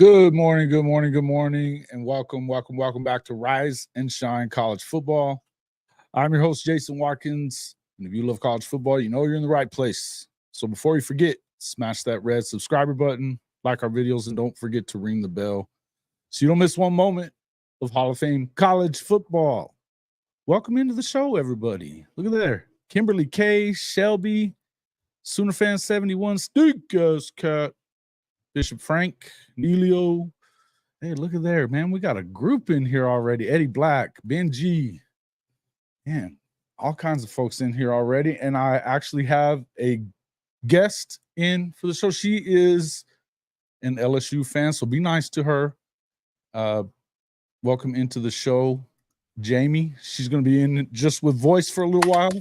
Good morning, good morning, good morning, and welcome back to Rise and Shine College Football. I'm your host, Jason Watkins, and if you love college football, you know you're in the right place. So before you forget, smash that red subscriber button, like our videos, and don't forget to ring the bell so you don't miss one moment of Hall of Fame college football. Welcome into the show, everybody. Look at there. Kimberly K, Shelby, Sooner Fan 71, Stickers Cat, Bishop Frank, Nelio. Hey, look at there, man. We got a group in here already. Eddie Black, Ben G. Man, all kinds of folks in here already. And I actually have a guest in for the show. She is an LSU fan, so be nice to her. Welcome into the show, Jamie. She's going to be in just with voice for a little while.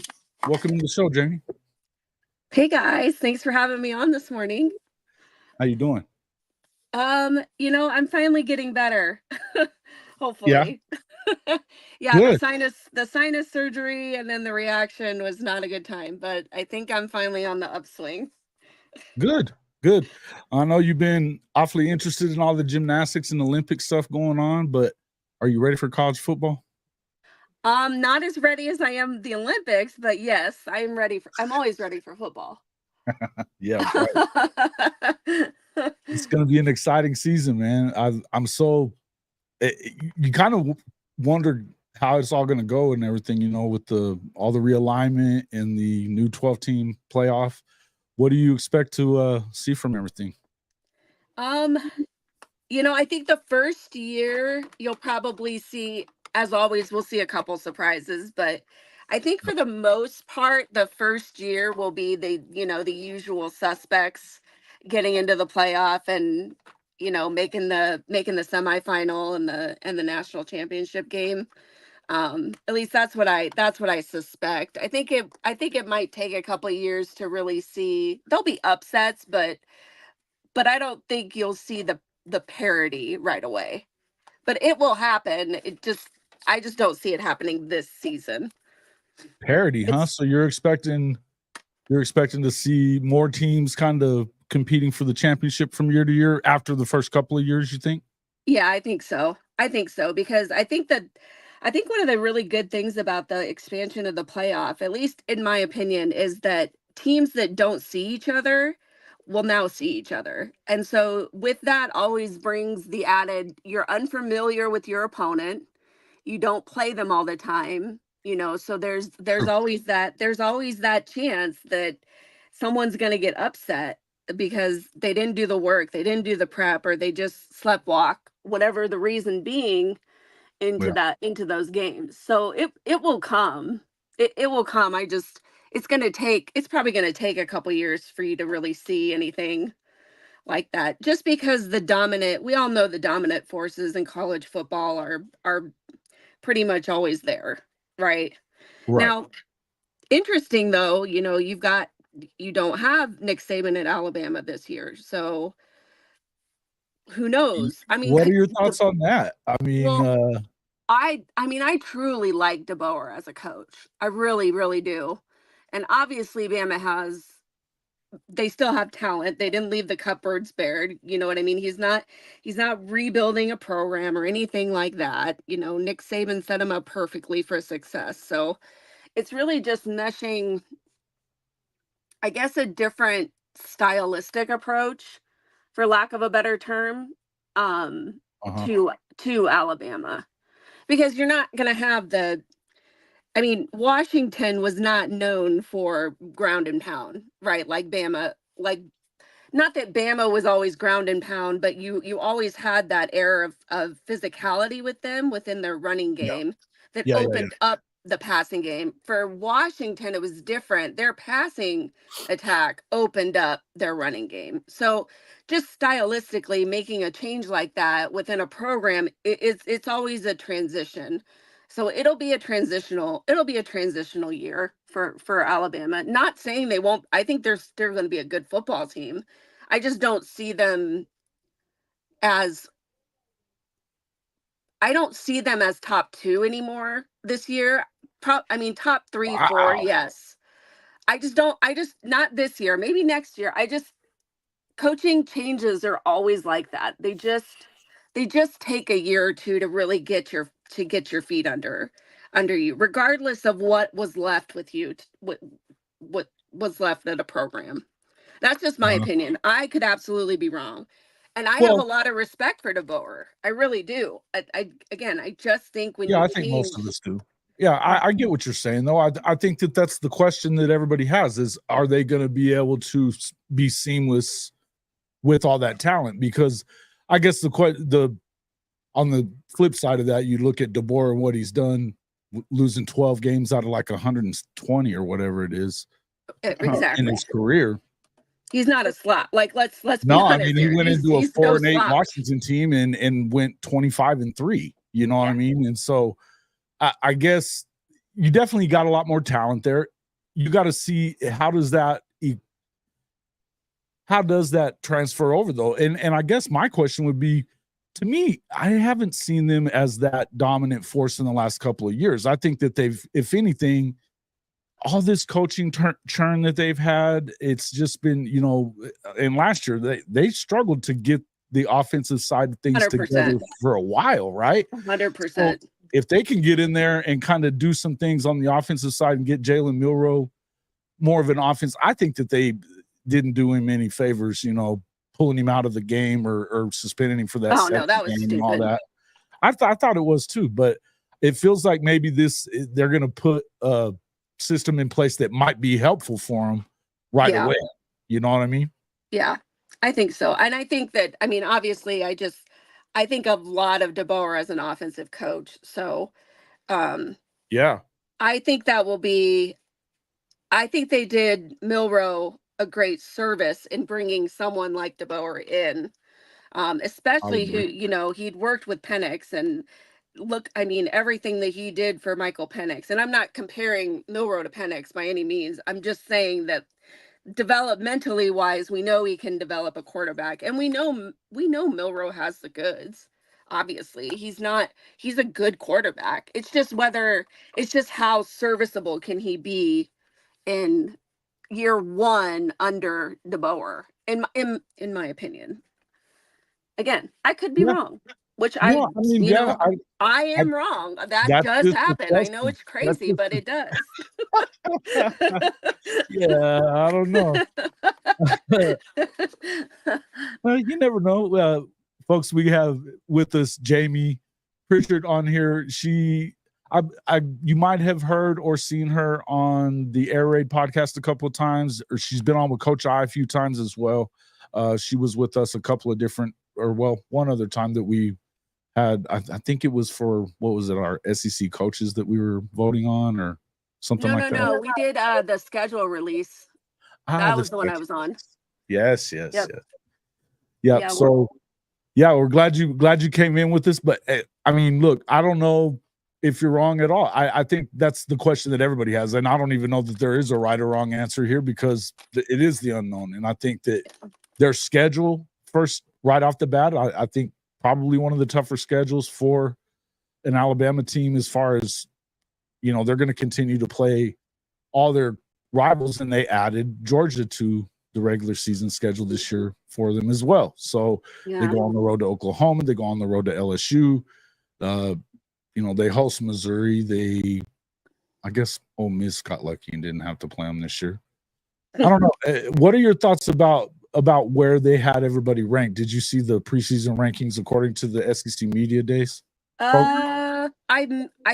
Welcome to the show, Jamie. Hey guys, thanks for having me on this morning. How you doing? I'm finally getting better. Hopefully. Yeah, Good. the sinus surgery and then the reaction was not a good time, but I think I'm finally on the upswing. Good. I know you've been awfully interested in all the gymnastics and Olympic stuff going on, but are you ready for college football? Not as ready as I am the Olympics, but yes, I'm always ready for football. Yeah, right. It's going to be an exciting season, man. You kind of wondered how it's all going to go and everything, with all the realignment and the new 12-team playoff. What do you expect to see from everything? I think the first year you'll probably see, as always, we'll see a couple surprises, but I think for the most part, the first year will be the usual suspects getting into the playoff and, making the semifinal and the national championship game. At least that's what I suspect. I think it might take a couple of years to really see. There'll be upsets, but I don't think you'll see the parity right away. But it will happen. I just don't see it happening this season. Parity, huh? So you're expecting to see more teams kind of competing for the championship from year to year after the first couple of years, you think? Yeah, I think so. Because I think one of the really good things about the expansion of the playoff, at least in my opinion, is that teams that don't see each other will now see each other. And so with that always brings the added, you're unfamiliar with your opponent. You don't play them all the time, so there's always that chance that someone's going to get upset because they didn't do the work, they didn't do the prep, or they just slept walk, whatever the reason being, into those games. So it will come. It will come. It's probably going to take a couple years for you to really see anything like that, just because we all know the dominant forces in college football are pretty much always there, right? Now, interesting though, you don't have Nick Saban at Alabama this year, so who knows? I mean, what are your thoughts on that? I truly like DeBoer as a coach. I really, really do. And obviously they still have talent. They didn't leave the cupboards bare. You know what I mean? He's not rebuilding a program or anything like that. Nick Saban set him up perfectly for success. So it's really just meshing, I guess, a different stylistic approach, for lack of a better term, to Alabama. Because you're not going to have Washington was not known for ground and pound, right? Like Bama, not that Bama was always ground and pound, but you always had that air of physicality with them within their running game that opened up the passing game. For Washington, it was different. Their passing attack opened up their running game. So just stylistically making a change like that within a program, it's always a transition. So it'll be a transitional year for Alabama. Not saying they won't. I think they're going to be a good football team. I just don't see them as top 2 anymore this year. Top 3, 4, yes. Not this year, maybe next year. coaching changes are always like that. They just take a year or two to really get your feet under you, regardless of what was left with you, what was left of the program. That's just my Uh, opinion. I could absolutely be wrong. And I have a well, lot of respect for DeBoer. I really do. I just think when yeah, you I think most change, of us do. Yeah, I get what you're saying, though. I think that that's the question that everybody has is, are they going to be able to be seamless with all that talent? Because I guess the on the flip side of that, you look at DeBoer and what he's done, losing 12 games out of like 120 or whatever it is in exactly. his career. He's not a slot. Like let's be No, I honest mean he here. went into a He's no 4-8 slouch. Washington team and went 25-3. You know what I Yeah. mean? And so I guess you definitely got a lot more talent there. You got to see how does that transfer over though? And I guess my question would be, to me, I haven't seen them as that dominant force in the last couple of years. I think that they've, if anything, all this coaching churn that they've had, it's just been, and last year they struggled to get the offensive side of things 100%. together for a while, right? 100%. So if they can get in there and kind of do some things on the offensive side and get Jalen Milroe more of an offense, I think that they didn't do him any favors, pulling him out of the game or suspending him for that Oh no, that was game stupid. and all that. I thought it was too, but it feels like maybe they're going to put a system in place that might be helpful for them right away. You know what I mean? Yeah, I think so. And I think that, I mean, obviously I think a lot of DeBoer as an offensive coach. So, Yeah. I think they did Milroe a great service in bringing someone like DeBoer in, especially who, he'd worked with Penix and I mean, everything that he did for Michael Penix. And I'm not comparing Milroe to Penix by any means. I'm just saying that developmentally wise, we know he can develop a quarterback, and we know Milroe has the goods. Obviously, he's a good quarterback. It's just how serviceable can he be in year one under DeBoer, in my opinion. Again, I could be wrong, which I am wrong. That does happen. I know it's crazy, but it does. Yeah, I don't know. Well, you never know. Folks, we have with us Jamie Pritchard on here. You might have heard or seen her on the Air Raid podcast a couple of times, or she's been on with Coach I a few times as well. She was with us a couple of different, one other time that we had. I think it was for, what was it, our SEC coaches that we were voting on or something like that? No, we did the schedule release. That was the one I was on. Yes. Yep. So, yeah, we're glad you came in with us. But I mean, look, I don't know if you're wrong at all. I think that's the question that everybody has, and I don't even know that there is a right or wrong answer here because it is the unknown. And I think that their schedule first, right off the bat, I think probably one of the tougher schedules for an Alabama team as far as, they're going to continue to play all their rivals, and they added Georgia to the regular season schedule this year for them as well. So they go on the road to Oklahoma, they go on the road to LSU. They host Missouri. I guess Ole Miss got lucky and didn't have to play them this year. I don't know. What are your thoughts about where they had everybody ranked? Did you see the preseason rankings according to the SEC media days? I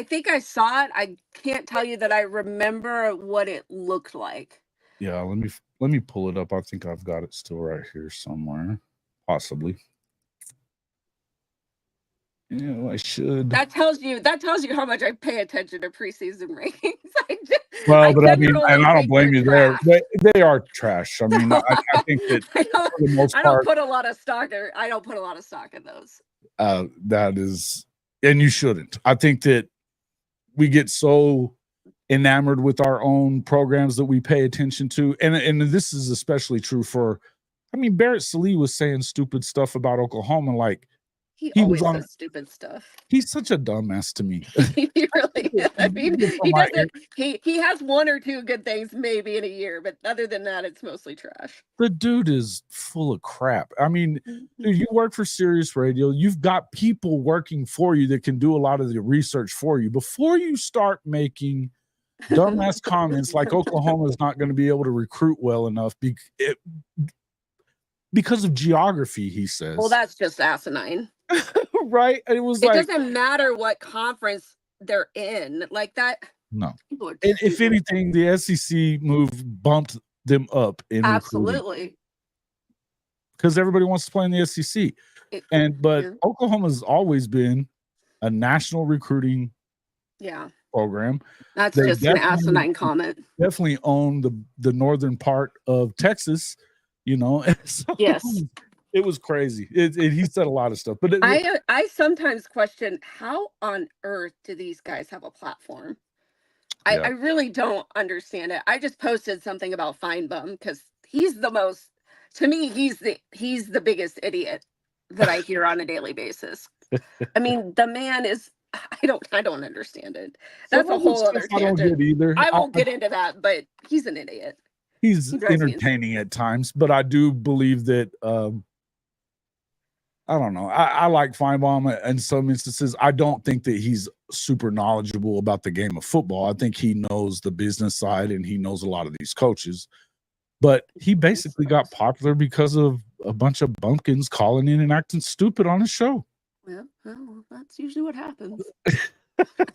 think I saw it. I can't tell you that I remember what it looked like. Yeah, let me pull it up. I think I've got it still right here somewhere, possibly. I should. That tells you how much I pay attention to preseason rankings. I mean, and I don't blame you there. They are trash. I mean, I think that for the most part, I don't put a lot of stock there. I don't put a lot of stock in those. That is, and you shouldn't. I think that we get so enamored with our own programs that we pay attention to, and this is especially true for. I mean, Barrett Sallee was saying stupid stuff about Oklahoma, like He He was always on. says stupid stuff. He's such a dumbass to me. He really is. I mean, From he my doesn't. He has one or two good things maybe in a year, but other than that, it's mostly trash. The dude is full of crap. I mean, Mhm. dude, you work for Sirius Radio. You've got people working for you that can do a lot of the research for you. Before you start making dumbass comments like Oklahoma is not going to be able to recruit well enough because of geography, he says. Well, that's just asinine. Right? And it was It like, doesn't matter what conference they're in. Like that. no. People are And if stupid. anything, the SEC move bumped them up in recruiting Absolutely. because everybody wants to play in the SEC. But Yeah. Oklahoma's always been a national recruiting Yeah. program. That's They just an asinine comment. definitely own the northern part of Texas, you know. And so Yes. it was crazy. He said a lot of stuff, but I sometimes question how on earth do these guys have a platform? Yeah. I really don't understand it. I just posted something about Feinbaum because he's the most, to me, he's the biggest idiot that I hear on a daily basis. I mean, the man is, I don't understand it. That's a whole other I don't tangent. get either. I won't get into that, but he's an idiot. He's He drives me entertaining at times, but I do believe that I don't know. I like Feinbaum in some instances. I don't think that he's super knowledgeable about the game of football. I think he knows the business side and he knows a lot of these coaches. But he basically got popular because of a bunch of bumpkins calling in and acting stupid on his show. Well, that's usually what happens.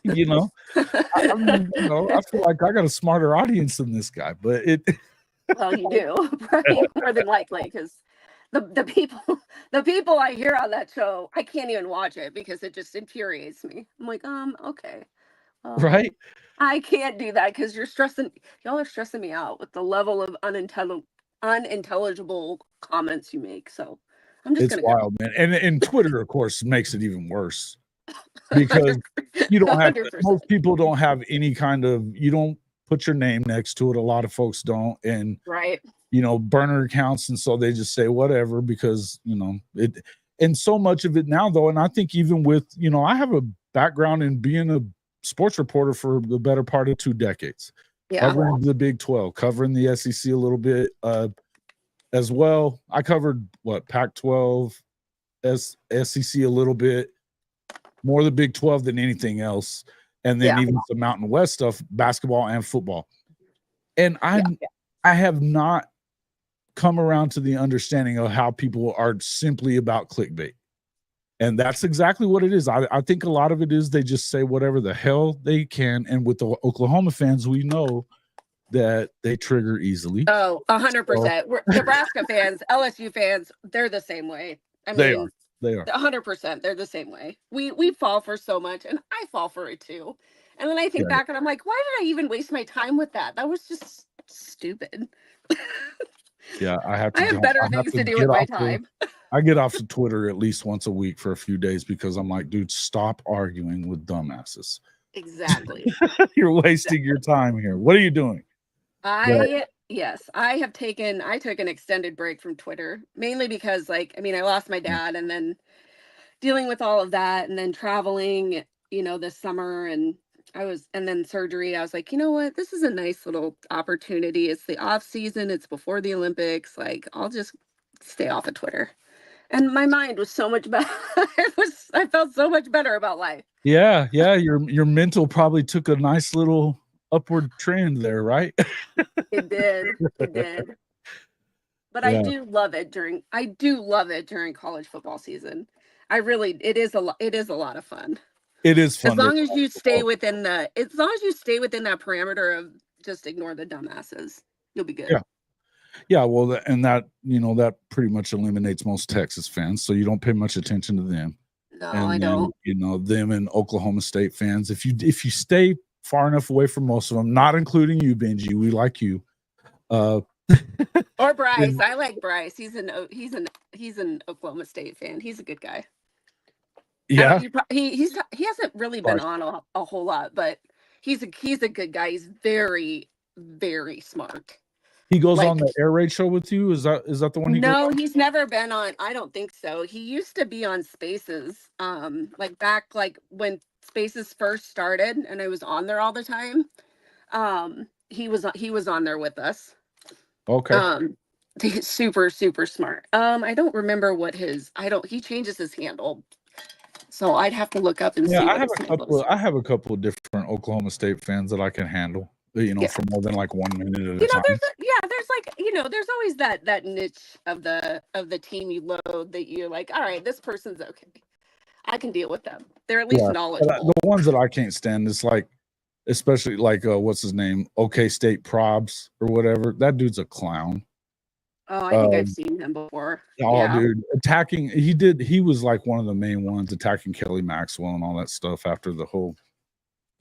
You know, I mean, you know, I feel like I got a smarter audience than this guy, but Well, you do, right? More than likely, because the people I hear on that show, I can't even watch it because it just infuriates me. I'm like, okay, right? I can't do that because y'all are stressing me out with the level of unintelligible comments you make. So I'm just It's gonna wild, man. And Twitter, of course, makes it even worse because you don't have 100%. most people don't have any kind of you don't put your name next to it. A lot of folks don't, and Right. you know, burner accounts, and so they just say whatever because you know it. And so much of it now, though, and I think even with you know, I have a background in being a sports reporter for the better part of 2 decades, covering the Big 12, covering the SEC a little bit as well. I covered what Pac-12, SEC a little bit, more the Big 12 than anything else, and then even some Mountain West stuff, basketball and football. And I have not come around to the understanding of how people are simply about clickbait. And that's exactly what it is. I think a lot of it is they just say whatever the hell they can. And with the Oklahoma fans, we know that they trigger easily. Oh, 100%. Nebraska fans, LSU fans, they're the same way. I mean, they are 100%. They're the same way. We fall for so much, and I fall for it too. And then I think back and I'm like, why did I even waste my time with that? That was just stupid. Yeah, I have better things to do with my time. I get off of Twitter at least once a week for a few days because I'm like, dude, stop arguing with dumbasses. Exactly. You're wasting your time here. What are you doing? I took an extended break from Twitter, mainly because I lost my dad and then dealing with all of that and then traveling, this summer and then surgery. I was like, you know what? This is a nice little opportunity. It's the off season. It's before the Olympics. I'll just stay off of Twitter. And my mind was so much better. I felt so much better about life. Yeah. Your mental probably took a nice little upward trend there, right? It did. But I do love it during college football season. It is a lot of fun. It is fun. As long as you stay within that parameter of just ignore the dumbasses, you'll be good. Yeah, well, and that pretty much eliminates most Texas fans, so you don't pay much attention to them. No, I don't. Them and Oklahoma State fans. If you stay far enough away from most of them, not including you, Benji, we like you. Or Bryce. I like Bryce. He's an Oklahoma State fan. He's a good guy. Yeah, he hasn't really been on a whole lot, but he's a good guy. He's very, very smart. He goes Like, on the air raid show with you. Is that the one he goes no, on? he's never been on. I don't think so. He used to be on Spaces, like back like when Spaces first started, and I was on there all the time. He was on there with us. Okay. He's super super smart. I don't remember what his. I don't. He changes his handle, so I'd have to look up and Yeah, see I what have his a handle couple. is. I have a couple of different Oklahoma State fans that I can handle. Yeah. For more than like 1 minute at a time. There's like, there's always that niche of the team you load that you're like, all right, this person's okay. I can deal with them. They're at least Yeah, knowledgeable. the ones that I can't stand is like, especially like what's his name, OK State Probs or whatever. That dude's a clown. Oh, I think I've seen him before. Oh, Yeah. dude, attacking. He was like one of the main ones attacking Kelly Maxwell and all that stuff after the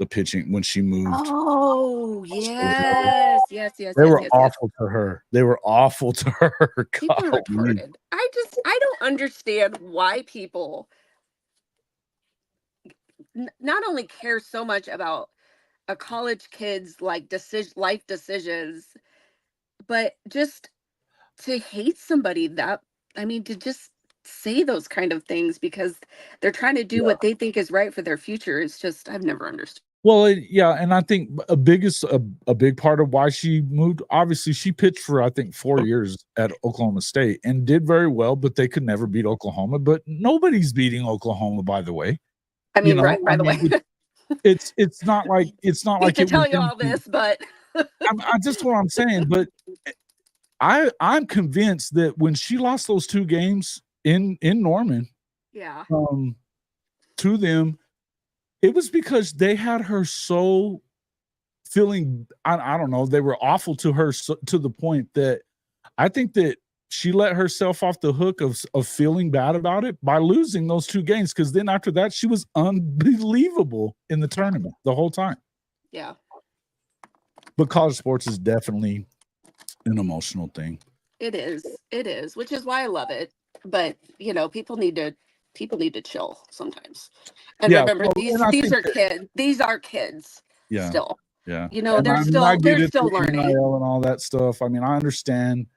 pitching when she moved. Oh, yes. They were awful to her. They were awful to her. People are retarded. I don't understand why people not only care so much about a college kid's like life decisions, but just to hate somebody to just say those kind of things because they're trying to do what they think is right for their future. It's just, I've never understood. Well, yeah, and I think a big part of why she moved, obviously she pitched for I think 4 years at Oklahoma State and did very well, but they could never beat Oklahoma. But nobody's beating Oklahoma, by the way. I mean, right, by the way. It's not like I can tell you all this, but I just what I'm saying. But I'm convinced that when she lost those 2 games in Norman, yeah, to them, it was because they had her so feeling, I don't know, they were awful to her to the point that I think that she let herself off the hook of feeling bad about it by losing those 2 games. Because then after that, she was unbelievable in the tournament the whole time. Yeah. But college sports is definitely an emotional thing. It is, which is why I love it. But people need to chill sometimes. And remember, these are kids. These are kids. Yeah. Still. Yeah. They're still learning. NIL and all that stuff. I mean, I understand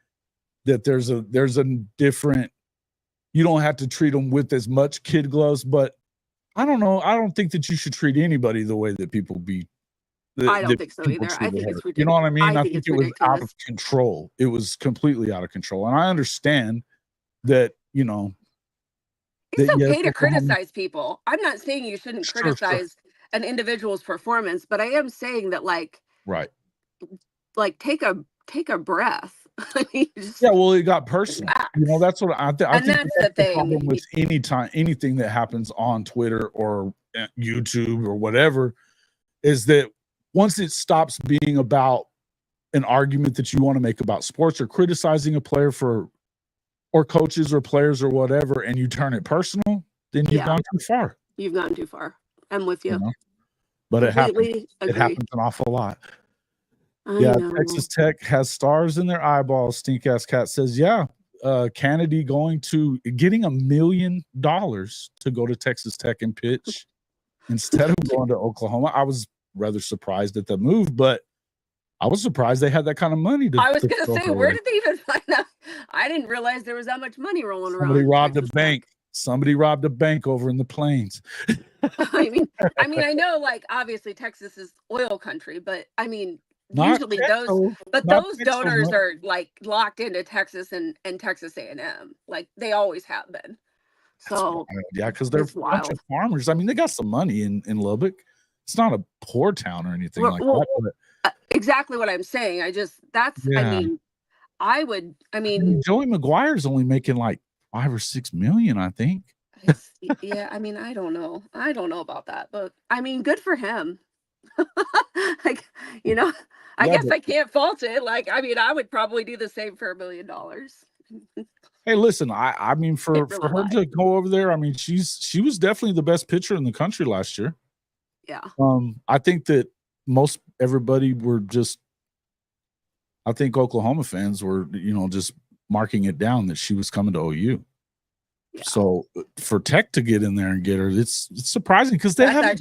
that there's a different, you don't have to treat them with as much kid gloves, but I don't know. I don't think that you should treat anybody the way that people be. I don't think so either. I think it's ridiculous. You know what I mean? I think it's it was ridiculous. out of control. It was completely out of control. And I understand that, it's okay to criticize people. I'm not saying you shouldn't criticize an individual's performance, but I am saying that right. Like take a breath. I mean, well, it got personal. Relax. That's what I think. That's the thing. Problem with anything that happens on Twitter or YouTube or whatever is that once it stops being about an argument that you want to make about sports or criticizing a player or coaches or players or whatever, and you turn it personal, then you've gone too far. You've gone too far. I'm with you. But it happens. It happens an awful lot. I know. Texas Tech has stars in their eyeballs. Stink ass cat says, yeah. Kennedy getting $1 million to go to Texas Tech and pitch instead of going to Oklahoma. I was rather surprised at the move, but I was surprised they had that kind of money. I was going to say, where did they even find out? I didn't realize there was that much money rolling around. Somebody robbed a bank. Somebody robbed a bank over in the plains. I mean, I know, obviously Texas is oil country, but I mean, usually those donors are locked into Texas and Texas A&M. They always have been. So because they're a bunch of farmers. I mean, they got some money in Lubbock. It's not a poor town or anything that. But exactly what I'm saying. I mean, Joey McGuire's only making $5 or $6 million, I think. I mean, I don't know about that, but I mean, good for him. I guess I can't fault it. I would probably do the same for $1 million. Hey, listen, I mean, for her to go over there, I mean, she was definitely the best pitcher in the country last year. Yeah. I think that everybody were just, I think Oklahoma fans were, just marking it down that she was coming to OU. Yeah. So for Tech to get in there and get her, it's surprising because it's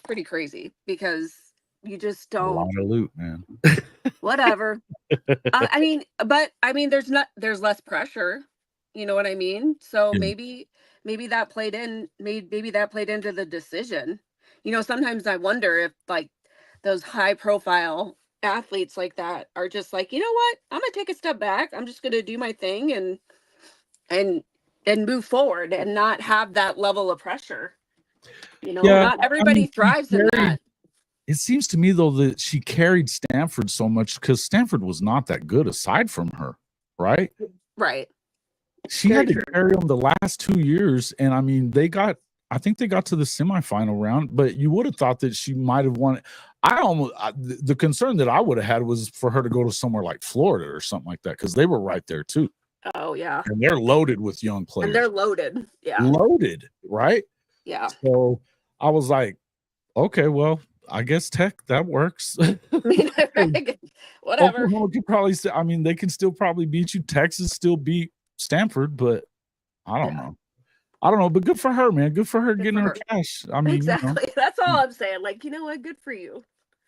pretty crazy because You just A lot don't. of loot, man. Whatever. There's less pressure. You know what I mean? So Yeah. maybe that played in. Maybe that played into the decision. Sometimes I wonder if like those high profile athletes like that are just like, you know what? I'm gonna take a step back. I'm just gonna do my thing and and move forward and not have that level of pressure. Yeah, Not I mean, everybody she thrives in carried that. it seems to me, though, that she carried Stanford so much because Stanford was not that good aside from her, right? Right. She Very had to true. carry them the last 2 years, and, I mean, I think they got to the semifinal round, but you would have thought that she might have won it. The concern that I would have had was for her to go to somewhere like Florida or something like that because they were right there too, Oh yeah. and they're loaded with young And players. they're loaded. Yeah. Loaded, right? Yeah. So, I was like, "Okay, well, I guess Tech, that works." Whatever. Oklahoma could probably still I mean, they can still probably beat you. Texas still beat Stanford, but I don't Yeah. know. I don't know, but good for her, man. Good for her Good getting for her her. cash. I mean, Exactly. That's all I'm saying. Like, you know what? Good for you.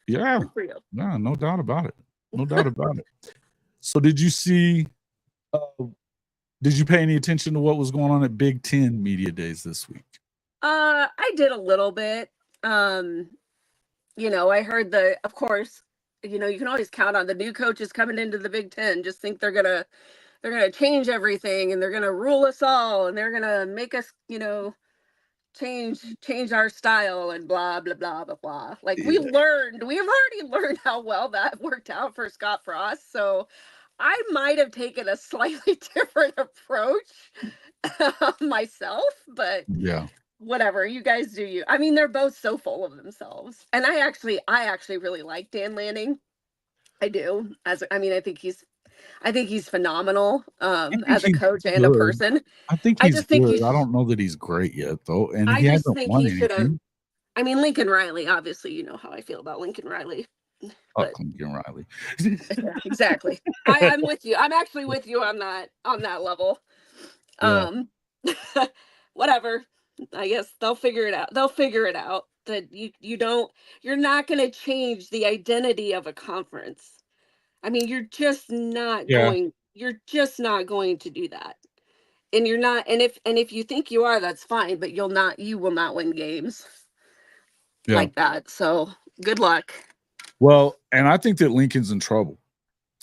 yeah. Good for you. Yeah, no doubt about it. No doubt about it. So uh, did you pay any attention to what was going on at Big Ten Media Days this week? I did a little bit. Um, I heard of course, you can always count on the new coaches coming into the Big Ten. Just think they're gonna change everything and they're gonna rule us all and they're gonna make us, change our style and blah blah blah blah blah. Like Yeah. we have already learned how well that worked out for Scott Frost. So I might have taken a slightly different approach myself, but Yeah. whatever, you guys do you. I mean, they're both so full of themselves. And I actually really like Dan Lanning. I do. I think he's phenomenal I think as a he's coach and a good. person. I think I he's just think good. he's I don't know that he's great yet, though, and I he just hasn't think won he should have. anything. I mean, Lincoln Riley, obviously, you know how I feel about Lincoln Riley. But Fuck Lincoln Riley. yeah, exactly. I'm with you. I'm actually with you on that level. Yeah. Um whatever. I guess they'll figure it out. They'll figure it out. That you're not gonna change the identity of a conference. I mean, Yeah. you're just not going to do that. And you're not and if you think you are, that's fine, but you will not win games Yeah. like that. So good luck. Well, and I think that Lincoln's in trouble.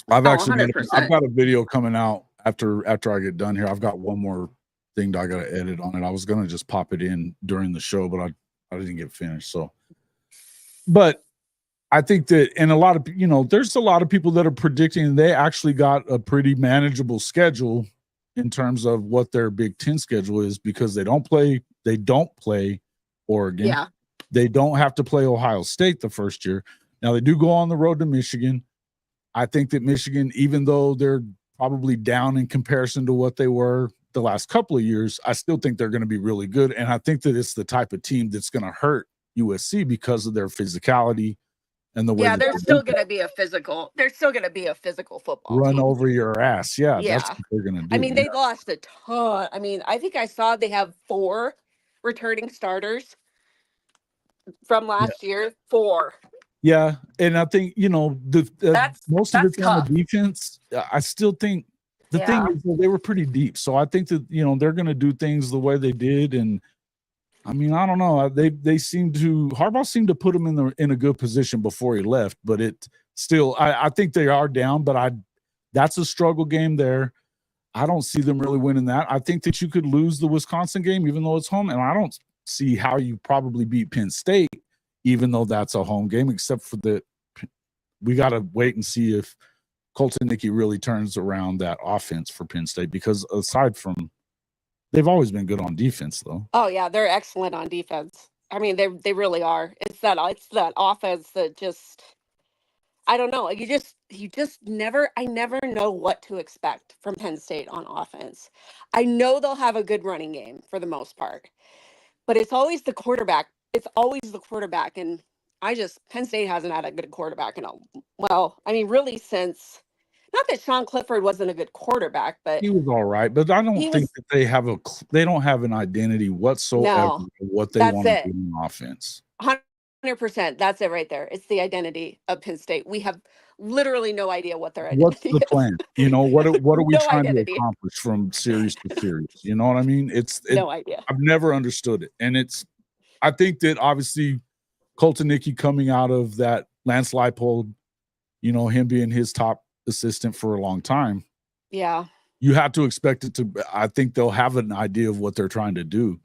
I've Oh, actually I've 100%. got a video coming out after I get done here. I've got one more thing that I gotta edit on it. I was gonna just pop it in during the show, but I didn't get finished. So, but I think that and a lot of there's a lot of people that are predicting they actually got a pretty manageable schedule in terms of what their Big Ten schedule is because they don't play Oregon. Yeah. They don't have to play Ohio State the first year. Now they do go on the road to Michigan. I think that Michigan, even though they're probably down in comparison to what they were the last couple of years, I still think they're going to be really good. And I think that it's the type of team that's going to hurt USC because of their physicality and the way Yeah, that there's they still gonna be a physical. There's still gonna be a physical football run team. over your ass. Yeah, that's Yeah. what they're going to I do. mean, they lost a ton. I mean, I think I saw they have 4 returning starters from Yeah. last year. 4. Yeah, and I think most of That's it's on the tough. defense. I still think the thing Yeah. is that they were pretty deep, so I think that they're going to do things the way they did. And I mean, I don't know. Harbaugh seemed to put them in a good position before he left, but it still I think they are down. But that's a struggle game there. I don't see them really winning that. I think that you could lose the Wisconsin game even though it's home, and I don't see how you probably beat Penn State even though that's a home game, except for we got to wait and see if Colton Nicky really turns around that offense for Penn State because aside from they've always been good on defense though. Oh yeah, they're excellent on defense. I mean, they really are. It's that offense that just I don't know. You just never I never know what to expect from Penn State on offense. I know they'll have a good running game for the most part. But it's always the quarterback. It's always the quarterback. And Penn State hasn't had a good quarterback I mean, really since, not that Sean Clifford wasn't a good quarterback, but He was all right, but I don't he think was, that they don't have an identity whatsoever no, of what they that's want to it. do in offense. 100%. That's it right there. It's the identity of Penn State. We have literally no idea what their What's identity the is. plan? What are we No trying to identity. accomplish from series to series? You know what I mean? No idea. I've never understood it. And I think that obviously Colton Nicky coming out of that Lance Leipold, him being his top assistant for a long time. Yeah. You have to expect it to, I think they'll have an idea of what they're trying to do.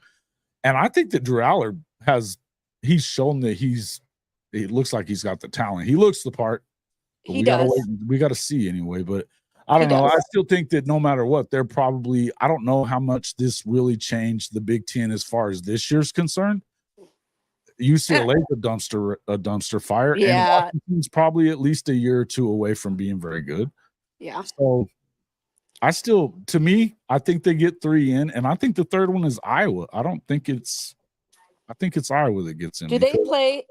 And I think that Drew Aller he's shown that it looks like he's got the talent. He looks the part. But we got to see anyway. But I don't know. I still think that no matter what, they're probably, I don't know how much this really changed the Big Ten as far as this year's concerned. UCLA's a dumpster fire. Yeah. And Watkins probably at least a year or two away from being very good. Yeah. So I think they get 3 in, and I think the third one is Iowa. I think it's Iowa that gets in. Do they play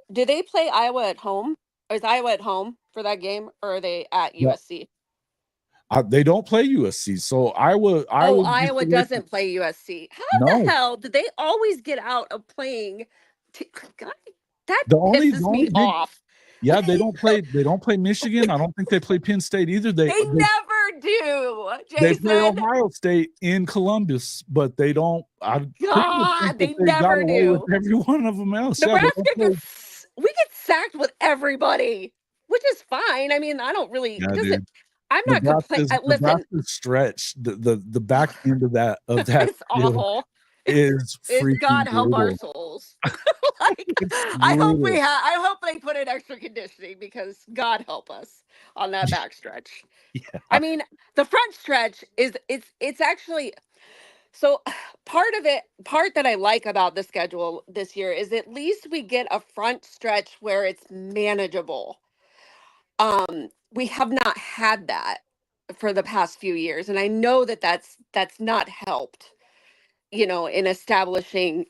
Iowa at home? Or is Iowa at home for that game, or are they at USC? They don't play USC, so Iowa doesn't play USC. How the hell did they always get out of playing? God, that pisses me off. Yeah, they don't play Michigan. I don't think they play Penn State either. They never do. Jason. They play Ohio State in Columbus, but they don't. They never do. With every one of them else. Nebraska we get sacked with everybody, which is fine. I mean, I don't really. I'm not complaining. Listen, stretch the back end of that it's awful. Is freaking God help brutal. our souls. I hope they put in extra conditioning, because God help us on that back stretch. Yeah. I mean, the front stretch it's actually, so part that I like about the schedule this year is at least we get a front stretch where it's manageable. We have not had that for the past few years, and I know that's not helped, in establishing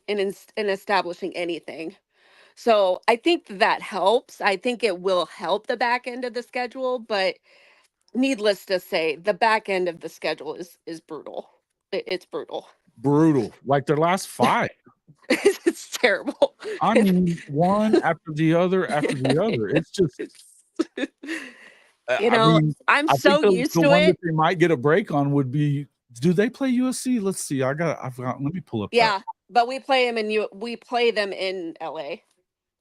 anything. So I think that helps. I think it will help the back end of the schedule, but needless to say, the back end of the schedule is brutal. It's brutal. Brutal. Like their last 5. It's terrible. I mean, one after the other after the other. It's just, I'm so used to it. The one that they might get a break on would be, do they play USC? Let's see. I've got. Let me pull up. Yeah, but we play them in LA.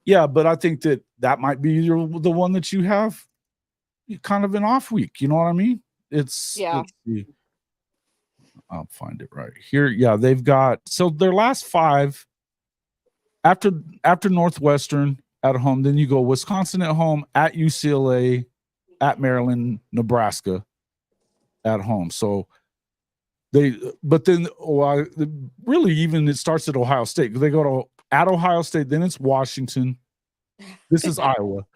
Yeah, but I think that might be the one that you have kind of an off week. You know what I mean? Let's see. I'll find it right here. Yeah, they've got, so their last 5 after Northwestern at home, then you go Wisconsin at home, at UCLA, at Maryland, Nebraska at home. So really even it starts at Ohio State. They go at Ohio State, then it's Washington. This is Iowa.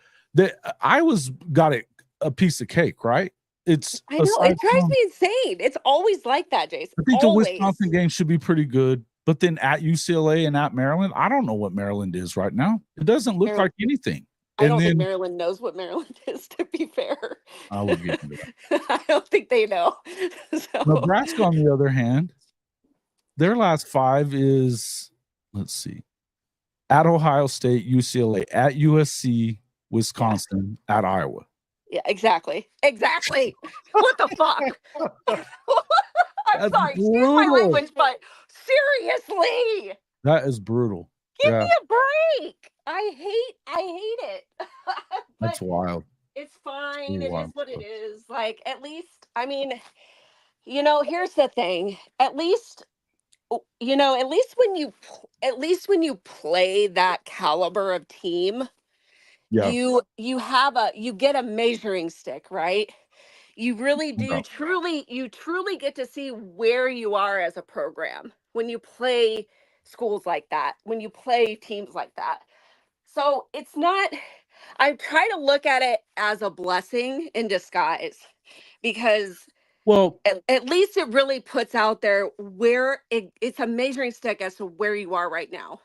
Iowa's got a piece of cake, right? I know, it drives me insane. It's always like that, Jason. I think the Wisconsin game should be pretty good, but then at UCLA and at Maryland, I don't know what Maryland is right now. It doesn't look like anything. I don't think Maryland knows what Maryland is, to be fair. I will get into that. I don't think they know. So. Nebraska, on the other hand, their last 5 is, let's see, at Ohio State, UCLA, at USC, Wisconsin, at Iowa. Yeah, exactly. What the fuck? I'm sorry, excuse my language, but seriously. That is brutal. Give me a break. I hate it. That's wild. It's fine. It is what it is. Like, at least, I mean, here's the thing. At least when you play that caliber of team, you get a measuring stick, right? You really do truly get to see where you are as a program when you play schools like that, when you play teams like that. So it's not, I try to look at it as a blessing in disguise, because at least it really puts out there where it's a measuring stick as to where you are right now.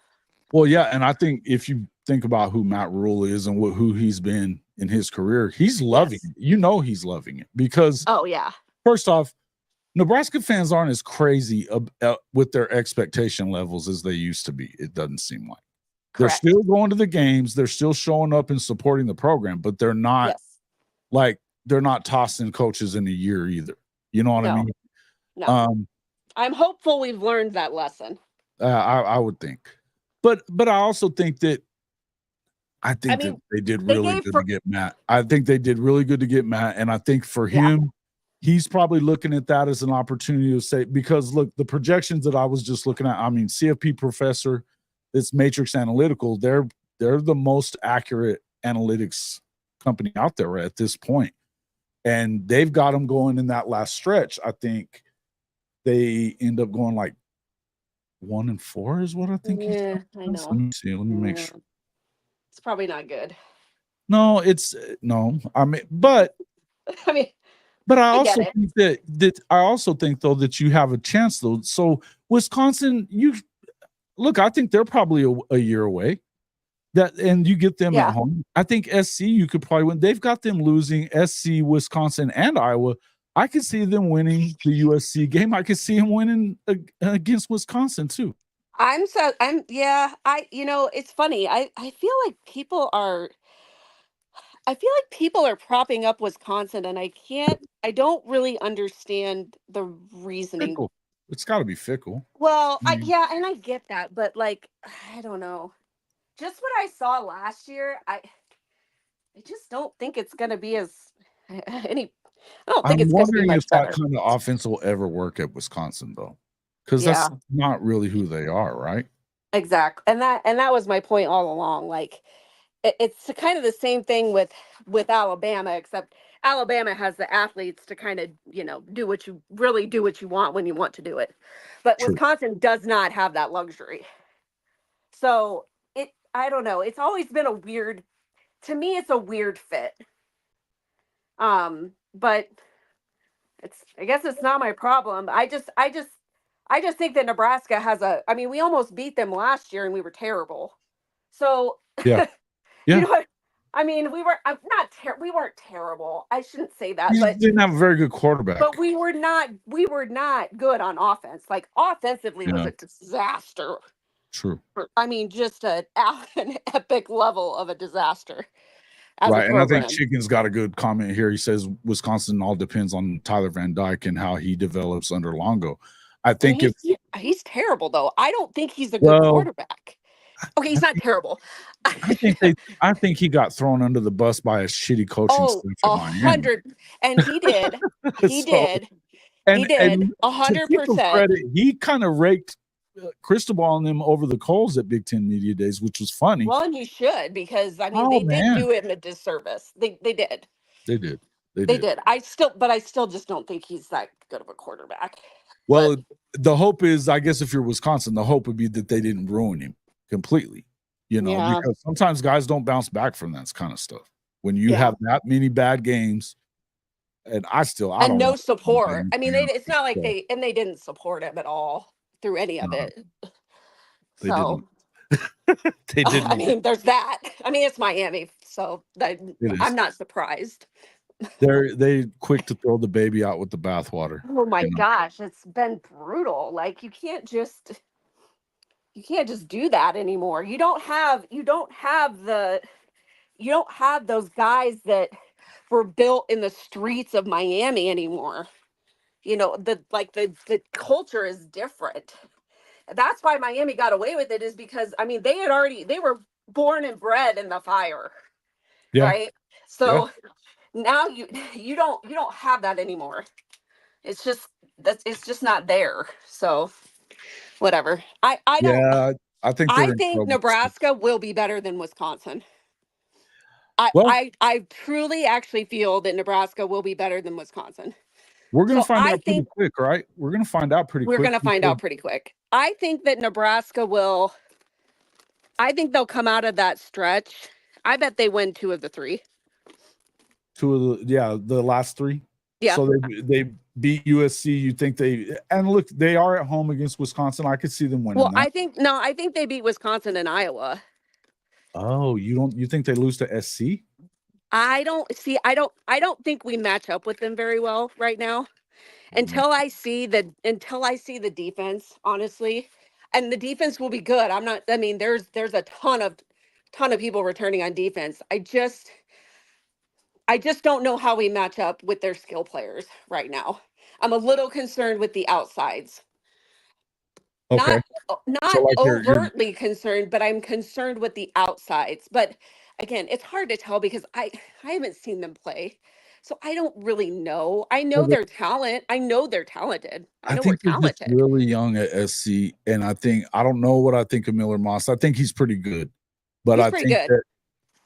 Well, yeah, and I think if you think about who Matt Rule is and who he's been in his career, he's loving it. He's loving it because, first off, Nebraska fans aren't as crazy with their expectation levels as they used to be. It doesn't seem like. They're Correct. still going to the games. They're still showing up and supporting the program, but they're not Yes. like they're not tossing coaches in a year either. You know what I No. mean? No. I'm hopeful we've learned that lesson. I would think, but I also think that that they did they really gave good for to get Matt. I think they did really good to get Matt, and I think for Yeah. him, he's probably looking at that as an opportunity to say, because look, the projections that I was just looking at, I mean, CFP Professor, it's Matrix Analytical, they're the most accurate analytics company out there at this point, and they've got them going in that last stretch. I think they end up going like 1-4 is what I think. Yeah, I know. Let me see. Let me make sure. It's probably not good. No, it's no. I mean, but I mean, but I I get also it. think that I also think though that you have a chance though. So Wisconsin, you look, I think they're probably a year away. That and you get them Yeah. at home. I think SC you could probably win. They've got them losing SC, Wisconsin, and Iowa. I could see them winning the USC game. I could see them winning against Wisconsin too. Yeah, it's funny. I feel like people are propping up Wisconsin, and I don't really understand the reasoning. Fickle. It's got to be fickle. Well, I mean, and I get that, but like, I don't know. Just what I saw last year, I just don't think it's going to be as any I don't think I'm it's going to be wondering if much that better. kind of offense will ever work at Wisconsin though, because Yeah, that's not really who they are, right? exactly. And that was my point all along. Like, it's kind of the same thing with Alabama, except Alabama has the athletes to kind of, do what you want when you want to do it. But True. Wisconsin does not have that luxury. So, I don't know. It's always been to me it's a weird fit. But I guess it's not my problem. I just think that Nebraska I mean, we almost beat them last year and we were terrible. So, Yeah. you Yeah. know what? I mean, we weren't terrible. I shouldn't say that, You but didn't have a very good quarterback. we were not good on offense. Like, offensively was Yeah. a disaster. True. I mean, just an epic level of a disaster as a Right. And I think program. Chicken's got a good comment here. He says Wisconsin all depends on Tyler Van Dyke and how he develops under Longo. I I mean, think if he's terrible though. I don't think he's a good well, quarterback. Okay, he's not terrible. I think he got thrown under the bus by a shitty coaching Oh, staff at Miami. 100, and he did. He So did. He and did. to Kicko's 100%. credit, he kind of raked Cristobal and them over the coals at Big Ten Media Days, which was funny. Well, and you should, because I mean Oh they did man, do him a disservice. They did. they did. They They did. did. I still just don't think he's that good of a quarterback. Well, the hope is, I guess, if you're Wisconsin, the hope would be that they didn't ruin him completely. Yeah. Because sometimes guys don't bounce back from that kind of stuff. When you Yeah. have that many bad games, and I And don't no want support. I mean, yeah, it's not like so, they didn't support him at all through any of it. they So didn't. They I didn't. mean, there's that. I mean, it's Miami, so It is. I'm not surprised. They quick to throw the baby out with the bathwater. Oh my gosh, it's been brutal. Like, you can't just do that anymore. You don't have those guys that were built in the streets of Miami anymore. The culture is different. That's why Miami got away with it, is because I mean they were born and bred in the fire, Yeah. right? So now you don't have that anymore. It's just not there. So whatever. Yeah, I think they're I in think trouble. Nebraska will be better than Wisconsin. Well, I truly actually feel that Nebraska will be better than Wisconsin. we're gonna So find I out pretty think quick, right? We're gonna find out pretty we're quick. going to find out pretty quick. I think that I think they'll come out of that stretch. I bet they win 2 of the 3. The last 3. Yeah. So they beat USC. You think look, they are at home against Wisconsin. I could see them winning Well, that. I think they beat Wisconsin and Iowa. Oh, you think they lose to SC? I don't think we match up with them very well right now. Until I see the defense, honestly, and the defense will be good. I mean, there's a ton of people returning on defense. I just don't know how we match up with their skill players right now. I'm a little concerned with the outsides. Okay. So Not like you're overtly concerned, but I'm concerned with the outsides. But again, it's hard to tell because I haven't seen them play. So I don't really know. I know their talent. I know they're talented. I I know we're think they're just talented. really young at SC, and I don't know what I think of Miller Moss. I think he's pretty good, but He's pretty good.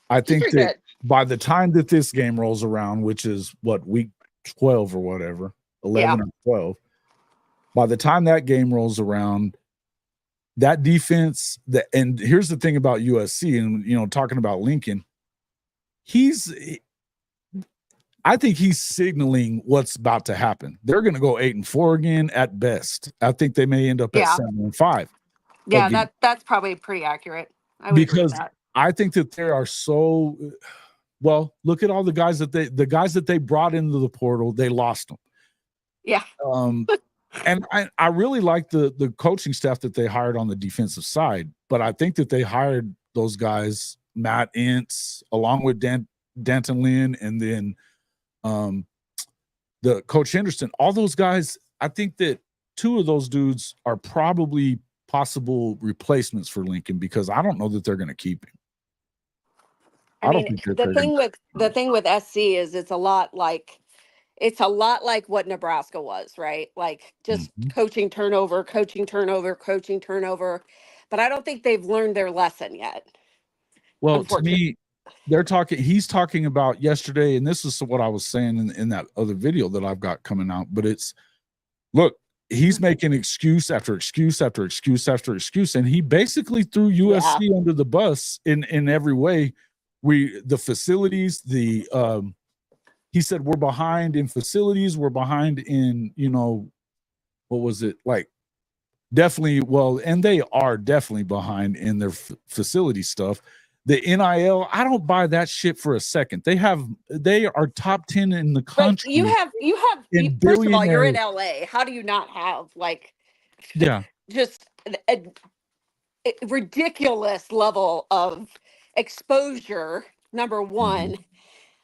I He's think pretty that good. by the time that this game rolls around, which is what, week 12 or whatever, 11 Yeah. or 12, by the time that game rolls around, that defense, and here's the thing about USC, and talking about Lincoln, I think he's signaling what's about to happen. They're going to go 8-4 again at best. I think they may end up at 7-5. Yeah, again, that's probably pretty accurate. I would agree with because that. I think that there are so well. Look at all the guys that they brought into the portal. They lost them. Yeah. And I really like the coaching staff that they hired on the defensive side, but I think that they hired those guys, Matt Ince, along with Danton Lynn, and then the Coach Henderson. All those guys, I think that two of those dudes are probably possible replacements for Lincoln, because I don't know that they're going to keep him. I mean, the thing with SC is it's a lot like what Nebraska was, right? Like just coaching turnover. But I don't think they've learned their lesson yet. Well, to me, he's talking about yesterday, and this is what I was saying in that other video that I've got coming out, but look, he's making excuse after excuse after excuse after excuse, and he basically threw USC under the bus in every way. The facilities, he said we're behind in facilities, we're behind in, what was it, like, definitely, well, and they are definitely behind in their facility stuff. The NIL, I don't buy that shit for a second. They are top 10 in the country. But you have first of all, you're in LA. How do you not have just a ridiculous level of exposure, number one,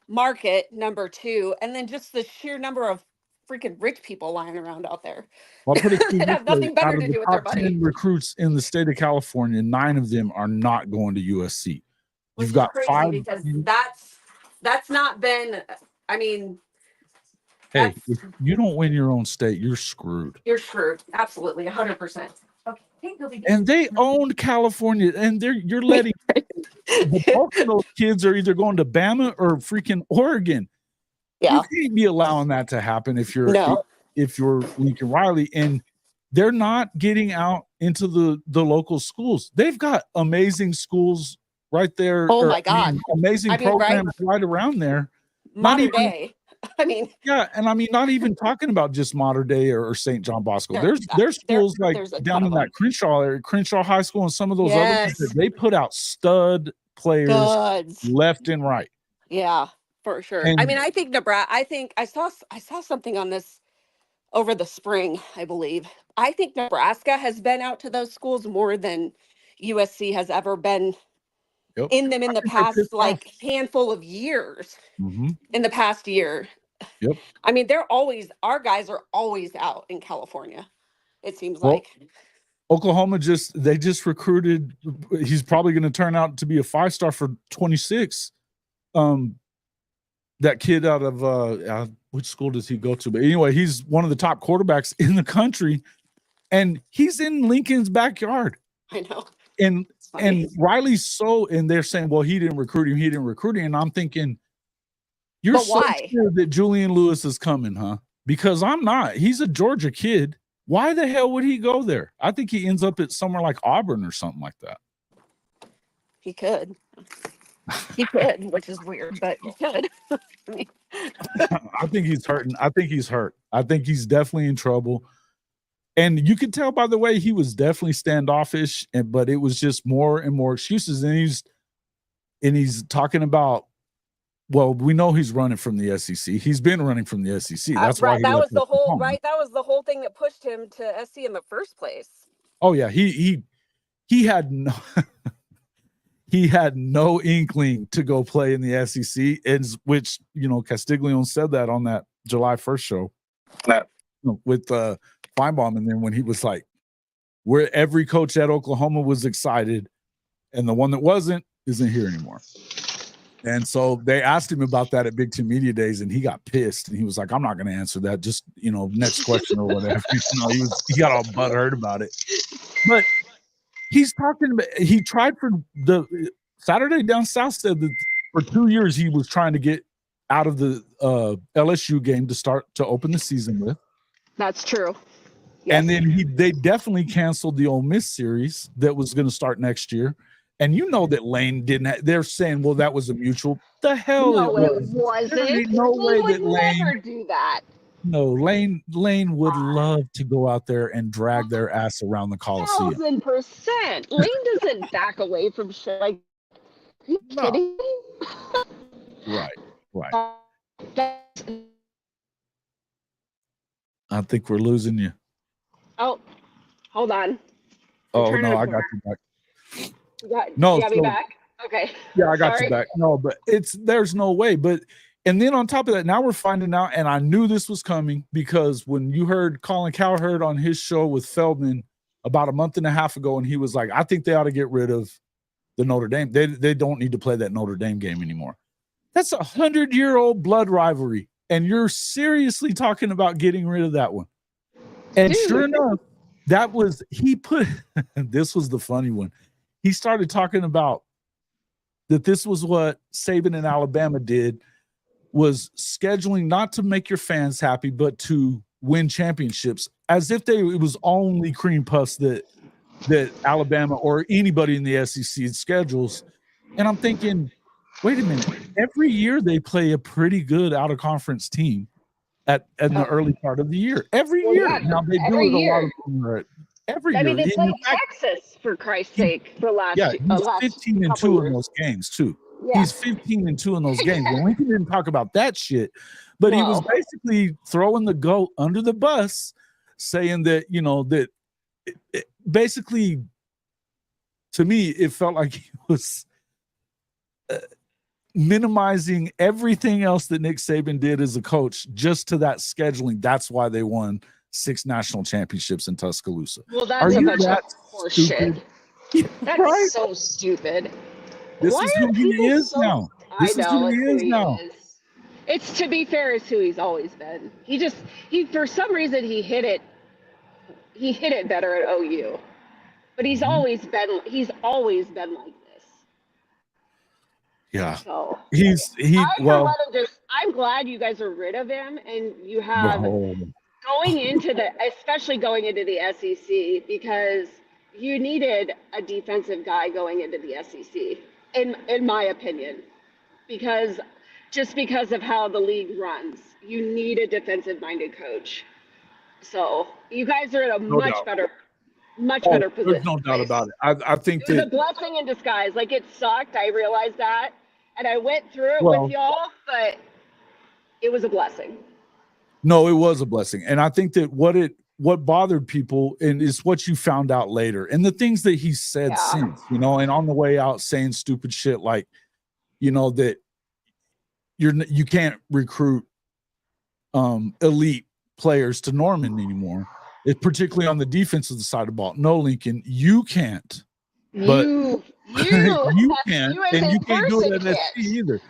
market, number two, and then just the sheer number of freaking rich people lying around out there. I'll put it that have nothing better to do with their money. 10 recruits in the state of California, 9 of them are not going to USC. You've got crazy 5 because that's not been. I mean, hey, if you don't win your own state, you're screwed. You're screwed. Absolutely, 100%. Okay. And they owned California, and you're letting both of those kids are either going to Bama or freaking Oregon. Yeah. You can't be allowing that to happen if you're Lincoln Riley, and they're not getting out into the local schools. They've got amazing schools right there. Oh my God. Amazing programs right around there. Modern day. I mean, yeah, and I mean, not even talking about just Modern Day or St. John Bosco. There's schools like down in that Crenshaw area, Crenshaw High School, and some of those other ones that they put out stud players left and right. Yeah, for sure. I mean, I think Nebraska. I think I saw something on this over the spring, I believe. I think Nebraska has been out to those schools more than USC has ever been in them in the past, handful of years. In the past year. Yep. I mean, our guys are always out in California, it seems like. Oklahoma just recruited. He's probably going to turn out to be a 5-star for 26. That kid out of which school does he go to? But anyway, he's one of the top quarterbacks in the country, and he's in Lincoln's backyard. I know. And Riley's and they're saying, well, he didn't recruit him. And I'm thinking, you're so sure that Julian Lewis is coming, huh? Because I'm not. He's a Georgia kid. Why the hell would he go there? I think he ends up at somewhere like Auburn or something like that. He could. He could, which is weird, but he could. I think he's hurting. I think he's hurt. I think he's definitely in trouble. And you could tell by the way he was definitely standoffish, but it was just more and more excuses. And he's talking about, well, we know he's running from the SEC. He's been running from the SEC. That's why that was the whole thing that pushed him to SC in the first place. Oh yeah, he had no he had no inkling to go play in the SEC, and which Castiglione said that on that July 1st show with Feinbaum, and then when he was like, where every coach at Oklahoma was excited, and the one that wasn't isn't here anymore. And so they asked him about that at Big Ten Media Days, and he got pissed, and he was like, "I'm not going to answer that. Just next question or whatever." He got all butthurt about it. But he's talking about he tried for the Saturday Down South said that for 2 years he was trying to get out of the LSU game to open the season with. That's true. Yes. And then they definitely canceled the Ole Miss series that was going to start next year. And that Lane didn't. They're saying, well, that was a mutual. The hell no, it was. It wasn't. There ain't no way that Lane never do that. No, Lane would love to go out there and drag their ass around the Coliseum. 1,000%. Lane doesn't back away from shit. Like, are you kidding me? Right. I think we're losing you. Oh, hold on. Oh no, I got you back. You got me back? Okay. Yeah, I got you back. No, but there's no way. But and then on top of that, now we're finding out, and I knew this was coming because when you heard Colin Cowherd on his show with Feldman about a month and a half ago, and he was like, I think they ought to get rid of the Notre Dame. They don't need to play that Notre Dame game anymore. That's 100-year-old blood rivalry, and you're seriously talking about getting rid of that one. And sure enough, this was the funny one. He started talking about that this was what Saban in Alabama did, was scheduling not to make your fans happy, but to win championships, as if it was only cream puffs that Alabama or anybody in the SEC schedules. And I'm thinking, wait a minute, every year they play a pretty good out-of-conference team in the early part of the year. Every year. Yeah, now they do it a lot of them every year. I mean, it's like Texas, for Christ's sake, for last year. Yeah, he's 15-2 in those games, too. Yeah. He's 15-2 in those games. Well, Lincoln didn't talk about that shit, but he was basically throwing the goat under the bus, saying that, basically, to me, it felt like he was minimizing everything else that Nick Saban did as a coach just to that scheduling. That's why they won 6 national championships in Tuscaloosa. Well, that's a bunch of horseshit. That's so stupid. This is who he is now. This is who he is now. It's, to be fair, is who he's always been. He for some reason he hit it better at OU. But he's always been like this. Yeah. So I'm glad you guys are rid of him, and you have especially going into the SEC, because you needed a defensive guy going into the SEC, in my opinion, because of how the league runs, you need a defensive-minded coach. So you guys are in a much better position. There's no doubt about it. I think it was a blessing in disguise. Like, it sucked. I realized that, and I went through it with y'all, but it was a blessing. No, it was a blessing, and I think that what bothered people, and is what you found out later, and the things that he said since, and on the way out saying stupid shit like, that you can't recruit elite players to Norman anymore. It's particularly on the defensive side of the ball. No, Lincoln, you can't. But you can, and you can't do it at SC either.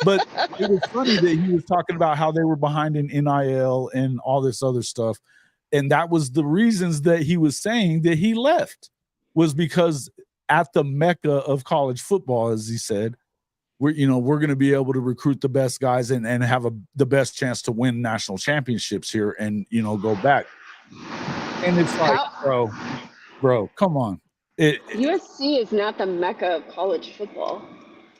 But it was funny that he was talking about how they were behind in NIL and all this other stuff. And that was the reasons that he was saying that he left, was because at the mecca of college football, as he said, we're going to be able to recruit the best guys and have the best chance to win national championships here and, go back. And it's like, bro, come on. USC is not the mecca of college football.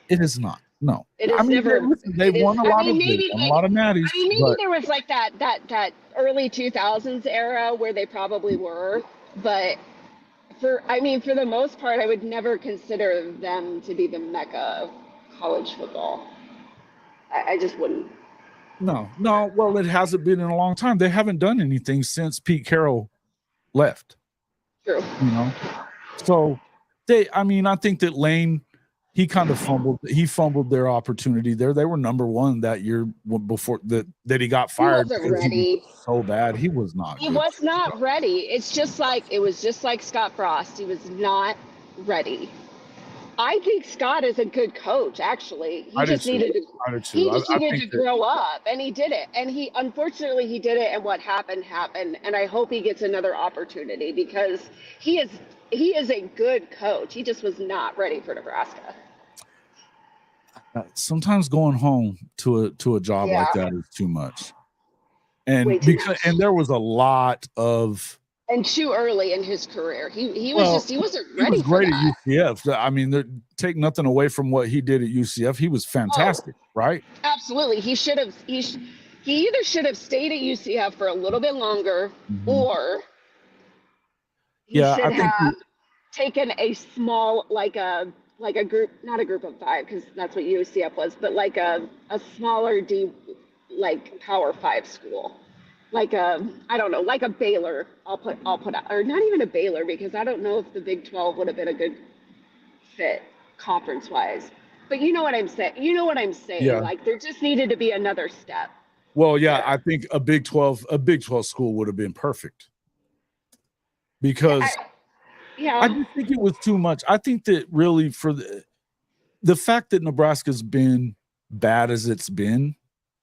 It is not. No, it is never. They've won a lot of natties. Maybe there was like that early 2000s era where they probably were, but for the most part, I would never consider them to be the mecca of college football. I just wouldn't. No. Well, it hasn't been in a long time. They haven't done anything since Pete Carroll left. True. You know, so I think that Lane, he kind of fumbled. He fumbled their opportunity there. They were number one that year before that he got He fired wasn't because he was ready. so bad. He was not He good. was not ready. It was just like Scott Frost. He was not ready. I think Scott is a good coach, actually. I do too. I do too. I Needed think to that, grow up, and he did it. And unfortunately he did it, and what happened. And I hope he gets another opportunity because he is a good coach. He just was not ready for Nebraska. sometimes going home to a job like that is too much. And Way too much. and there was a lot of And too early in his career. He wasn't he ready was for great that. at UCF. I mean, take nothing away from what he did at UCF. He was fantastic, right? Absolutely. He either should have stayed at UCF for a little bit longer, or he should have taken a small, like a group, not a group of 5, because that's what UCF was, but like a smaller like Power 5 school, like I don't know, like a Baylor. I'll put out, or not even a Baylor, because I don't know if the Big 12 would have been a good fit conference wise. But you know what I'm saying. Yeah. Like there just needed to be another step. Well, yeah, I think a Big 12 school would have been perfect. Because I just think it was too much. I think that really for the fact that Nebraska's been bad as it's been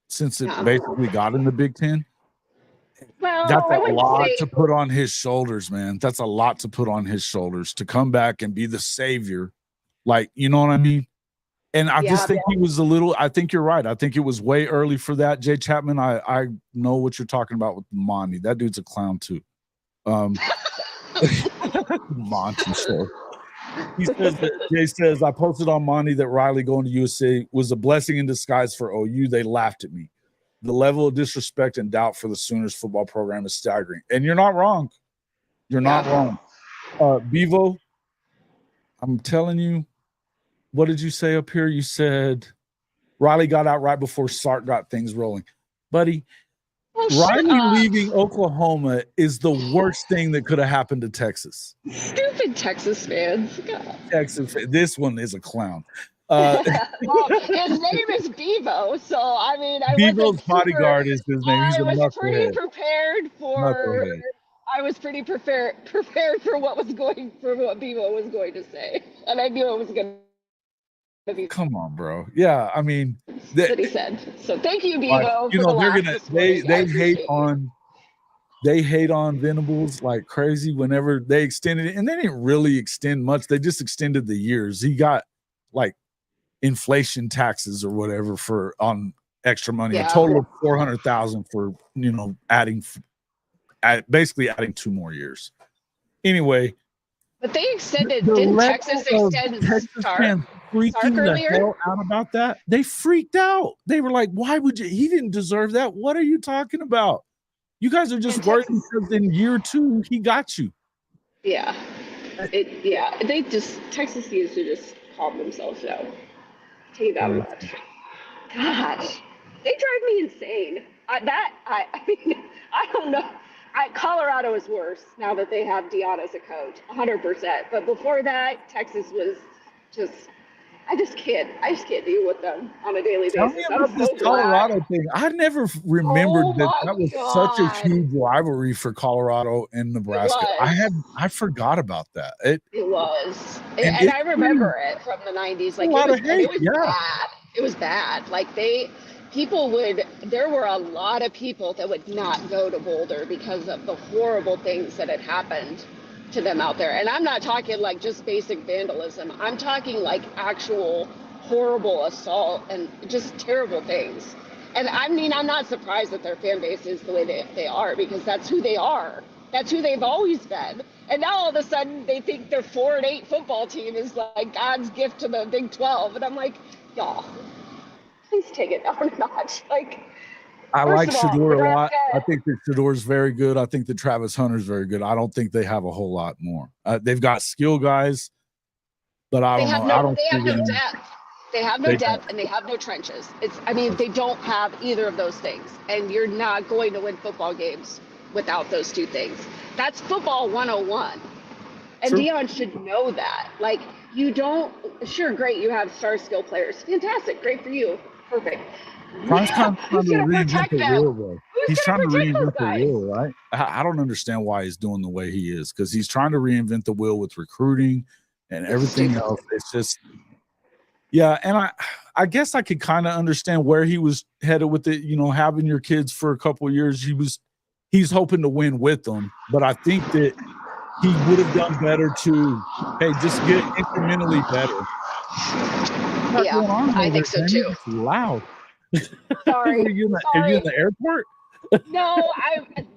since it basically got in the Big Ten, that's a lot to put on his shoulders, man. That's a lot to put on his shoulders to come back and be the savior. Like, you know what I mean? And I just think he was I think you're right. I think it was way early for that. Jay Chapman, I know what you're talking about with Monty. That dude's a clown too. Monty show. Jay says, I posted on Monty that Riley going to USA was a blessing in disguise for OU. They laughed at me. The level of disrespect and doubt for the Sooners football program is staggering. And you're not wrong. You're not wrong. Bevo, I'm telling you, what did you say up here? You said Riley got out right before Sark got things rolling. Buddy, Riley leaving Oklahoma is the worst thing that could have happened to Texas. Stupid Texas fans. This one is a clown. Well, his name is Bevo, so I mean, Bevo's bodyguard is his name. He's I was pretty prepared for what Bevo was going to say, and I knew it was going to be. Come on, bro. Yeah, I mean, that's what he said. So thank you, Bevo. You know, they hate on Venables like crazy whenever they extended it, and they didn't really extend much. They just extended the years. He got like inflation taxes or whatever on extra money, a total of $400,000 for basically adding 2 more years. Anyway, but they extended. Didn't Texas extend Sark freaking the hell out about that? They freaked out. They were like, "Why would you? He didn't deserve that. What are you talking about? You guys are just worried because in year 2 he got you." Yeah, They Texas needs to just calm themselves down. Take that much. Gosh, they drive me insane. I mean, I don't know. Colorado is worse now that they have Dion as a coach, 100%. But before that, Texas was just. I just can't deal with them on a daily basis. Tell me about this Colorado thing. I never remembered that was such a huge rivalry for Colorado and Nebraska. I forgot about that. It was, and I remember it from the 90s. Like it was bad. It was bad. Like there were a lot of people that would not go to Boulder because of the horrible things that had happened to them out there. And I'm not talking like just basic vandalism. I'm talking like actual horrible assault and just terrible things. And I mean, I'm not surprised that their fan base is the way they are, because that's who they are. That's who they've always been. And now all of a sudden they think their 4-8 football team is like God's gift to the Big 12. And I'm like, y'all, please take it down a notch. Like, I like Shedeur a lot. I think that Shedeur is very good. I think that Travis Hunter is very good. I don't think they have a whole lot more. They've got skill guys, but I don't know. They have no depth. They have no depth, and they have no trenches. They don't have either of those things, and you're not going to win football games without those two things. That's football 101. And True. Dion should know that. Like, you don't, sure, great, you have star skill players. Fantastic, great for you. Perfect. Brian's kind of trying Who's to going to reinvent protect the them? wheel, though. Who's He's going trying to to protect those reinvent the guys? wheel, right? I don't understand why he's doing the way he is, because he's trying to reinvent the wheel with recruiting and everything else. It's just, yeah. And I guess I could kind of understand where he was headed with it. You know, having your kids for a couple of years, he's hoping to win with them. But I think that he would have done better to, hey, just get incrementally better. What's Yeah, going on I over think there, so Jamie? too. It's loud. Sorry. Are you in Sorry. the airport? No,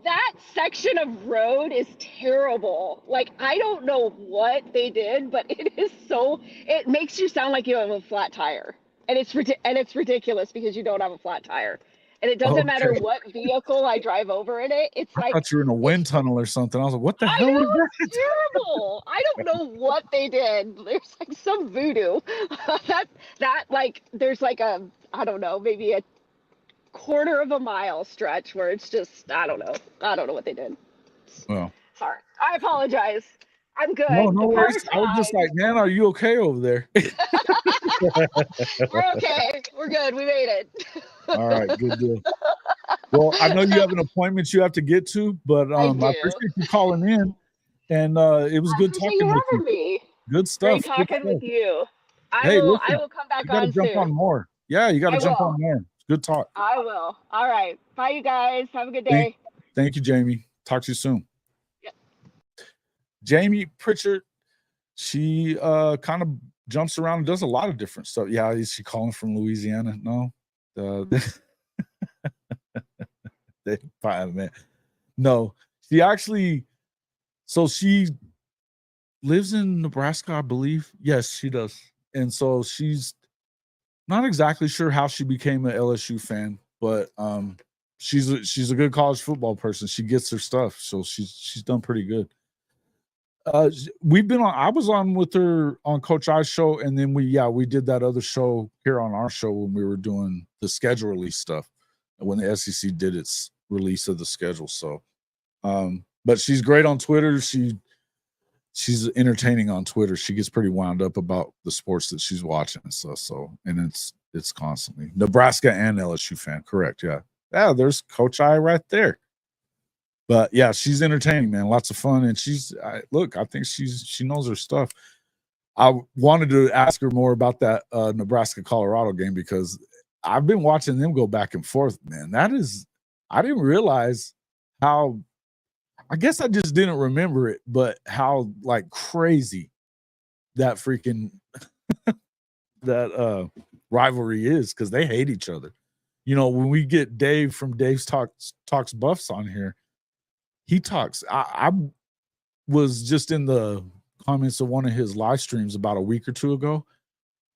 that section of road is terrible. Like, I don't know what they did, but it makes you sound like you have a flat tire. And it's ridiculous because you don't have a flat tire. And it doesn't matter Okay. what vehicle I drive over in it. It's I like, thought you were in a wind tunnel or something. I was like, what the I hell is know, that? it's terrible. I don't know what they did. There's like some voodoo. that like there's like a, I don't know, maybe a quarter of a mile stretch where it's just, I don't know. I don't know what they did. Well, Sorry. I apologize. I'm good. no The worries. car's I was just fine. like, man, are you okay over there? We're okay. We're good. We made it. All right, good deal. Well, I know you have an appointment you have to get to, but I I do. appreciate you calling in, and it was I good appreciate you talking with you. having me. Good Great stuff. Good talking stuff. with you. Hey, I listen, will come back you got to on jump soon. on more. Yeah, you got to I jump will. on more. Good talk. I will. All right. Bye, you guys. Have a good Thank, day. thank you, Jamie. Talk to you soon. Yep. Jamie Pritchard, she kind of jumps around and does a lot of different stuff. Yeah, is she calling from Louisiana? No. Man. No, she actually, so she lives in Nebraska, I believe. Yes, she does. And so she's not exactly sure how she became an LSU fan, but she's a good college football person. She gets her stuff, so she's done pretty good. We've been on. I was on with her on Coach I's show, and then we did that other show here on our show when we were doing the schedule release stuff, when the SEC did its release of the schedule. So, but she's great on Twitter. She's entertaining on Twitter. She gets pretty wound up about the sports that she's watching and stuff. So, and it's constantly Nebraska and LSU fan. Correct. Yeah. Yeah. There's Coach I right there. But yeah, she's entertaining, man. Lots of fun. And I think she knows her stuff. I wanted to ask her more about that Nebraska Colorado game, because I've been watching them go back and forth, man. I didn't realize how, I guess I just didn't remember it, but how like crazy that freaking that rivalry is, because they hate each other. You know, when we get Dave from Dave's Talks Buffs on here, he talks. I was just in the comments of one of his live streams about a week or two ago,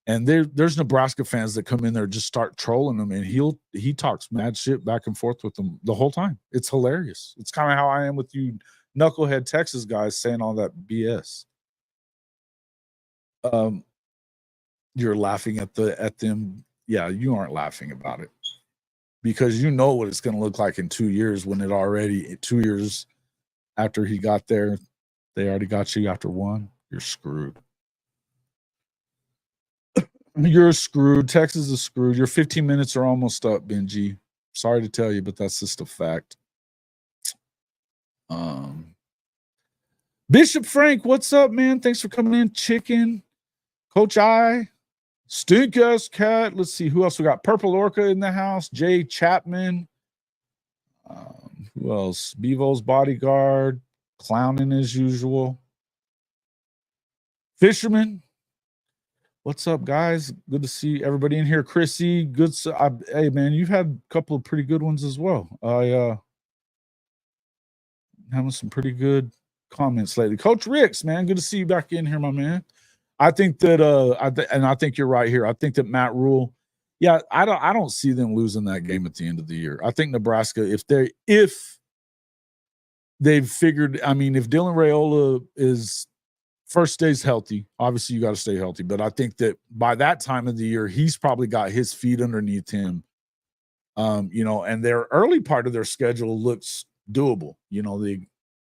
and there's Nebraska fans that come in there just start trolling him, and he talks mad shit back and forth with them the whole time. It's hilarious. It's kind of how I am with you knucklehead Texas guys saying all that BS. You're laughing at them. Yeah, you aren't laughing about it, because you know what it's going to look like in 2 years, when 2 years after he got there, they already got you after one. You're screwed. You're screwed. Texas is screwed. Your 15 minutes are almost up, Benji. Sorry to tell you, but that's just a fact. Bishop Frank, what's up, man? Thanks for coming in. Chicken, Coach I, Stink Ass Cat. Let's see who else we got. Purple Orca in the house. Jay Chapman. Who else? Bevo's bodyguard. Clowning as usual. Fisherman. What's up, guys? Good to see everybody in here. Chrissy, good. Hey, man, you've had a couple of pretty good ones as well. Having some pretty good comments lately. Coach Ricks, man, good to see you back in here, my man. I think that I think you're right here. I think that Matt Rule, yeah, I don't see them losing that game at the end of the year. I think Nebraska, if they've figured, I mean, if Dylan Raiola is first stays healthy, obviously you got to stay healthy, but I think that by that time of the year, he's probably got his feet underneath him. You know, and their early part of their schedule looks doable. You know,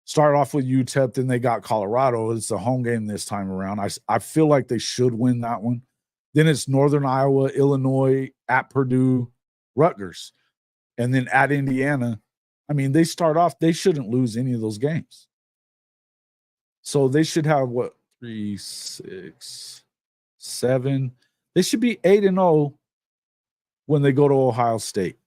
Start off with UTEP, then they got Colorado. It's a home game this time around. I feel like they should win that one. Then it's Northern Iowa, Illinois, at Purdue, Rutgers, and then at Indiana. I mean, they start off, they shouldn't lose any of those games. So they should have what, 3, 6, 7. They should be 8-0 when they go to Ohio State.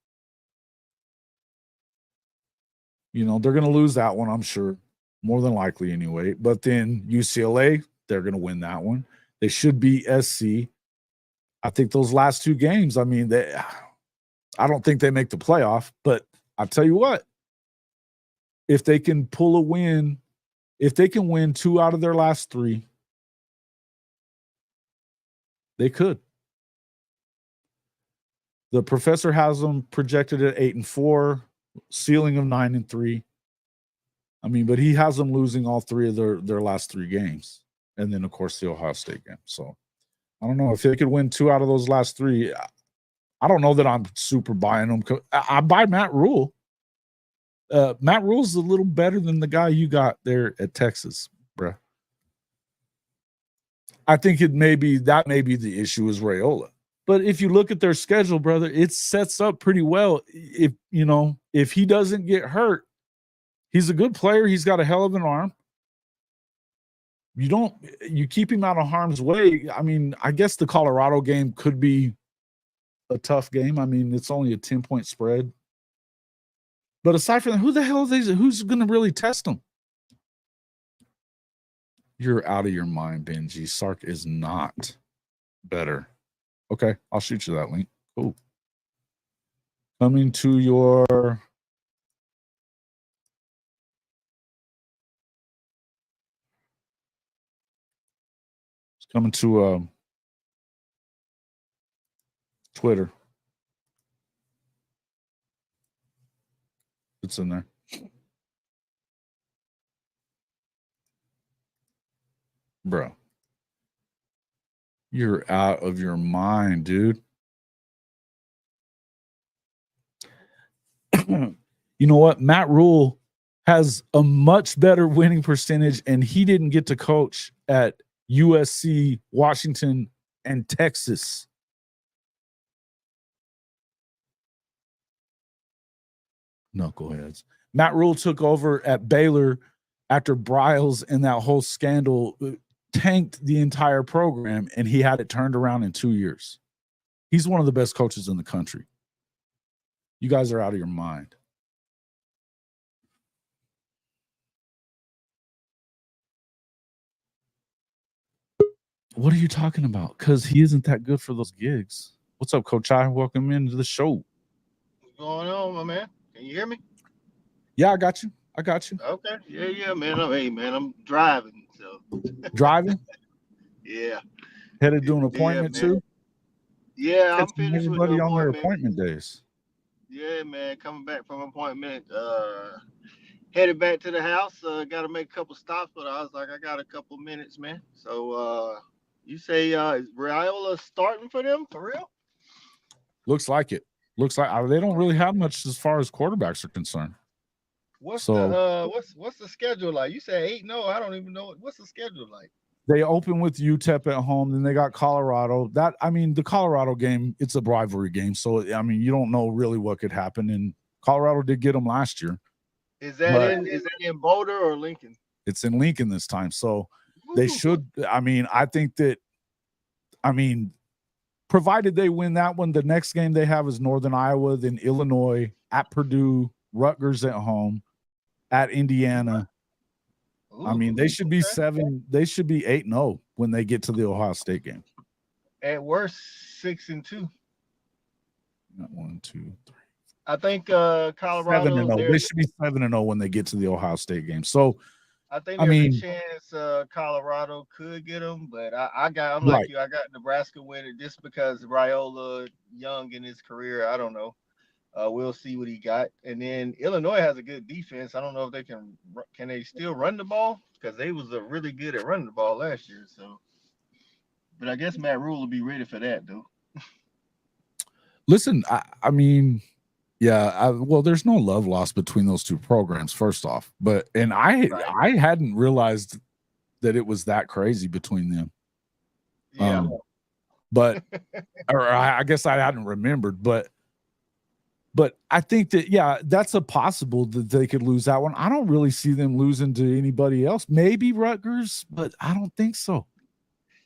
You know, they're going to lose that one, I'm sure, more than likely anyway. But then UCLA, they're going to win that one. They should beat SC. I think those last 2 games, I mean, I don't think they make the playoff, but I'll tell you what, if they can pull a win, if they can win 2 out of their last 3, they could. The professor has them projected at 8-4, ceiling of 9-3. I mean, but he has them losing all 3 of their last 3 games. And then, of course, the Ohio State game. So I don't know if they could win 2 out of those last 3. I don't know that I'm super buying them. I buy Matt Rule. Matt Rule's a little better than the guy you got there at Texas, bruh. I think that may be the issue is Raiola. But if you look at their schedule, brother, it sets up pretty well. If he doesn't get hurt, he's a good player. He's got a hell of an arm. You keep him out of harm's way. I mean, I guess the Colorado game could be a tough game. I mean, it's only a 10-point spread. But aside from that, who the hell is who's going to really test them? You're out of your mind, Benji. Sark is not better. Okay, I'll shoot you that link. Cool. Coming to your Twitter. It's in there. Bro. You're out of your mind, dude. You know what? Matt Rule has a much better winning percentage, and he didn't get to coach at USC, Washington, and Texas. Knuckleheads. Matt Rule took over at Baylor after Bryles and that whole scandal tanked the entire program, and he had it turned around in 2 years. He's one of the best coaches in the country. You guys are out of your mind. What are you talking about? Because he isn't that good for those gigs. What's up, Coach I? Welcome into the show. What's going on, my man? Can you hear me? Yeah, I got you. Okay. Yeah, man. I'm driving. So driving? Yeah. Headed to an appointment too? Yeah, I'm finished with everybody the on their appointment days. Yeah, man. Coming back from appointment. Headed back to the house. Got to make a couple stops, but I was like, I got a couple minutes, man. So you say is Raiola starting for them for real? Looks like it. Looks like they don't really have much as far as quarterbacks are concerned. What's the schedule like? You said 8-0. I don't even know what's the schedule like. They open with UTEP at home, then they got Colorado. The Colorado game, it's a rivalry game, so I mean, you don't know really what could happen. And Colorado did get them last year. Is that in Boulder or Lincoln? It's in Lincoln this time, so they should. I mean, I think that. I mean, provided they win that one, the next game they have is Northern Iowa, then Illinois, at Purdue, Rutgers at home, at Indiana. I mean, they should be 7. They should be 8-0 when they get to the Ohio State game. At worst, 6-2. Not 1, 2, 3. I think Colorado. 7-0. They should be 7-0 when they get to the Ohio State game. So, I think there's a chance Colorado could get them, but I'm like you. I got Nebraska winning just because Raiola young in his career. I don't know. We'll see what he got. And then Illinois has a good defense. I don't know if they can they still run the ball, because they was really good at running the ball last year. So, but I guess Matt Rule will be ready for that, though. Listen, I mean, Yeah, well, there's no love lost between those two programs, first off. But I hadn't realized that it was that crazy between them. Yeah. But or I guess I hadn't remembered, but I think that that's a possible that they could lose that one. I don't really see them losing to anybody else. Maybe Rutgers, but I don't think so.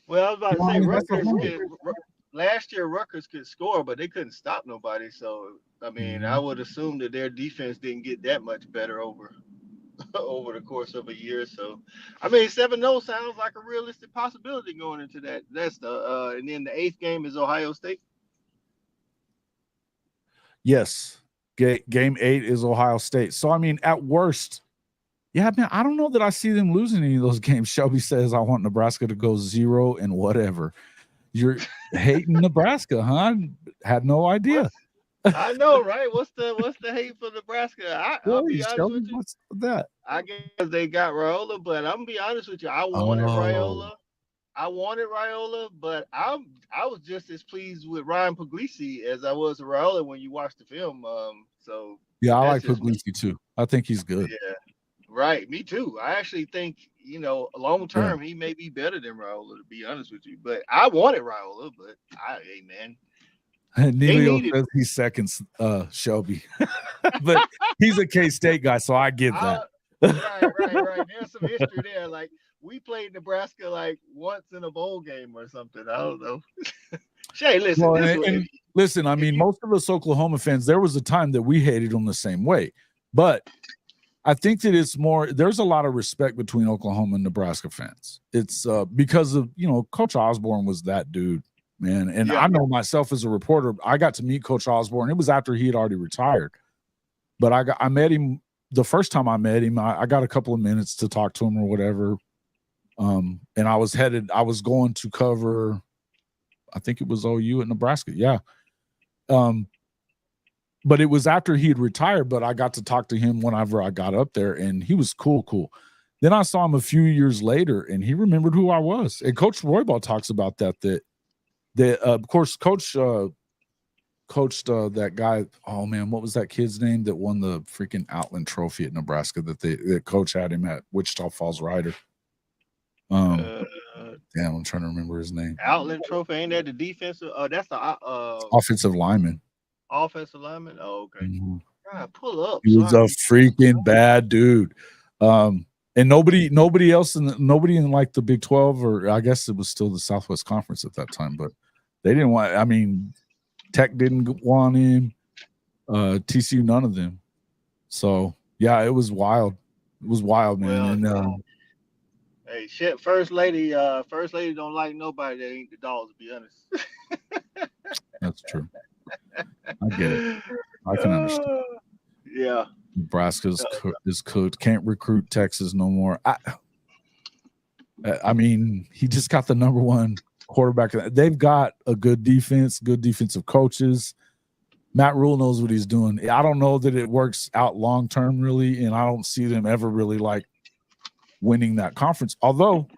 Well, I was about to say Rutgers last year Rutgers could score, but they couldn't stop nobody. So I mean, I would assume that their defense didn't get that much better over the course of a year. So I mean, 7-0 sounds like a realistic possibility going into that. That's the and then the 8th game is Ohio State. Yes. Game 8 is Ohio State. So I mean, at worst, yeah, man, I don't know that I see them losing any of those games. Shelby says, I want Nebraska to go 0 and whatever. You're hating Nebraska, huh? Had no idea. I know, right? What's the hate for Nebraska? I'll be honest with you. What's that? I guess they got Raiola, but I'm gonna be honest with you. I wanted Raiola. But I was just as pleased with Ryan Puglisi as I was with Raiola when you watched the film. So yeah, I like Puglisi too. I think he's good. Yeah, right. Me too. I actually think long term he may be better than Raiola, to be honest with you. But I wanted Raiola, but hey man. Neilio says he seconds Shelby, but he's a K-State guy, so I get that. Right. There's some history there. Like we played Nebraska like once in a bowl game or something. I don't know. Shay, listen. Listen, I mean, most of us Oklahoma fans, there was a time that we hated them the same way, but I think that it's more. There's a lot of respect between Oklahoma and Nebraska fans. It's because of Coach Osborne was that dude. Man, and I know myself as a reporter, I got to meet Coach Osborne. It was after he had already retired, but I met him the first time I met him. I got a couple of minutes to talk to him or whatever, and I was going to cover, I think it was OU at Nebraska, but it was after he had retired. But I got to talk to him whenever I got up there, and he was cool. Then I saw him a few years later, and he remembered who I was. And Coach Roybal talks about that. Of course, Coach coached that guy. Oh man, what was that kid's name that won the freaking Outland Trophy at Nebraska? That Coach had him at Wichita Falls Rider. Damn, I'm trying to remember his name. Outland Trophy, ain't that the defensive? That's the offensive lineman. Offensive lineman. Oh, okay. Mm-hmm. God, pull up. He was a freaking bad dude. And nobody else nobody in like the Big 12, or I guess it was still the Southwest Conference at that time, but they didn't want. I mean, Tech didn't want him. TCU, none of them. So yeah, it was wild. It was wild, man. Hey, shit, first lady don't like nobody that ain't the dogs. To be honest. That's true. I get it. I can understand. Yeah. Nebraska's is cooked. Can't recruit Texas no more. I mean, he just got the number one quarterback. They've got a good defense, good defensive coaches. Matt Rule knows what he's doing. I don't know that it works out long term, really, and I don't see them ever really like winning that conference. Although,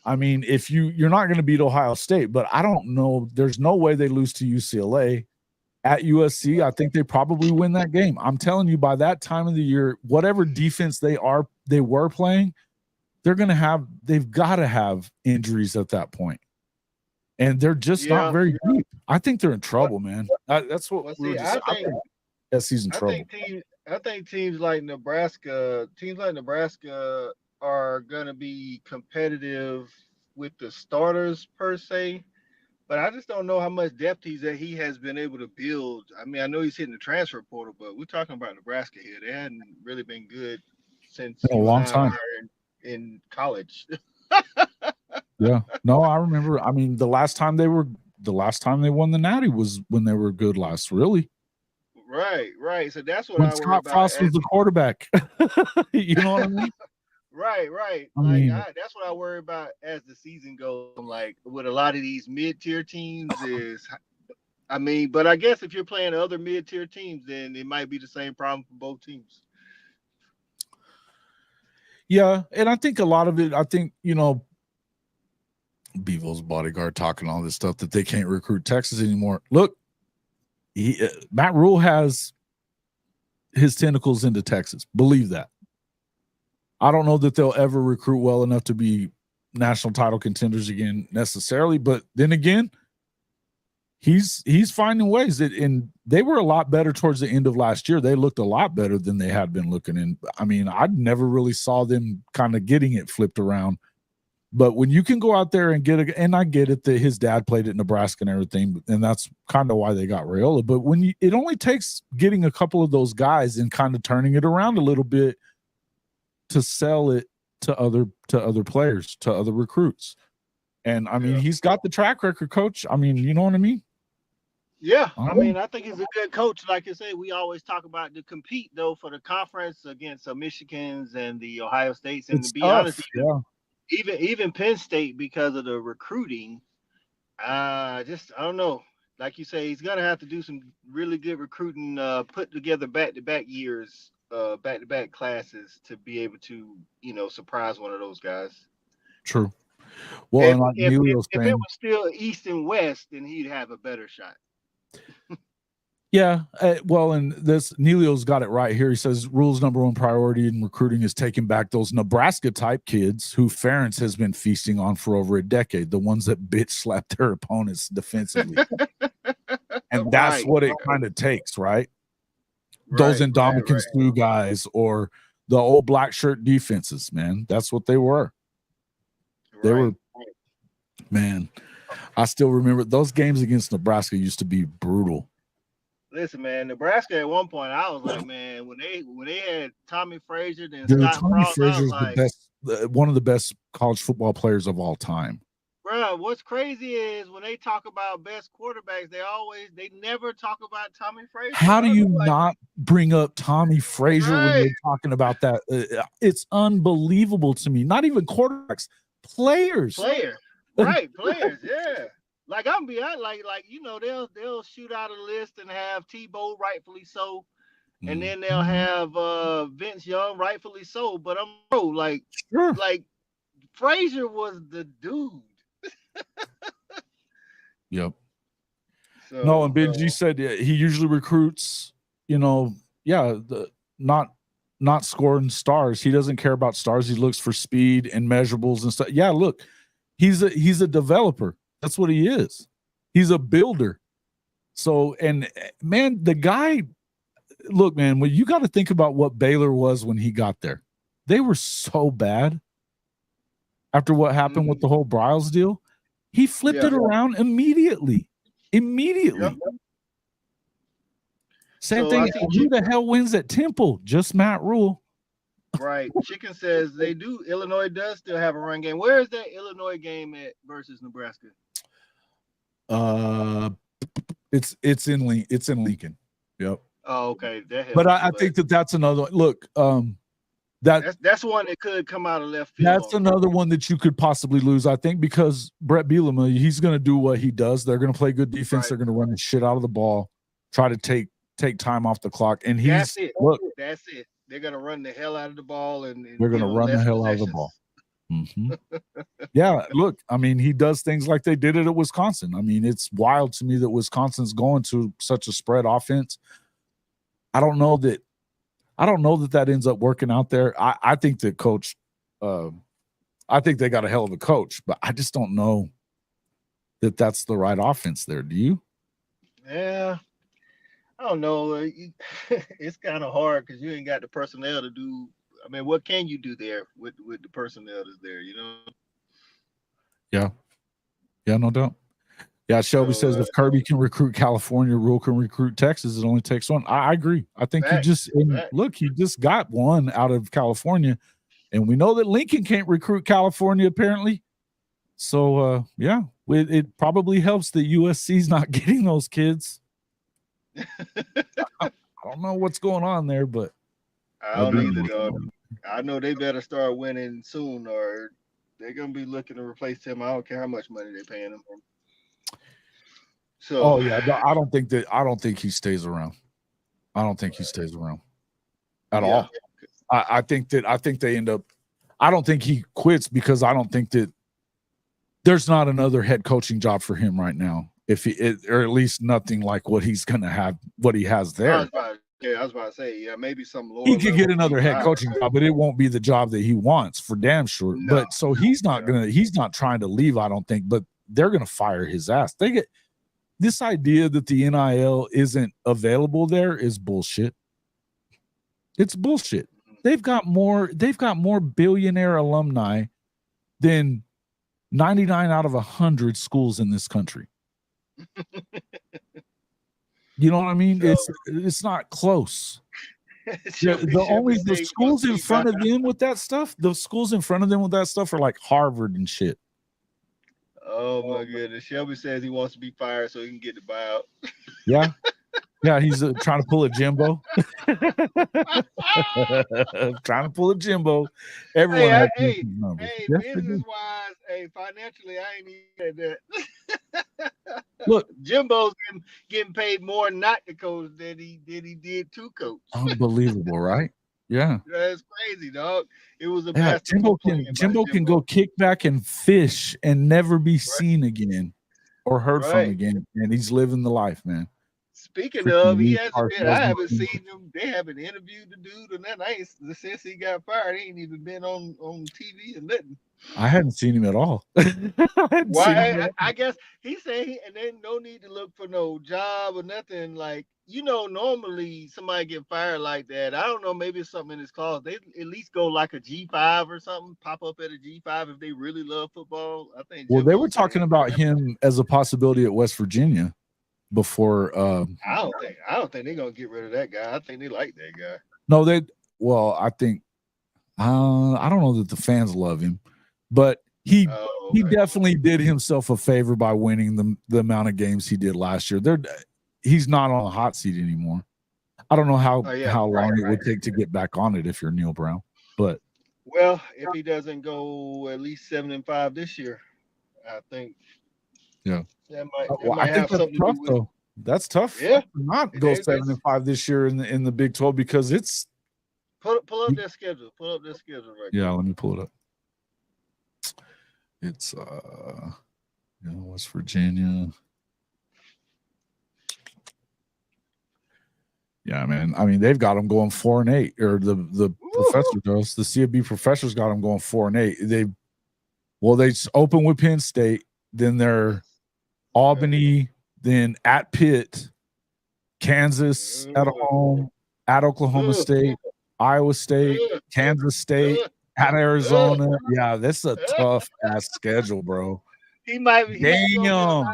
I mean, if you're not going to beat Ohio State, but I don't know. There's no way they lose to UCLA. At USC, I think they probably win that game. I'm telling you, by that time of the year, whatever defense they were playing, they've got to have injuries at that point. And they're just not very deep. I think they're in trouble, man. That's what I think SC's in trouble. I think teams like Nebraska are going to be competitive with the starters per se. But I just don't know how much depth he has been able to build. I mean, I know he's hitting the transfer portal, but we're talking about Nebraska here. They hadn't really been good since a long time in college. Yeah. No, I remember. I mean, the last time they won the Natty was when they were good last, really. Right. So that's what when Scott Frost was the quarterback. You know what I mean? Right. That's what I worry about as the season goes. Like with a lot of these mid-tier teams but I guess if you're playing other mid-tier teams, then it might be the same problem for both teams. Yeah, and I think a lot of it, Bevo's bodyguard talking all this stuff that they can't recruit Texas anymore. Look, Matt Rule has his tentacles into Texas. Believe that. I don't know that they'll ever recruit well enough to be national title contenders again necessarily, but then again, he's finding ways that, and they were a lot better towards the end of last year. They looked a lot better than they had been looking in. I mean, I never really saw them kind of getting it flipped around. But when you can go out there and and I get it that his dad played at Nebraska and everything, and that's kind of why they got Raiola. But when it only takes getting a couple of those guys and kind of turning it around a little bit to sell it to other players, to other recruits. And I mean, he's got the track record, coach. I mean, you know what I mean? Yeah, I mean, I think he's a good coach. Like I say, we always talk about to compete though for the conference against Michigans and the Ohio States, and it's to be tough, honest, even Penn State, because of the recruiting, I don't know. Like you say, he's gonna have to do some really good recruiting, put together back-to-back years, back-to-back classes to be able to, surprise one of those guys. True. Well, and like if it was still East and West, then he'd have a better shot. Yeah, well, and this Neilio's got it right here. He says Rule's number one priority in recruiting is taking back those Nebraska type kids who Ferentz has been feasting on for over a decade, the ones that bitch slap their opponents defensively. And that's what it kind of takes, right? Those Indomitian Stew guys or the old black shirt defenses, man. That's what they were. They were, man. I still remember those games against Nebraska used to be brutal. Listen, man, Nebraska at one point, I was like, man, when they had Tommy Frazier and Dude, Scott Tommy Frost, Frazier's like, the best, one of the best college football players of all time. Bro, what's crazy is when they talk about best quarterbacks, they never talk about Tommy Frazier. How do you not bring up Tommy Frazier when you're talking about that? It's unbelievable to me. Not even quarterbacks, players. Right, players, yeah. Like I'm beyond, like they'll shoot out a list and have Tebow, rightfully so, and then they'll have Vince Young, rightfully so. But like Frazier was the dude. Yep. So, no, and Benji said he usually recruits, not scoring stars. He doesn't care about stars. He looks for speed and measurables and stuff. Yeah, look, he's a developer. That's what he is. He's a builder. So, and man, the guy, look, man, well, you got to think about what Baylor was when he got there. They were so bad after what happened with the whole Bryles deal. He flipped it around immediately. Yep. Same thing. Who the hell wins at Temple? Just Matt Rule. Right. Chicken says they do. Illinois does still have a run game. Where is that Illinois game at versus Nebraska? It's in Lincoln. Yep. Oh, okay. But I think that's another one. Look, that's one that could come out of left field. That's another one that you could possibly lose, I think, because Brett Bielema, he's going to do what he does. They're going to play good defense. Right. They're going to run the shit out of the ball, try to take time off the clock. And that's it. They're going to run the hell out of the ball, and they're going to run the hell out of the ball. Mm-hmm. Yeah, look, I mean, he does things like they did it at Wisconsin. I mean, it's wild to me that Wisconsin's going to such a spread offense. I don't know that ends up working out there. I think that coach, I think they got a hell of a coach, but I just don't know that that's the right offense there. Do you? Yeah, I don't know. It's kind of hard because you ain't got the personnel to do. I mean, what can you do there with the personnel that's there? Yeah, no doubt. Yeah, Shelby says if Kirby can recruit California, Rule can recruit Texas. It only takes one. I agree. I think he just got one out of California, and we know that Lincoln can't recruit California apparently. So it probably helps that USC's not getting those kids. I don't know what's going on there, but I don't either, dog. I know they better start winning soon, or they're gonna be looking to replace him. I don't care how much money they're paying him. So, I don't think he stays around. I don't think he stays around at all. I think they end up. I don't think he quits because I don't think that there's not another head coaching job for him right now. Or at least nothing like what he's gonna have, what he has there. Yeah, I was about to say, yeah, maybe some lower. He could get level another head D5. coaching job, but it won't be the job that he wants for damn sure. No, But so he's not trying to leave, I don't think, but they're gonna fire his ass. They get this idea that the NIL isn't available there is bullshit. It's bullshit. They've got more billionaire alumni than 99 out of 100 schools in this country. You know what I mean? So, it's not close. the The schools in front of them with that stuff, the schools in front of them with that stuff are like Harvard and shit. Oh my goodness. Shelby says he wants to be fired so he can get the buyout. Yeah. Yeah, he's trying to pull a Jimbo. Trying to pull a Jimbo. Everyone has numbers. Hey, yes, business wise, financially, I ain't even that. Look, Jimbo's getting paid more not to coach than he did to coach. Unbelievable, right? Yeah. That's crazy, dog. It was a Jimbo can go kick back and fish and never be seen again or heard from again. And he's living the life, man. Speaking of, he hasn't been. I haven't seen him. They haven't interviewed the dude or nothing. Since he got fired, he ain't even been on TV or nothing. I hadn't seen him at all. I guess he said and then no need to look for no job or nothing. Like, normally somebody get fired like that. I don't know, maybe it's something in his clause. They at least go like a G5 or something, pop up at a G5 if they really love football. I think. Well, they were talking about him as a possibility at West Virginia before. I don't think they're gonna get rid of that guy. I think they like that guy. No, I think I don't know that the fans love him, but he definitely did himself a favor by winning the amount of games he did last year. He's not on the hot seat anymore. I don't know how long it would take to get back on it if you're Neil Brown, but well, if he doesn't go at least 7-5 this year, I think. Yeah, that might have something tough, to do with though. That's tough. Yeah, not go 7-5 this year in the Big 12 because it's pull up their schedule. Pull up their schedule right. Yeah, let me pull it up. It's West Virginia. Yeah, man. I mean, they've got them going 4-8, or the professor does. The CFB professors got them going 4-8. They open with Penn State, then they're Albany, then at Pitt, Kansas at home, at Oklahoma State, Iowa State, Kansas State, at Arizona. Yeah, that's a tough ass schedule, bro. He might be. Damn.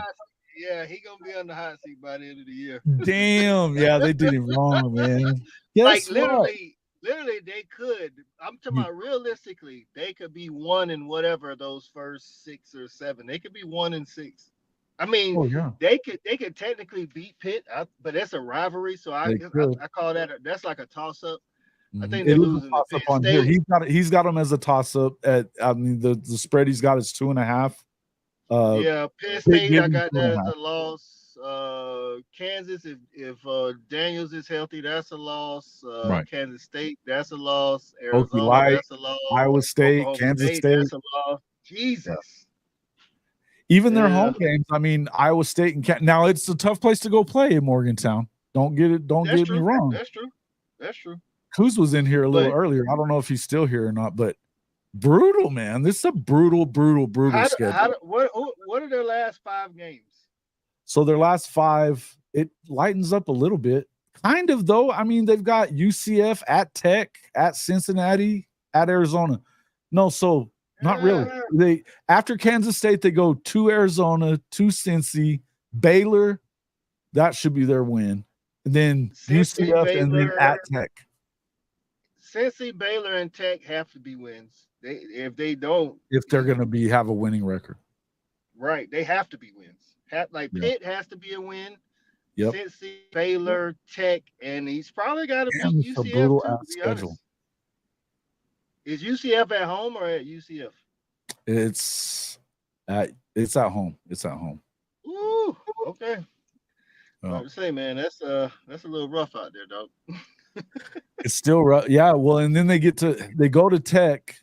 Yeah, he gonna be on the hot seat by the end of the year. Damn. Yeah, they did him wrong, man. Like literally, they could. I'm talking about realistically, they could be 1 in whatever those first 6 or 7. They could be 1-6. I mean, they could technically beat Pitt, but that's a rivalry. So I call that that's like a toss up. I think they're losing to Penn State. He's got them as a toss up. The spread he's got is 2.5. Penn State, I got that as a loss. Kansas, if Daniels is healthy, that's a loss. Kansas State, that's a loss. Arizona, that's a loss. Iowa State, Kansas State, that's a loss. Jesus. Even their home games. I mean, Iowa State and now it's a tough place to go play in Morgantown. Don't get me wrong. That's true. Kuz was in here a little earlier. I don't know if he's still here or not, but brutal, man. This is a brutal schedule. What are their last 5 games? So their last 5, it lightens up a little bit. Kind of, though. I mean, they've got UCF, at Tech, at Cincinnati, at Arizona. No, so not really. After Kansas State, they go to Arizona, to Cincy, Baylor. That should be their win. And then UCF, Baylor, and then at Tech. Cincy, Baylor, and Tech have to be wins. If they're going to have a winning record, right? They have to be wins. Pitt has to be a win. Yep. Cincy, Baylor, Tech, and he's probably got to beat UCF too, to be honest. Is UCF at home or at UCF? It's at home. It's at home. Ooh, okay. I was to say, man, that's a little rough out there, dog. It's still rough. Yeah, well, and then they go to Tech.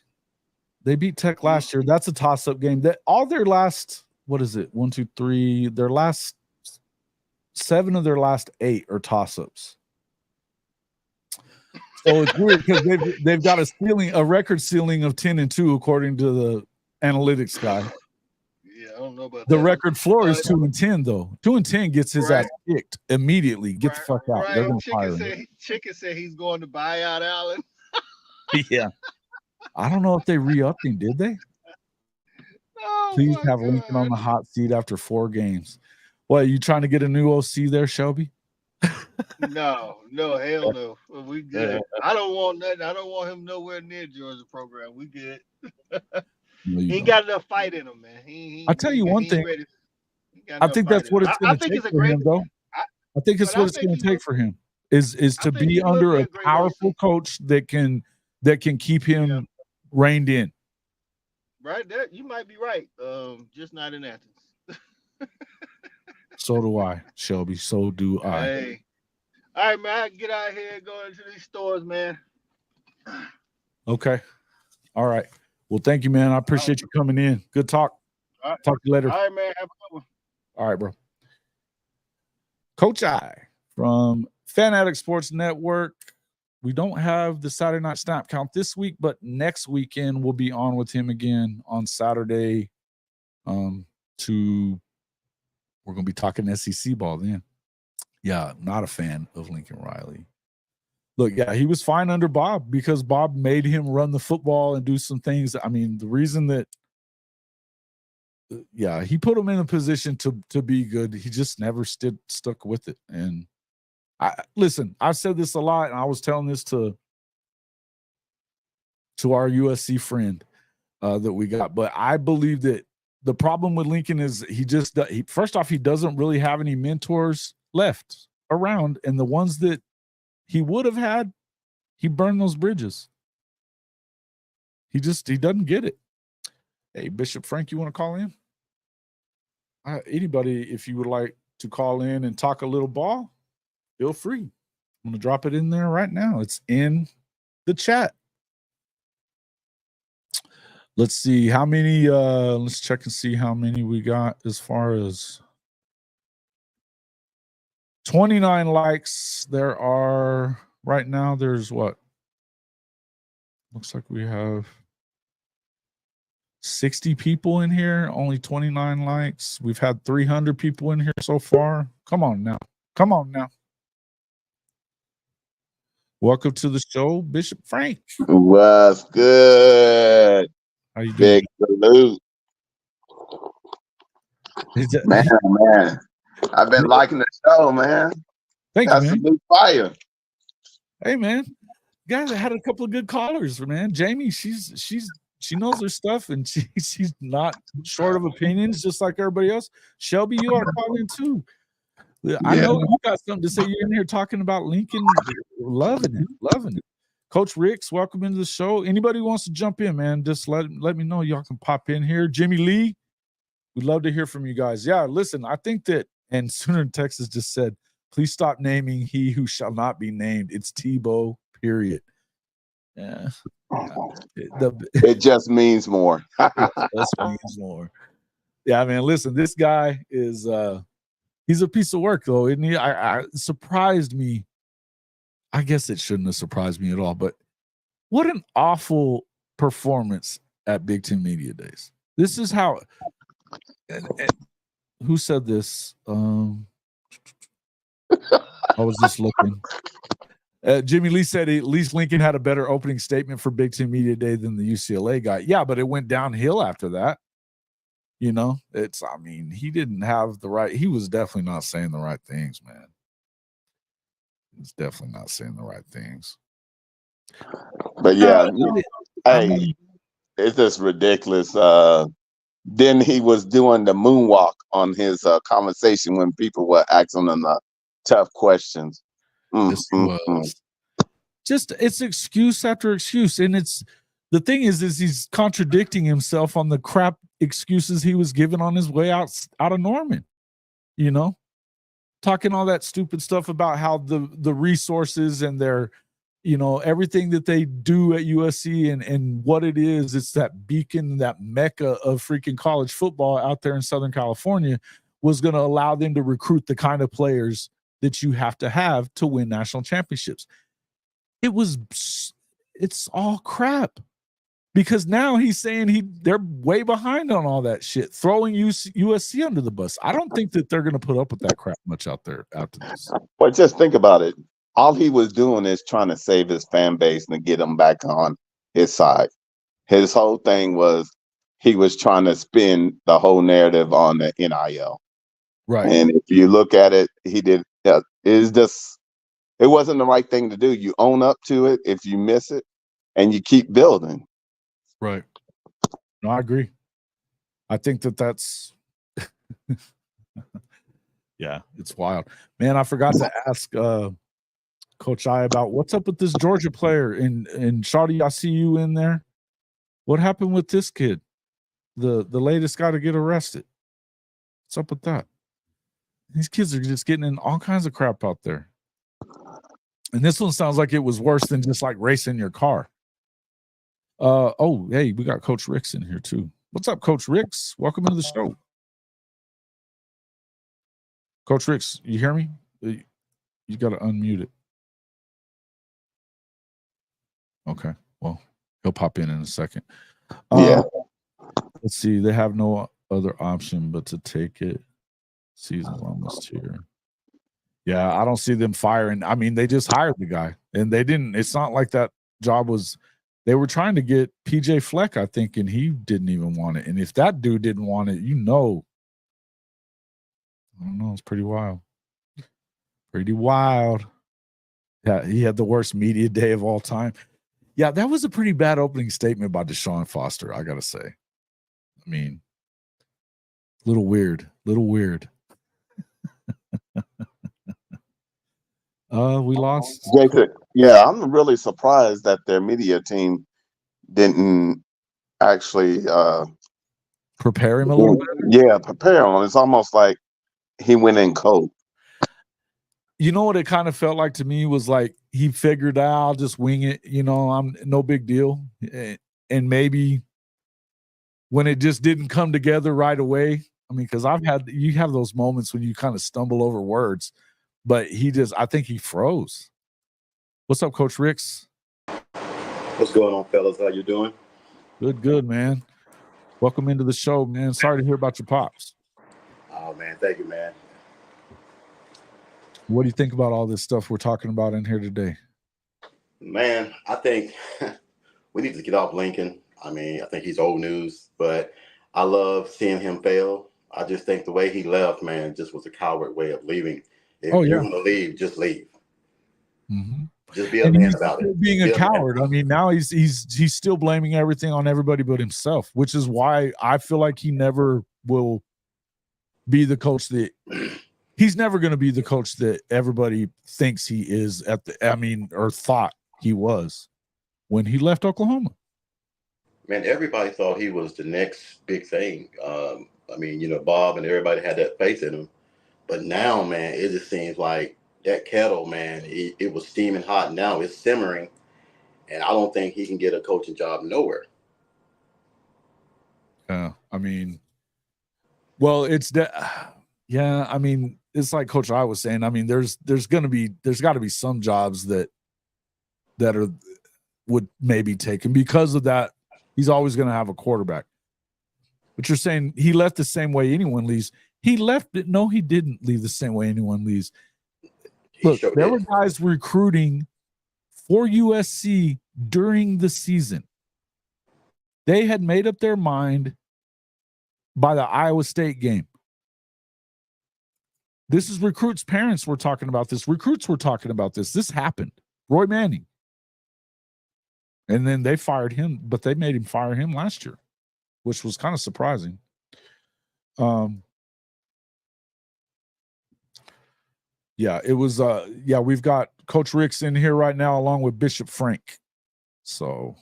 They beat Tech last year. That's a toss-up game. All their last, what is it? 1, 2, 3. Their last 7 of their last 8 are toss-ups. So it's weird because they've got a record ceiling of 10-2 according to the analytics guy. Yeah, I don't know about the that. record floor is 2-10 though. 2-10 gets his ass kicked immediately. Get the fuck out. They're gonna fire him. Chicken said he's going to buy out Allen. Yeah. I don't know if they re-upped him, did they? Oh, please have Lincoln on the hot seat after 4 games. What, are you trying to get a new OC there, Shelby? No, hell no. We good. I don't want nothing. I don't want him nowhere near Georgia program. We good. He ain't got enough fight in him, man. I'll tell you one thing. I think that's what it's going to take for him, though. I think it's what it's going to take for him is to be under a powerful coach that can keep him reined in. Right there, you might be right. Just not in Athens. So do I, Shelby. So do I. Hey. All right, man. I can get out of here and go into these stores, man. Okay. All right. Well, thank you, man. I appreciate you coming in. Good talk. All right. Talk to you later. All right, man. Have a good one. All right, bro. Coach I from Fanatic Sports Network. We don't have the Saturday night snap count this week, but next weekend we'll be on with him again on Saturday. We're going to be talking SEC ball then. Yeah, not a fan of Lincoln Riley. Look, yeah, he was fine under Bob because Bob made him run the football and do some things. I mean, the reason that, he put him in a position to be good. He just never stuck with it. And listen, I've said this a lot, and I was telling this to our USC friend that we got, but I believe that the problem with Lincoln is first off, he doesn't really have any mentors left around, and the ones that he would have had, he burned those bridges. He doesn't get it. Hey, Bishop Frank, you want to call in? Anybody, if you would like to call in and talk a little ball, feel free. I'm going to drop it in there right now. It's in the chat. Let's see how many. Let's check and see how many we got as far as 29 likes. There are right now. There's what? Looks like we have 60 people in here. Only 29 likes. We've had 300 people in here so far. Come on now. Welcome to the show, Bishop Frank. What's good? How you doing? Big salute. Man. I've been liking the show, man. Thank you, man. Some new fire. Hey, man. Guys, I had a couple of good callers, man. Jamie, she knows her stuff, and she's not short of opinions, just like everybody else. Shelby, you are calling too. I know you got something to say. You're in here talking about Lincoln. Loving it. Coach Ricks, welcome into the show. Anybody who wants to jump in, man, just let me know. Y'all can pop in here. Jimmy Lee, we'd love to hear from you guys. Yeah, listen, I think that, and Sooner in Texas just said, please stop naming he who shall not be named. It's Tebow, period. Yeah. It just means more. It just means more. Yeah, man, listen, this guy is he's a piece of work, though, isn't he? I surprised me. I guess it shouldn't have surprised me at all, but what an awful performance at Big Ten Media Days. This is how and who said this? I was just looking. Jimmy Lee said at least Lincoln had a better opening statement for Big Ten Media Day than the UCLA guy. Yeah, but it went downhill after that. You know, he didn't have the right. He was definitely not saying the right things, man. He's definitely not saying the right things. But it's just ridiculous. Then he was doing the moonwalk on his conversation when people were asking him the tough questions. Just it's excuse after excuse, and it's the thing is he's contradicting himself on the crap excuses he was given on his way out of Norman. You know, talking all that stupid stuff about how the resources and their, you know, everything that they do at USC and what it is, it's that beacon, that mecca of freaking college football out there in Southern California, was going to allow them to recruit the kind of players that you have to win national championships. it's all crap. Because now he's saying they're way behind on all that shit, throwing USC under the bus. I don't think that they're going to put up with that crap much out there after this. But just think about it. All he was doing is trying to save his fan base and get them back on his side. His whole thing was he was trying to spin the whole narrative on the NIL. Right. And if you look at it, he did. It wasn't the right thing to do. You own up to it if you miss it, and you keep building. Right. No, I agree. I think that's yeah, it's wild. Man, I forgot to ask Coach I about what's up with this Georgia player in Shawty. I see you in there. What happened with this kid? The latest guy to get arrested. What's up with that? These kids are just getting in all kinds of crap out there. And this one sounds like it was worse than just like racing your car. Oh, hey, we got Coach Ricks in here too. What's up, Coach Ricks? Welcome into the show. Coach Ricks, you hear me? You got to unmute it. Okay, well, he'll pop in a second. Yeah. Let's see. They have no other option but to take it. Season's almost here. Yeah, I don't see them firing. I mean, they just hired the guy, and they didn't. It's not like that job was. They were trying to get PJ Fleck, I think, and he didn't even want it. And if that dude didn't want it, I don't know. It's pretty wild. Pretty wild. Yeah, he had the worst media day of all time. Yeah, that was a pretty bad opening statement by Deshaun Foster, I got to say. I mean, little weird. We lost. Jacob, yeah, I'm really surprised that their media team didn't actually prepare him a little bit. Yeah, prepare him. It's almost like he went in cold. You know what it kind of felt like to me was like he figured out, I'll just wing it. I'm no big deal. And maybe when it just didn't come together right away. I mean, because you have those moments when you kind of stumble over words, but I think he froze. What's up, Coach Ricks? What's going on, fellas? How you doing? Good, man. Welcome into the show, man. Sorry to hear about your pops. Oh, man. Thank you, man. What do you think about all this stuff we're talking about in here today? Man, I think we need to get off Lincoln. I mean, I think he's old news, but I love seeing him fail. I just think the way he left, man, just was a coward way of leaving. If you're going to leave, just leave. Mm-hmm. Just be a man about it. Being a coward. I mean, now he's still blaming everything on everybody but himself, which is why I feel like he never will be the coach that he's never going to be the coach that everybody thinks he is or thought he was when he left Oklahoma. Man, everybody thought he was the next big thing. I mean, Bob and everybody had that faith in him. But now, man, it just seems like that kettle, man, it was steaming hot. Now it's simmering. And I don't think he can get a coaching job nowhere. Yeah, I mean, well, it's that. Yeah, I mean, it's like Coach I was saying. I mean, there's got to be some jobs that would maybe take him because of that. He's always going to have a quarterback. But you're saying he left the same way anyone leaves. He left it. No, he didn't leave the same way anyone leaves. Look, there were guys recruiting for USC during the season. They had made up their mind by the Iowa State game. This is recruits' parents were talking about this. Recruits were talking about this. This happened. Roy Manning. And then they fired him, but they made him fire him last year, which was kind of surprising. Yeah, it was. We've got Coach Ricks in here right now, along with Bishop Frank. So,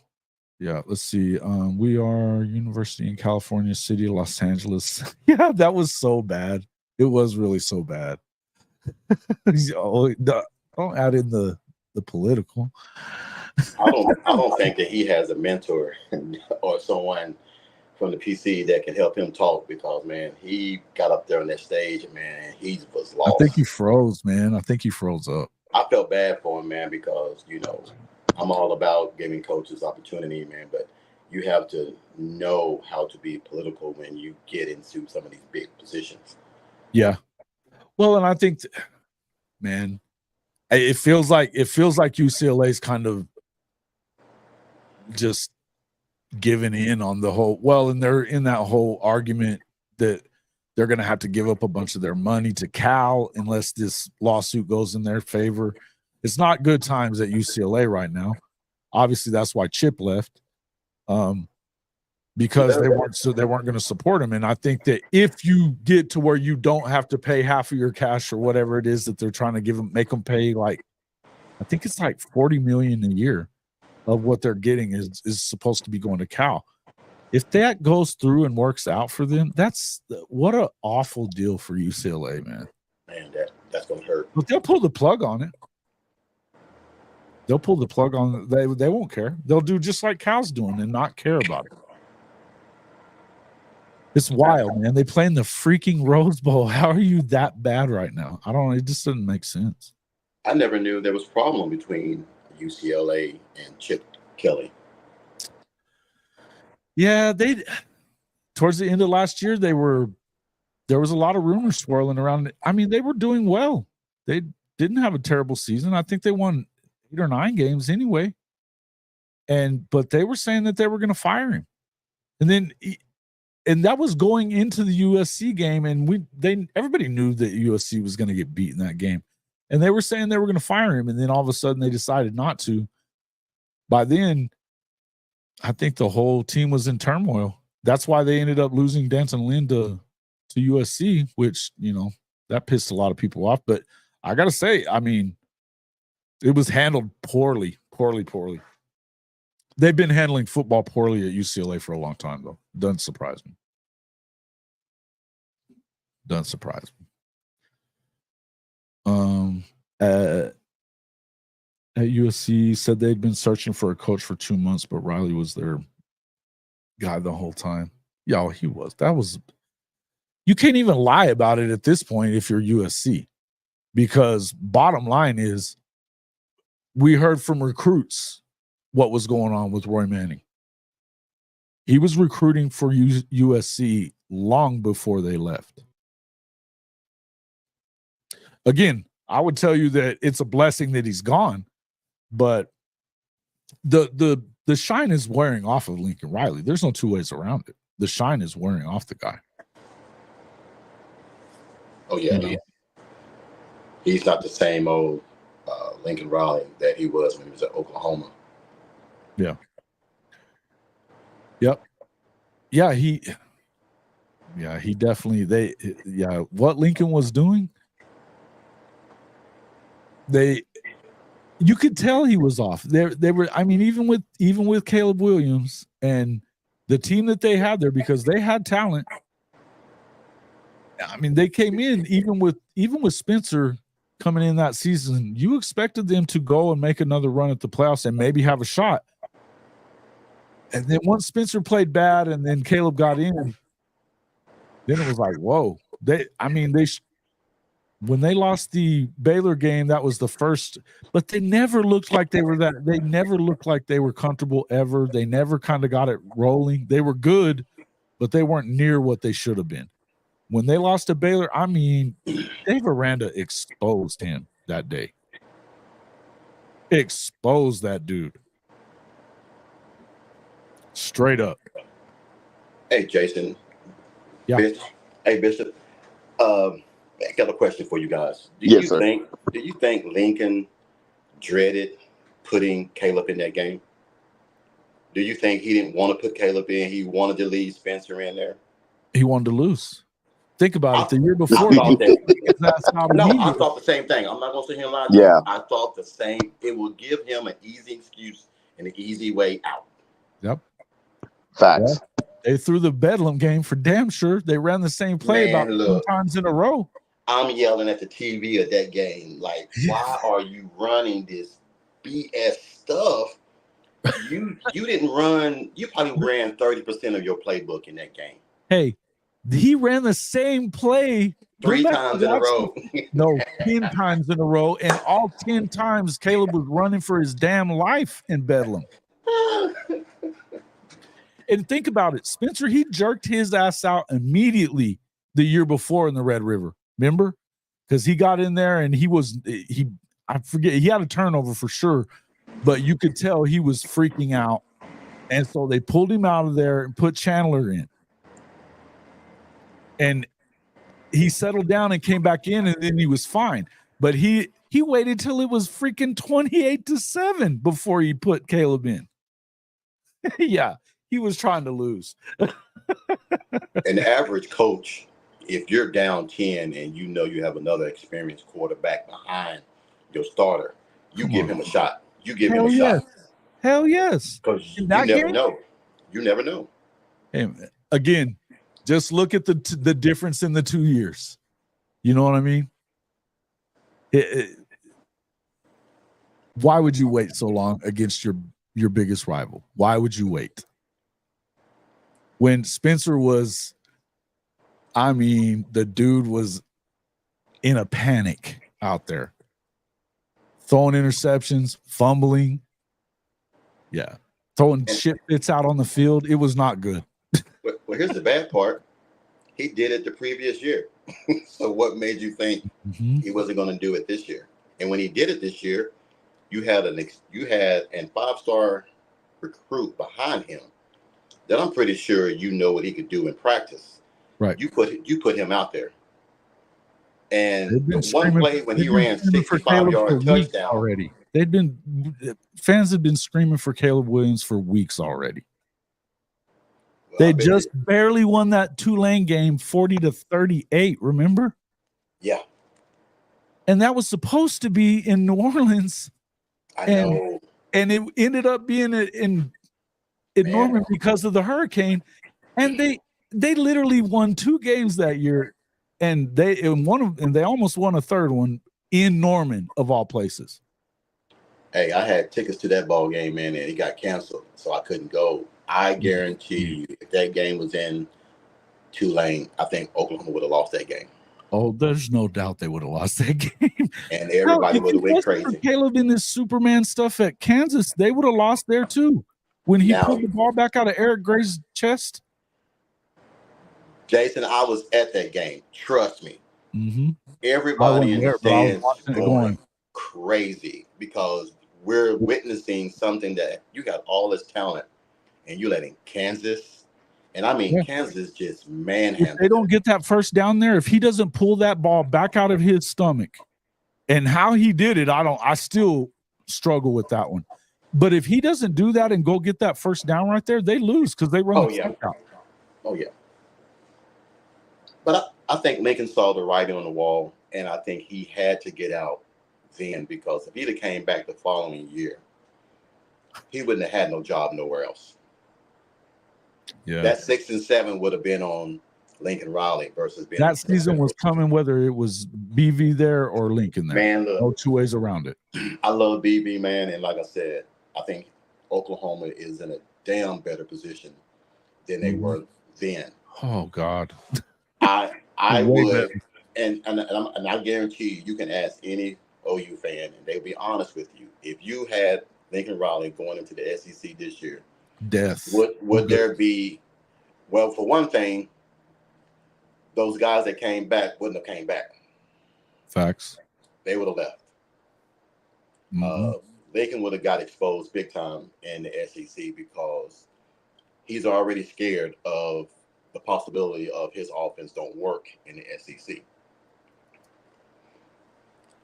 yeah, let's see. We are University in California, City of Los Angeles. Yeah, that was so bad. It was really so bad. Don't add in the political. I don't think that he has a mentor or someone from the PC that can help him talk because, man, he got up there on that stage, man, he was lost. I think he froze, man. I think he froze up. I felt bad for him, man, because, I'm all about giving coaches opportunity, man, but you have to know how to be political when you get into some of these big positions. Yeah. Well, and I think, man, it feels like UCLA's kind of just giving in on the whole. Well, and they're in that whole argument that they're going to have to give up a bunch of their money to Cal unless this lawsuit goes in their favor. It's not good times at UCLA right now. Obviously, that's why Chip left, because they weren't going to support him. And I think that if you get to where you don't have to pay half of your cash or whatever it is that they're trying to make them pay, like I think it's like $40 million a year of what they're getting is supposed to be going to Cal. If that goes through and works out for them, what an awful deal for UCLA, man. Man, that's gonna hurt. But they'll pull the plug on it. They'll pull the plug on it. They won't care. They'll do just like Cal's doing and not care about it. It's wild, man. They play in the freaking Rose Bowl. How are you that bad right now? I don't know. It just doesn't make sense. I never knew there was a problem between UCLA and Chip Kelly. Yeah, towards the end of last year, there was a lot of rumors swirling around. I mean, they were doing well. They didn't have a terrible season. I think they won 8 or 9 games anyway. But they were saying that they were going to fire him. And that was going into the USC game, and everybody knew that USC was going to get beat in that game. And they were saying they were going to fire him, and then all of a sudden they decided not to. By then, I think the whole team was in turmoil. That's why they ended up losing Danton Lynn to USC, which, that pissed a lot of people off. But I got to say, I mean, it was handled poorly. They've been handling football poorly at UCLA for a long time, though. Doesn't surprise me. At USC, said they'd been searching for a coach for 2 months, but Riley was their guy the whole time. Yeah, he was. You can't even lie about it at this point if you're USC, because bottom line is we heard from recruits what was going on with Roy Manning. He was recruiting for USC long before they left. Again, I would tell you that it's a blessing that he's gone, but the shine is wearing off of Lincoln Riley. There's no two ways around it. The shine is wearing off the guy. Oh yeah, he's not the same old Lincoln Riley that he was when he was at Oklahoma. Yeah. Yep. Yeah, he definitely what Lincoln was doing, you could tell he was off. They were, I mean, even with Caleb Williams and the team that they had there, because they had talent. I mean, they came in even with Spencer coming in that season, you expected them to go and make another run at the playoffs and maybe have a shot. And then once Spencer played bad and then Caleb got in, then it was like, whoa. When they lost the Baylor game, that was the first, but they never looked like they were they never looked like they were comfortable ever. They never kind of got it rolling. They were good, but they weren't near what they should have been. When they lost to Baylor, I mean, Dave Aranda exposed him that day. Exposed that dude. Straight up. Hey, Jason. Yeah. Hey, Bishop. I got a question for you guys. Do you think Lincoln dreaded putting Caleb in that game? Do you think he didn't want to put Caleb in? He wanted to leave Spencer in there? He wanted to lose. Think about it. The year before, I thought the same thing. I'm not going to sit here and lie to you. I thought the same. It will give him an easy excuse and an easy way out. Yep. Facts. Yeah. They threw the Bedlam game for damn sure. They ran the same play about 2 times in a row. I'm yelling at the TV of that game, like, why are you running this BS stuff? You didn't run. You probably ran 30% of your playbook in that game. Hey, He ran the same play 3 times in a row. No, 10 times in a row. And all 10 times, Caleb was running for his damn life in Bedlam. And think about it. Spencer, he jerked his ass out immediately the year before in the Red River. Remember? Because he got in there and I forget, he had a turnover for sure, but you could tell he was freaking out. And so they pulled him out of there and put Chandler in. And he settled down and came back in, and then he was fine. But he waited till it was freaking 28-7 before he put Caleb in. Yeah, he was trying to lose. An average coach, if you're down 10 and you know you have another experienced quarterback behind your starter, you give him a shot. You give him a shot. Hell yes. Because you never know. You never know. Hey, again, just look at the difference in the 2 years. You know what I mean? Why would you wait so long against your biggest rival? Why would you wait? When Spencer was, I mean, the dude was in a panic out there. Throwing interceptions, fumbling. Yeah. Throwing shit bits out on the field. It was not good. Well, here's the bad part. He did it the previous year. So what made you think he wasn't going to do it this year? And when he did it this year, you had a 5-star recruit behind him that I'm pretty sure you know what he could do in practice. Right. You put him out there. And the one play when he ran 65-yard touchdown already. Fans had been screaming for Caleb Williams for weeks already. They just barely won that Tulane game 40-38, remember? Yeah. And that was supposed to be in New Orleans. I know. And it ended up being in Norman because of the hurricane. And they literally won 2 games that year. And they almost won a third one in Norman, of all places. Hey, I had tickets to that ball game, man, and it got canceled, so I couldn't go. I guarantee you, if that game was in Tulane, I think Oklahoma would have lost that game. Oh, there's no doubt they would have lost that game. And everybody would have went crazy. Caleb in this Superman stuff at Kansas, they would have lost there too. When he pulled the ball back out of Eric Gray's chest. Jason, I was at that game. Trust me. Mm-hmm. Everybody in the stands going crazy because we're witnessing something that you got all this talent and you're letting Kansas. And I mean, Kansas just manhandled. If they don't get that first down there, if he doesn't pull that ball back out of his stomach, and how he did it, I still struggle with that one. But if he doesn't do that and go get that first down right there, they lose because they run the clock out. Oh, yeah. But I think Lincoln saw the writing on the wall, and I think he had to get out then because if he'd have came back the following year, he wouldn't have had no job nowhere else. Yeah, that 6 and 7 would have been on Lincoln Riley versus being that season was coming whether it was BV there or Lincoln there. Man, look, no 2 ways around it. I love BV, man, and like I said, I think Oklahoma is in a damn better position than they were then. Oh God. I would, and I guarantee you can ask any OU fan, and they'll be honest with you. If you had Lincoln Riley going into the SEC this year, death. Would there be? Well, for one thing, those guys that came back wouldn't have came back. Facts. They would have left. Lincoln would have got exposed big time in the SEC because he's already scared of the possibility of his offense don't work in the SEC.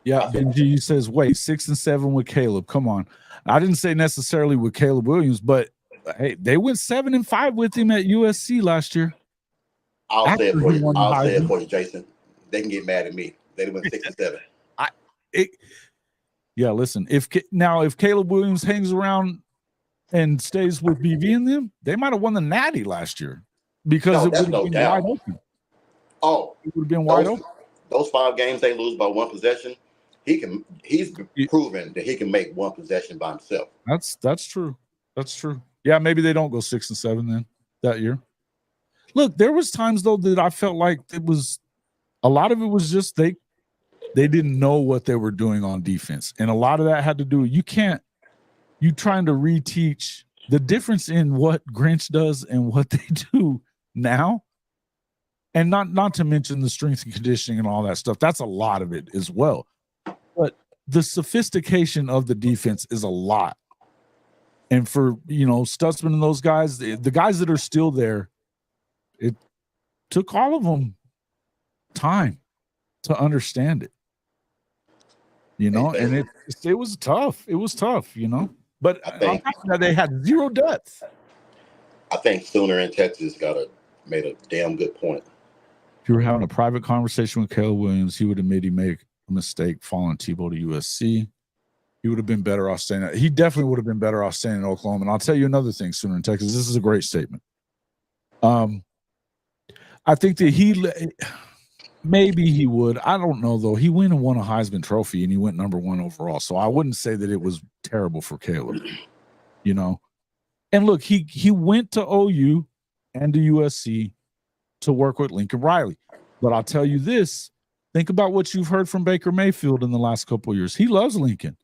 Yeah, Benji says, wait, 6 and 7 with Caleb. Come on. I didn't say necessarily with Caleb Williams, but hey, they went 7 and 5 with him at USC last year. I'll say it for you, Jason. They can get mad at me. They went 6 and 7. Yeah, listen. If Caleb Williams hangs around and stays with BV and them, they might have won the Natty last year because it would have been wide open. Oh, it would have been wide open. Those 5 games they lose by 1 possession. He's proven that he can make 1 possession by himself. That's true. That's true. Yeah, maybe they don't go 6 and 7 then that year. Look, there was times though that I felt like a lot of it was just they didn't know what they were doing on defense, and a lot of that had to do. You trying to reteach the difference in what Grinch does and what they do now, and not to mention the strength and conditioning and all that stuff. That's a lot of it as well. But the sophistication of the defense is a lot. And for, Stutzman and those guys, the guys that are still there, it took all of them time to understand it. And it was tough. It was tough, But on top of that, they had zero depth. I think Sooner in Texas made a damn good point. If you were having a private conversation with Caleb Williams, he would admit he made a mistake following Tebow to USC. He would have been better off staying. He definitely would have been better off staying in Oklahoma. And I'll tell you another thing, Sooner in Texas. This is a great statement. I think that maybe he would. I don't know, though. He went and won a Heisman Trophy, and he went number 1 overall. So I wouldn't say that it was terrible for Caleb, And look, he went to OU and to USC to work with Lincoln Riley. But I'll tell you this. Think about what you've heard from Baker Mayfield in the last couple of years. He loves Lincoln.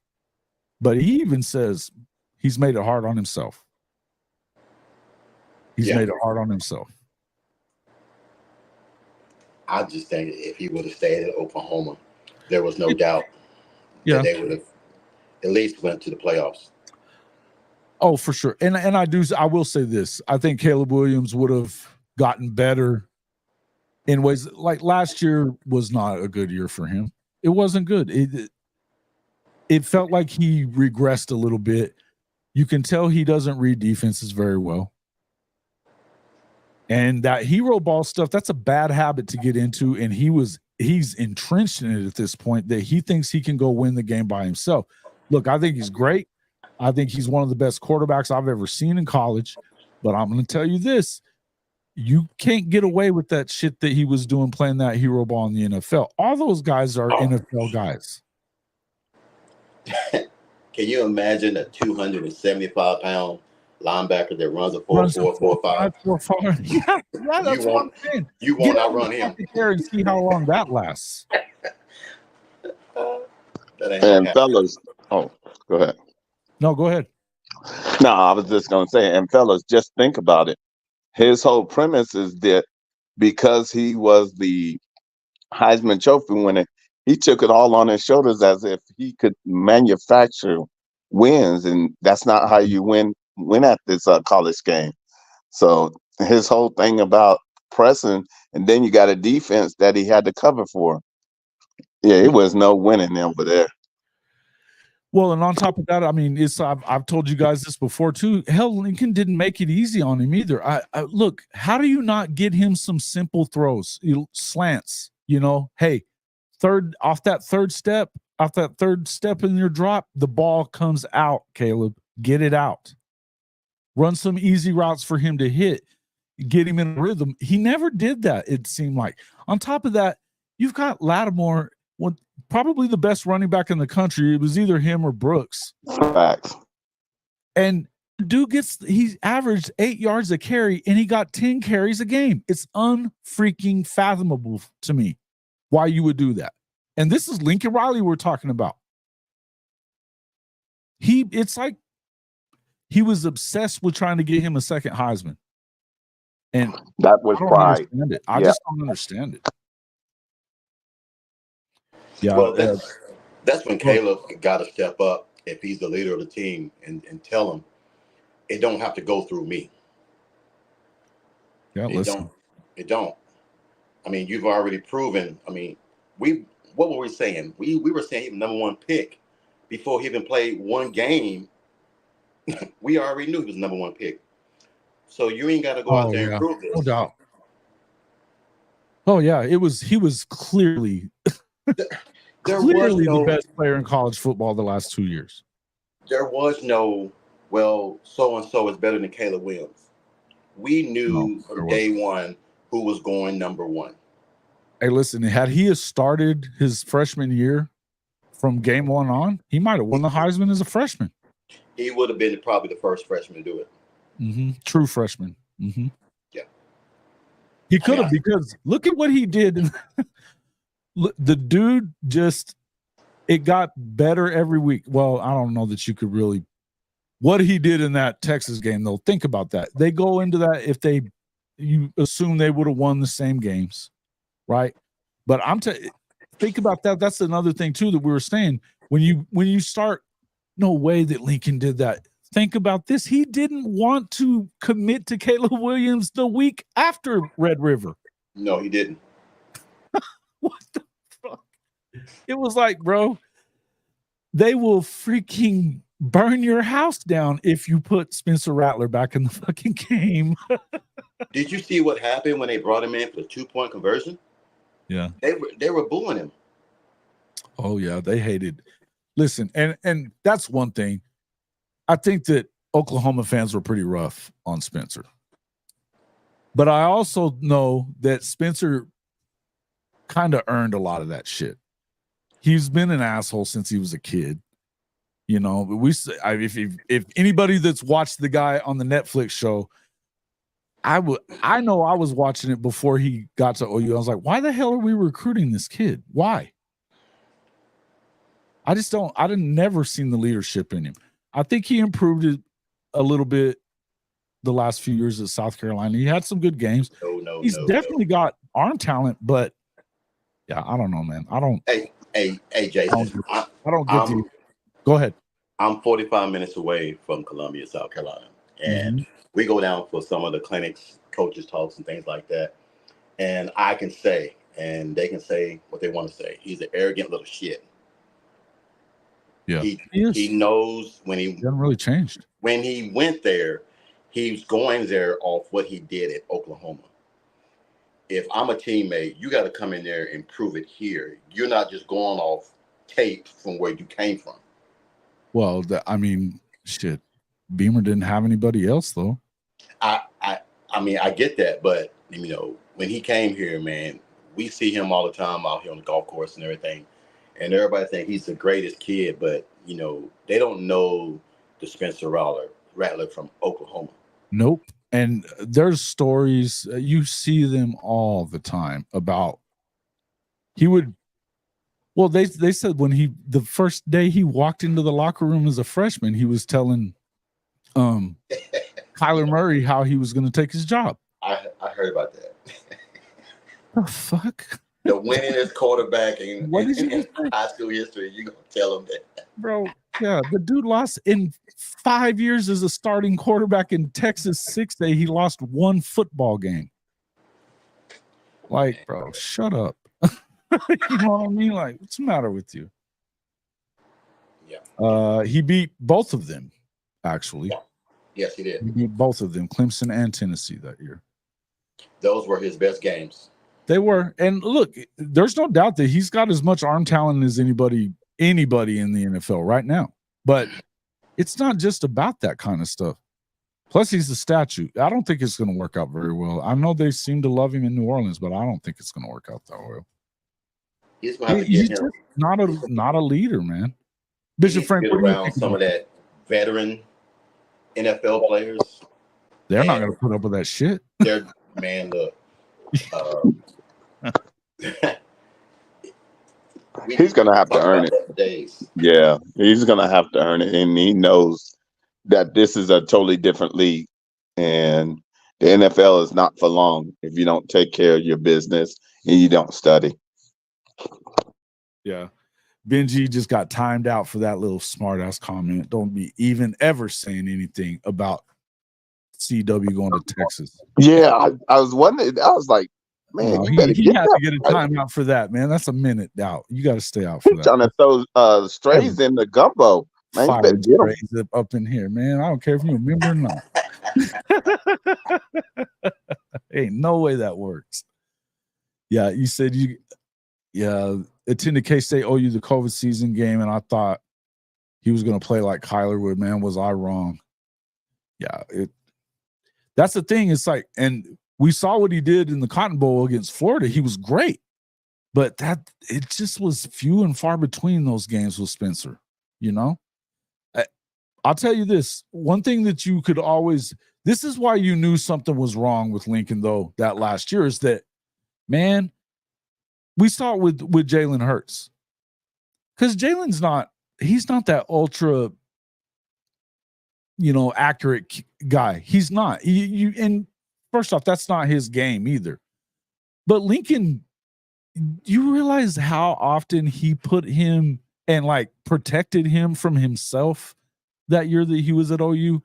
But he even says he's made it hard on himself. He's made it hard on himself. I just think if he would have stayed at Oklahoma, there was no doubt that they would have at least went to the playoffs. Oh, for sure. And I will say this. I think Caleb Williams would have gotten better in ways like last year was not a good year for him. It wasn't good. It felt like he regressed a little bit. You can tell he doesn't read defenses very well. And that hero ball stuff, that's a bad habit to get into. And he's entrenched in it at this point that he thinks he can go win the game by himself. Look, I think he's great. I think he's one of the best quarterbacks I've ever seen in college. But I'm going to tell you this. You can't get away with that shit that he was doing playing that hero ball in the NFL. All those guys are NFL guys. Can you imagine a 275-pound linebacker that runs a 4.45? 4.45. Yeah, that's what I'm saying. You won't outrun him. There and see how long that lasts. And fellas, go ahead. No, go ahead. No, I was just gonna say, and fellas, just think about it. His whole premise is that because he was the Heisman Trophy winner, he took it all on his shoulders as if he could manufacture wins, and that's not how you win at this college game. So his whole thing about pressing, and then you got a defense that he had to cover for. Yeah, it was no winning over there. Well, and on top of that, I mean, I've told you guys this before too. Hell, Lincoln didn't make it easy on him either. I look, how do you not get him some simple throws, slants? Hey, off that third step in your drop, the ball comes out. Caleb, get it out. Run some easy routes for him to hit. Get him in rhythm. He never did that. It seemed like. On top of that, you've got Lattimore. Probably the best running back in the country. It was either him or Brooks. Facts. And dude he averaged 8 yards a carry, and he got 10 carries a game. It's unfreaking fathomable to me why you would do that. And this is Lincoln Riley we're talking about. It's like he was obsessed with trying to get him a second Heisman. And that was pride. I just don't understand it. Yeah, well, that's when Caleb got to step up if he's the leader of the team and tell him it don't have to go through me. Yeah, It don't. I mean, you've already proven. I mean, what were we saying? We were saying he was number 1 pick before he even played one game. We already knew he was number 1 pick. So you ain't got to go out there and prove this. No doubt. Oh yeah, he was clearly. Clearly the best player in college football the last 2 years. There was no, so-and-so is better than Caleb Williams. We knew from day one who was going number 1. Hey, listen, had he started his freshman year from game 1 on, he might have won the Heisman as a freshman. He would have been probably the first freshman to do it. Mm-hmm. True freshman. Mm-hmm. Yeah. He could have, because look at what he did. The dude just, it got better every week. Well, I don't know that you could really, what he did in that Texas game, though, think about that. They go into that, you assume they would have won the same games, right? But think about that. That's another thing too that we were saying. When you start, no way that Lincoln did that. Think about this. He didn't want to commit to Caleb Williams the week after Red River. No, he didn't. What the fuck? It was like, bro, they will freaking burn your house down if you put Spencer Rattler back in the fucking game. Did you see what happened when they brought him in for the 2-point conversion? Yeah. They were booing him. Oh, yeah. They hated. Listen, and that's one thing. I think that Oklahoma fans were pretty rough on Spencer. But I also know that Spencer kind of earned a lot of that shit. He's been an asshole since he was a kid. You know, if anybody that's watched the guy on the Netflix show, I know I was watching it before he got to OU. I was like, why the hell are we recruiting this kid? Why? I never seen the leadership in him. I think he improved it a little bit the last few years at South Carolina. He had some good games. He's definitely got arm talent, but yeah, I don't know, man. I don't. Hey, Jason. I don't get the. Go ahead. I'm 45 minutes away from Columbia, South Carolina, and we go down for some of the clinics, coaches talks, and things like that. And I can say, and they can say what they want to say. He's an arrogant little shit. Yeah, he knows when he hasn't really changed. When he went there, he was going there off what he did at Oklahoma. If I'm a teammate, you got to come in there and prove it here. You're not just going off tape from where you came from. Well, shit. Beamer didn't have anybody else though. I get that, but you know, when he came here, man, we see him all the time out here on the golf course and everything, and everybody think he's the greatest kid, but you know, they don't know the Spencer Rattler from Oklahoma. Nope. And there's stories, you see them all the time about he would. Well, they said when the first day he walked into the locker room as a freshman, he was telling Kyler Murray how he was going to take his job. I heard about that. The fuck? The winningest quarterback in high school history. You gonna tell him that, bro? Yeah, the dude lost in 5 years as a starting quarterback in Texas 6A. He lost one football game. Like, bro, shut up. You know what I mean? Like, what's the matter with you? Yeah. He beat both of them, actually. Yeah. Yes, he did. He beat both of them, Clemson and Tennessee that year. Those were his best games. They were. And look, there's no doubt that he's got as much arm talent as anybody in the NFL right now. But it's not just about that kind of stuff. Plus, he's a statue. I don't think it's going to work out very well. I know they seem to love him in New Orleans, but I don't think it's going to work out that well. He's going to have to get him. Not a leader, man. Bishop Frank, get around some of that veteran NFL players. They're not going to put up with that shit. They're, man, look. He's going to have to earn it. Yeah, he's going to have to earn it. And he knows that this is a totally different league. And the NFL is not for long if you don't take care of your business and you don't study. Yeah. Benji just got timed out for that little smart ass comment. Don't be even ever saying anything about CW going to Texas. Yeah, I was wondering. I was like, man, you better he had to get a timeout for that, man. That's a minute out. You got to stay out for that. Trying to throw strays in the gumbo. Man, you better get them up in here, man. I don't care if you're a member or not. Ain't no way that works. Yeah, you said attended K-State OU the COVID season game, and I thought he was going to play like Kyler would. Man, was I wrong? Yeah, that's the thing. It's like, and we saw what he did in the Cotton Bowl against Florida. He was great, but it just was few and far between those games with Spencer. You know, I'll tell you this: one thing that you could always This is why you knew something was wrong with Lincoln, though, that last year, is that, man, we saw it with Jalen Hurts. Because Jalen's he's not that ultra, accurate guy. He's not. And first off, that's not his game either. But Lincoln, you realize how often he put him and like protected him from himself that year that he was at OU.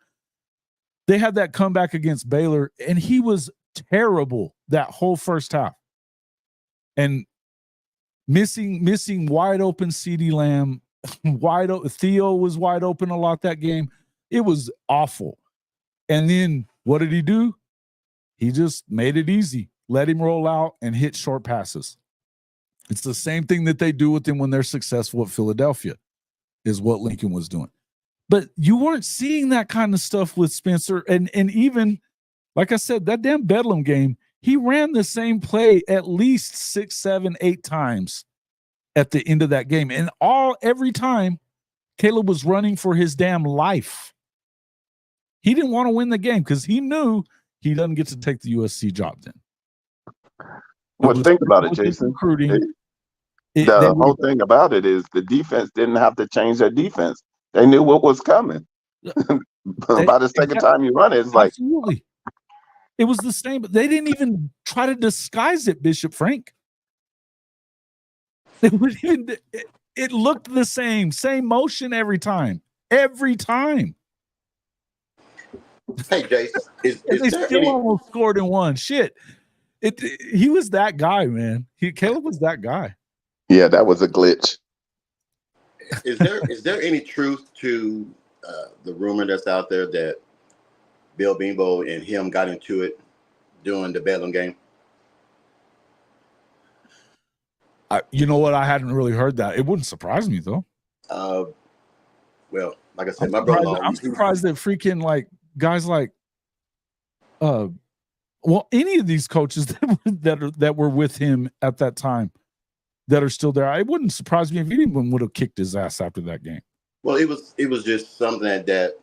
They had that comeback against Baylor, and he was terrible that whole first half. And missing wide open CeeDee Lamb, Theo was wide open a lot that game. It was awful. And then what did he do? He just made it easy. Let him roll out and hit short passes. It's the same thing that they do with him when they're successful at Philadelphia, is what Lincoln was doing. But you weren't seeing that kind of stuff with Spencer. And even, like I said, that damn Bedlam game, he ran the same play at least 6, 7, 8 times at the end of that game. And every time, Caleb was running for his damn life. He didn't want to win the game because he knew he doesn't get to take the USC job then. Well, think about it, Jason. The whole thing about it is the defense didn't have to change their defense. They knew what was coming. By the second time you run it, it's like, absolutely. It was the same, but they didn't even try to disguise it, Bishop Frank. It looked the same motion every time. Every time. Hey, Jason, they still almost scored and won. Shit. He was that guy, man. Caleb was that guy. Yeah, that was a glitch. Is there any truth to the rumor that's out there that Bill Beanbo and him got into it during the Bedlam game? You know what? I hadn't really heard that. It wouldn't surprise me though. Well, like I said, my brother. I'm surprised that freaking like guys like, any of these coaches that were with him at that time that are still there. It wouldn't surprise me if anyone would have kicked his ass after that game. Well, it was just something that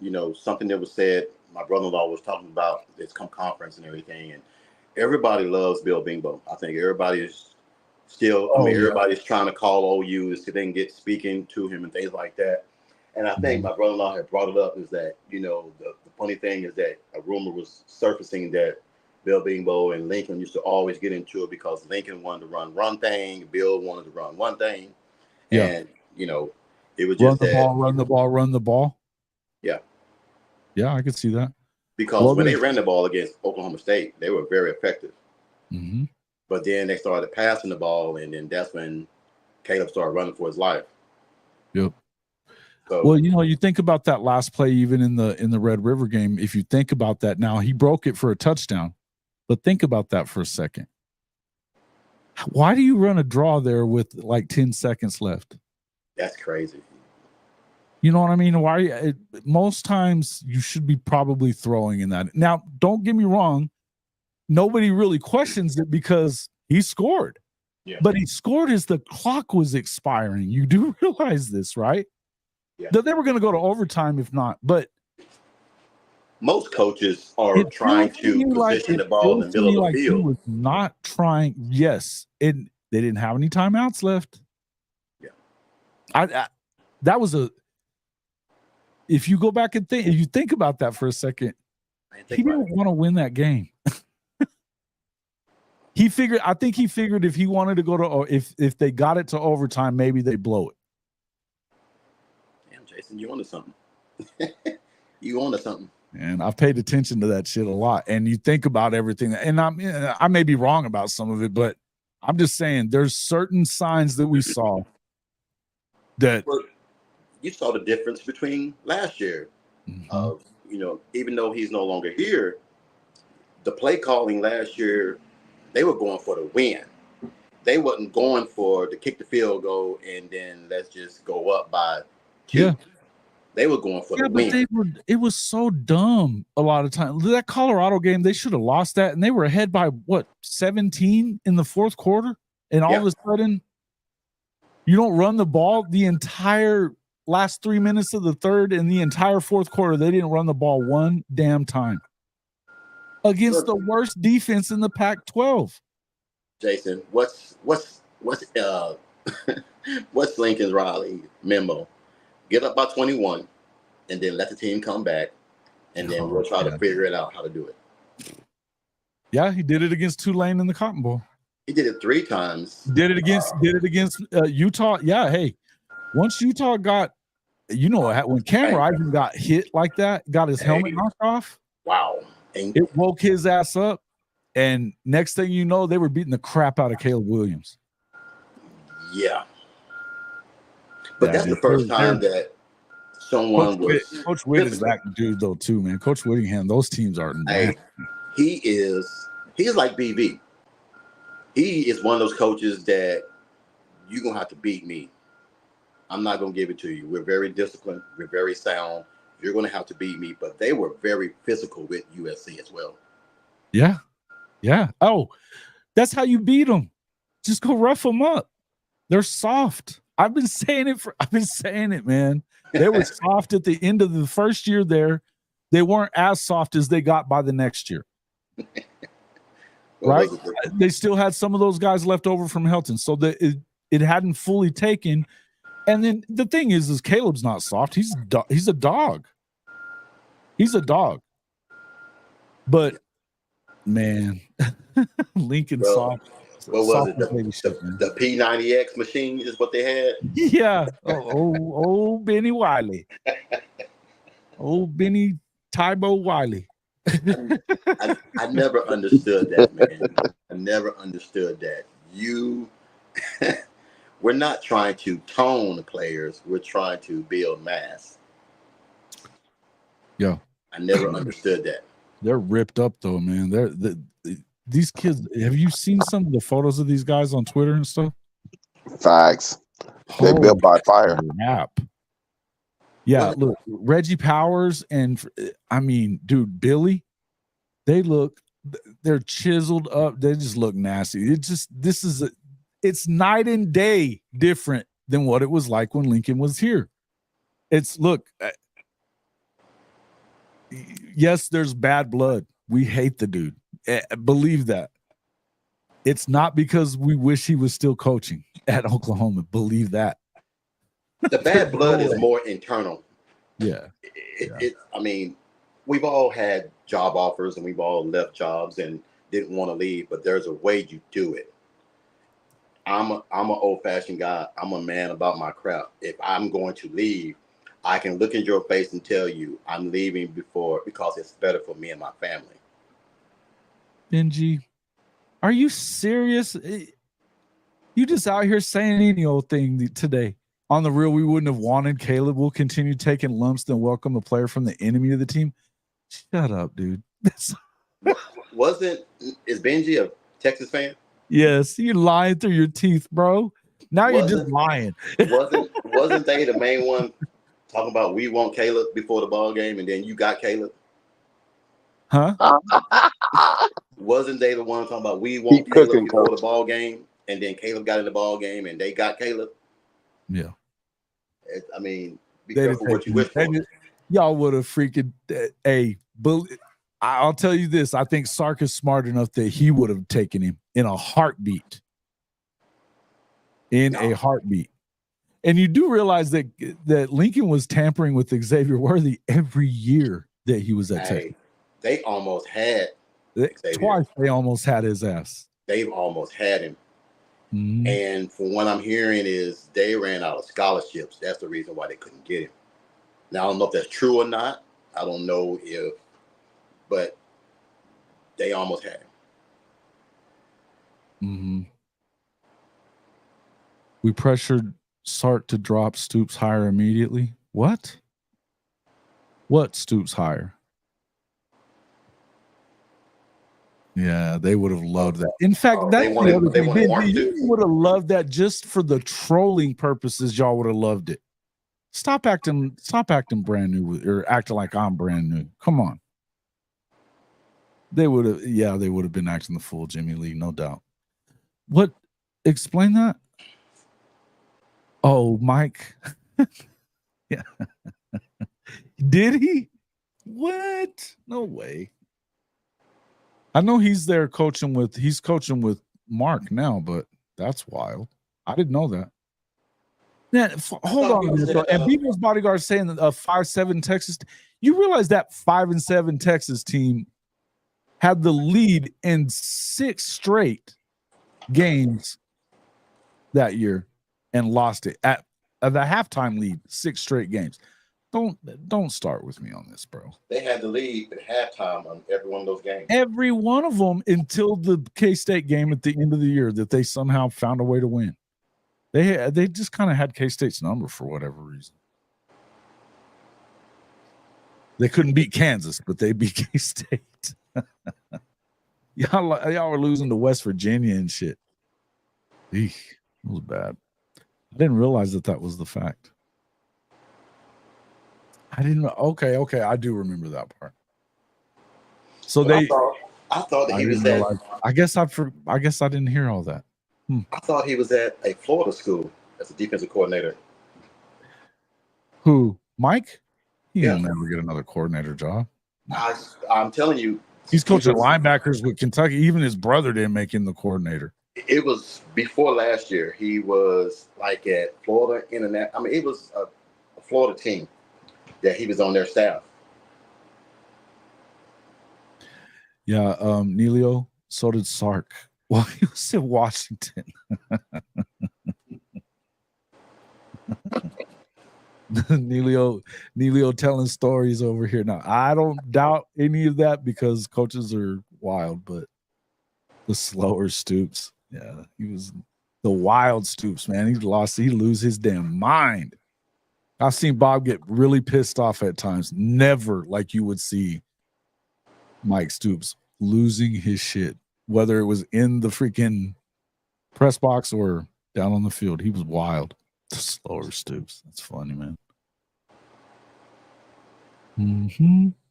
something that was said. My brother-in-law was talking about this conference and everything, and everybody loves Bill Beanbo. I think everybody is still. Everybody's trying to call OU so they can get speaking to him and things like that. And I think my brother-in-law had brought it up is that the funny thing is that a rumor was surfacing that Bill Beanbo and Lincoln used to always get into it because Lincoln wanted to run one thing, Bill wanted to run one thing, and it was just run the ball. Yeah, I could see that. Because when they ran the ball against Oklahoma State, they were very effective. Mm-hmm. But then they started passing the ball, and then that's when Caleb started running for his life. Yep. So, well, you think about that last play, even in the Red River game. If you think about that, now he broke it for a touchdown, but think about that for a second. Why do you run a draw there with like 10 seconds left? That's crazy. You know what I mean? Most times you should be probably throwing in that. Now, don't get me wrong. Nobody really questions it because he scored. Yeah. But he scored as the clock was expiring. You do realize this, right? Yeah. That they were going to go to overtime if not. But most coaches are trying to position the ball in the middle of the field. He was not trying. Yes. They didn't have any timeouts left. Yeah. That was if you go back and think about that for a second, he didn't want to win that game. I think he figured if he wanted to go to, if they got it to overtime, maybe they blow it. Damn, Jason, you onto something. You onto something. And I've paid attention to that shit a lot. And you think about everything, and I may be wrong about some of it, but I'm just saying there's certain signs that we saw that. Well, you saw the difference between last year. Even though he's no longer here, the play calling last year, they were going for the win. They wasn't going for to kick the field goal and then let's just go up by 2. Yeah. They were going for the win. It was so dumb a lot of times. That Colorado game, they should have lost that, and they were ahead by 17 in the fourth quarter, and all of a sudden you don't run the ball the entire last 3 minutes of the third and the entire fourth quarter. They didn't run the ball one damn time. against the worst defense in the Pac-12. Jason, what's what's Lincoln Riley memo? Get up by 21, and then let the team come back, and then we'll try to figure it out how to do it. Yeah, he did it against Tulane in the Cotton Bowl. He did it 3 times. Did it against Utah. Yeah, hey, once Utah got, when Cam Rising got hit like that, got his helmet knocked off. Wow. It woke his ass up. And next thing you know, they were beating the crap out of Caleb Williams. Yeah. But that's the first time that someone Coach Witt is that dude, though, too, man. Coach Whittingham, those teams are he's like BV. He is one of those coaches that you're going to have to beat me. I'm not going to give it to you. We're very disciplined. We're very sound. You're going to have to beat me. But they were very physical with USC as well. Yeah. Yeah. Oh, that's how you beat them. Just go rough them up. They're soft. I've been saying it, man. They were soft at the end of the first year there. They weren't as soft as they got by the next year. Right? They still had some of those guys left over from Helton. So it hadn't fully taken. And then the thing is Caleb's not soft. He's a dog. He's a dog. But man, Lincoln soft. What was it? The P90X machine is what they had? Yeah. Oh, Benny Wiley. Old Benny Tybo Wiley. I never understood that, man. I never understood that. We're not trying to tone the players. We're trying to build mass. Yeah. I never understood that. They're ripped up, though, man. These kids, have you seen some of the photos of these guys on Twitter and stuff? Facts. They built by fire. Crap. Yeah, look, Reggie Powers and dude, Billy, they're chiseled up. They just look nasty. It's night and day different than what it was like when Lincoln was here. Yes, there's bad blood. We hate the dude. Believe that. It's not because we wish he was still coaching at Oklahoma. Believe that. The bad blood is more internal. Yeah. We've all had job offers and we've all left jobs and didn't want to leave, but there's a way you do it. I'm an old-fashioned guy. I'm a man about my craft. If I'm going to leave, I can look in your face and tell you I'm leaving because it's better for me and my family. Benji, are you serious? You just out here saying any old thing today. On the real, we wouldn't have wanted Caleb. We'll continue taking lumps than welcome a player from the enemy of the team. Shut up, dude. Is Benji a Texas fan? Yes, you're lying through your teeth, bro. Now you're just lying. wasn't they the main one talking about we want Caleb before the ball game, and then you got Caleb? Huh? Wasn't they the one talking about we want Caleb before the ball game, and then Caleb got in the ball game, and they got Caleb? Yeah. Be careful what you wish for. Y'all would have freaking I'll tell you this. I think Sark is smart enough that he would have taken him in a heartbeat. A heartbeat. And you do realize that Lincoln was tampering with Xavier Worthy every year that he was at Texas. They almost had Xavier. Twice they almost had his ass. They've almost had him. Mm-hmm. And from what I'm hearing is they ran out of scholarships. That's the reason why they couldn't get him. Now, I don't know if that's true or not. I don't know but they almost had him. Mm-hmm. We pressured Sark to drop Stoops higher immediately. What? What Stoops higher? Yeah, they would have loved that. In fact, that's the other thing. You would have loved that just for the trolling purposes. Y'all would have loved it. Stop acting brand new or acting like I'm brand new. Come on. They would have been acting the full Jimmy Lee, no doubt. What? Explain that? Oh, Mike. Yeah. Did he? What? No way. I know he's there coaching with Mark now, but that's wild. I didn't know that. Man, hold on a minute though. And Bevo's bodyguard saying that 5-7 Texas. You realize that 5-7 Texas team had the lead in 6 straight games that year and lost it at the halftime lead. 6 straight games. Don't start with me on this, bro. They had the lead at halftime on every one of those games. Every one of them until the K-State game at the end of the year that they somehow found a way to win. They just kind of had K-State's number for whatever reason. They couldn't beat Kansas, but they beat K-State. Y'all were losing to West Virginia and shit. Eek, it was bad. I didn't realize that was the fact. I didn't. Okay. I do remember that part. So I thought that he was at. I guess I didn't hear all that. I thought he was at a Florida school as a defensive coordinator. Who? Mike? He'll never get another coordinator job. I'm telling you, he's coaching linebackers with Kentucky. Even his brother didn't make him the coordinator. It was before last year. He was like at Florida Internet. I mean, it was a Florida team that he was on their staff. Yeah, Neilio, so did Sark. Well, he was in Washington. Neilio telling stories over here. Now, I don't doubt any of that because coaches are wild, but the slower Stoops. Yeah, he was the wild Stoops, man. He'd lose his damn mind. I've seen Bob get really pissed off at times. Never like you would see Mike Stoops losing his shit, whether it was in the freaking press box or down on the field. He was wild. The slower Stoops. That's funny, man.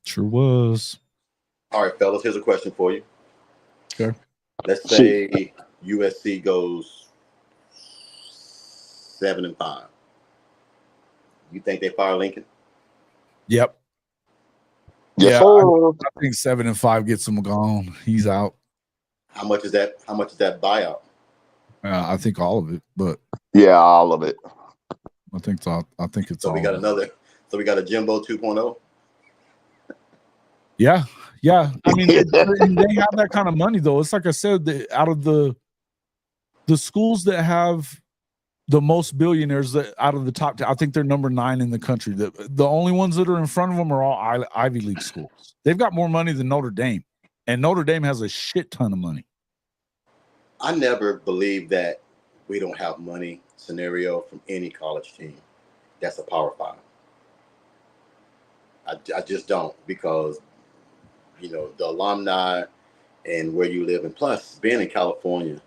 Sure was. All right, fellas, here's a question for you. Sure. Let's say USC goes 7-5. You think they fire Lincoln? Yep. Yes, Yeah, I think 7-5 gets him gone. He's out. How much is that? How much is that buyout? I think all of it, but yeah, all of it. I think it's all. So we got another. So we got a Jimbo 2.0. Yeah. I mean, they have that kind of money, though. It's like I said, out of the schools that have the most billionaires out of the top 10, I think they're number 9 in the country. The only ones that are in front of them are all Ivy League schools. They've got more money than Notre Dame, and Notre Dame has a shit ton of money. I never believed that we don't have money scenario from any college team that's a Power 5. I just don't, because the alumni and where you live, and plus being in California,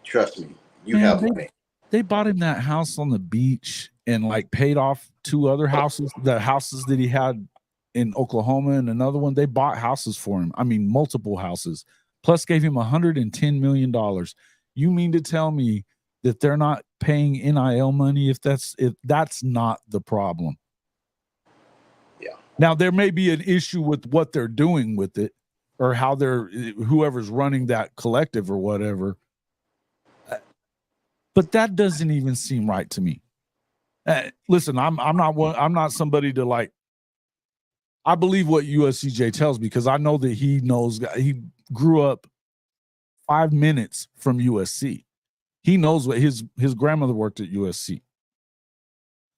trust me, you have money. They bought him that house on the beach and like paid off 2 other houses, the houses that he had in Oklahoma and another one. They bought houses for him. I mean, multiple houses, plus gave him $110 million. You mean to tell me that they're not paying NIL money if that's not the problem? Yeah. Now, there may be an issue with what they're doing with it or how whoever's running that collective or whatever. But that doesn't even seem right to me. Listen, I'm not somebody to like. I believe what USCJ tells me because I know that he grew up 5 minutes from USC. He knows what his grandmother worked at USC.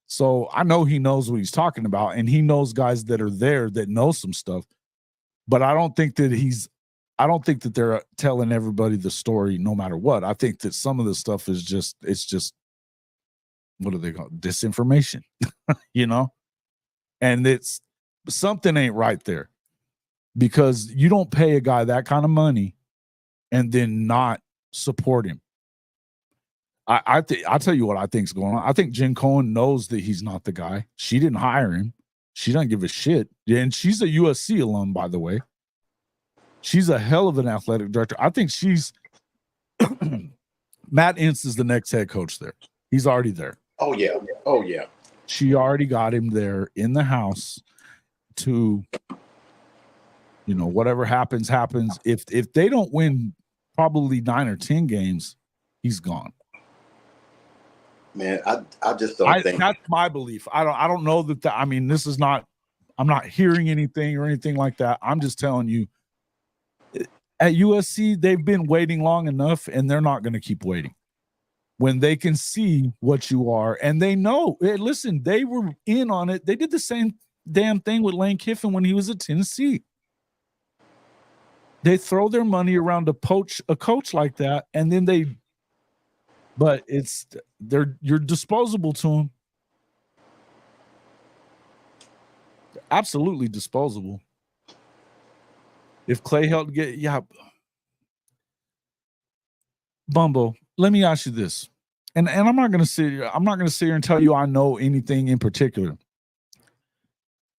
So I know he knows what he's talking about, and he knows guys that are there that know some stuff. But I don't think that they're telling everybody the story no matter what. I think that some of the stuff is just what do they call it? Disinformation, and it's something ain't right there because you don't pay a guy that kind of money and then not support him. I'll tell you what I think's going on. I think Jen Cohen knows that he's not the guy. She didn't hire him. She doesn't give a shit. And she's a USC alum, by the way. She's a hell of an athletic director. I think she's Matt Ince is the next head coach there. He's already there. Oh yeah. She already got him there in the house to You know, whatever happens. If they don't win probably 9 or 10 games, he's gone. Man, I just don't think that's my belief. I don't know that. I mean, this is not. I'm not hearing anything or anything like that. I'm just telling you. At USC, they've been waiting long enough, and they're not going to keep waiting. When they can see what you are, and they know. Listen, they were in on it. They did the same damn thing with Lane Kiffin when he was at Tennessee. They throw their money around to poach a coach like that, and then but you're disposable to them. Absolutely disposable. If Clay helped Bumbo, let me ask you this. And I'm not gonna sit here and tell you I know anything in particular.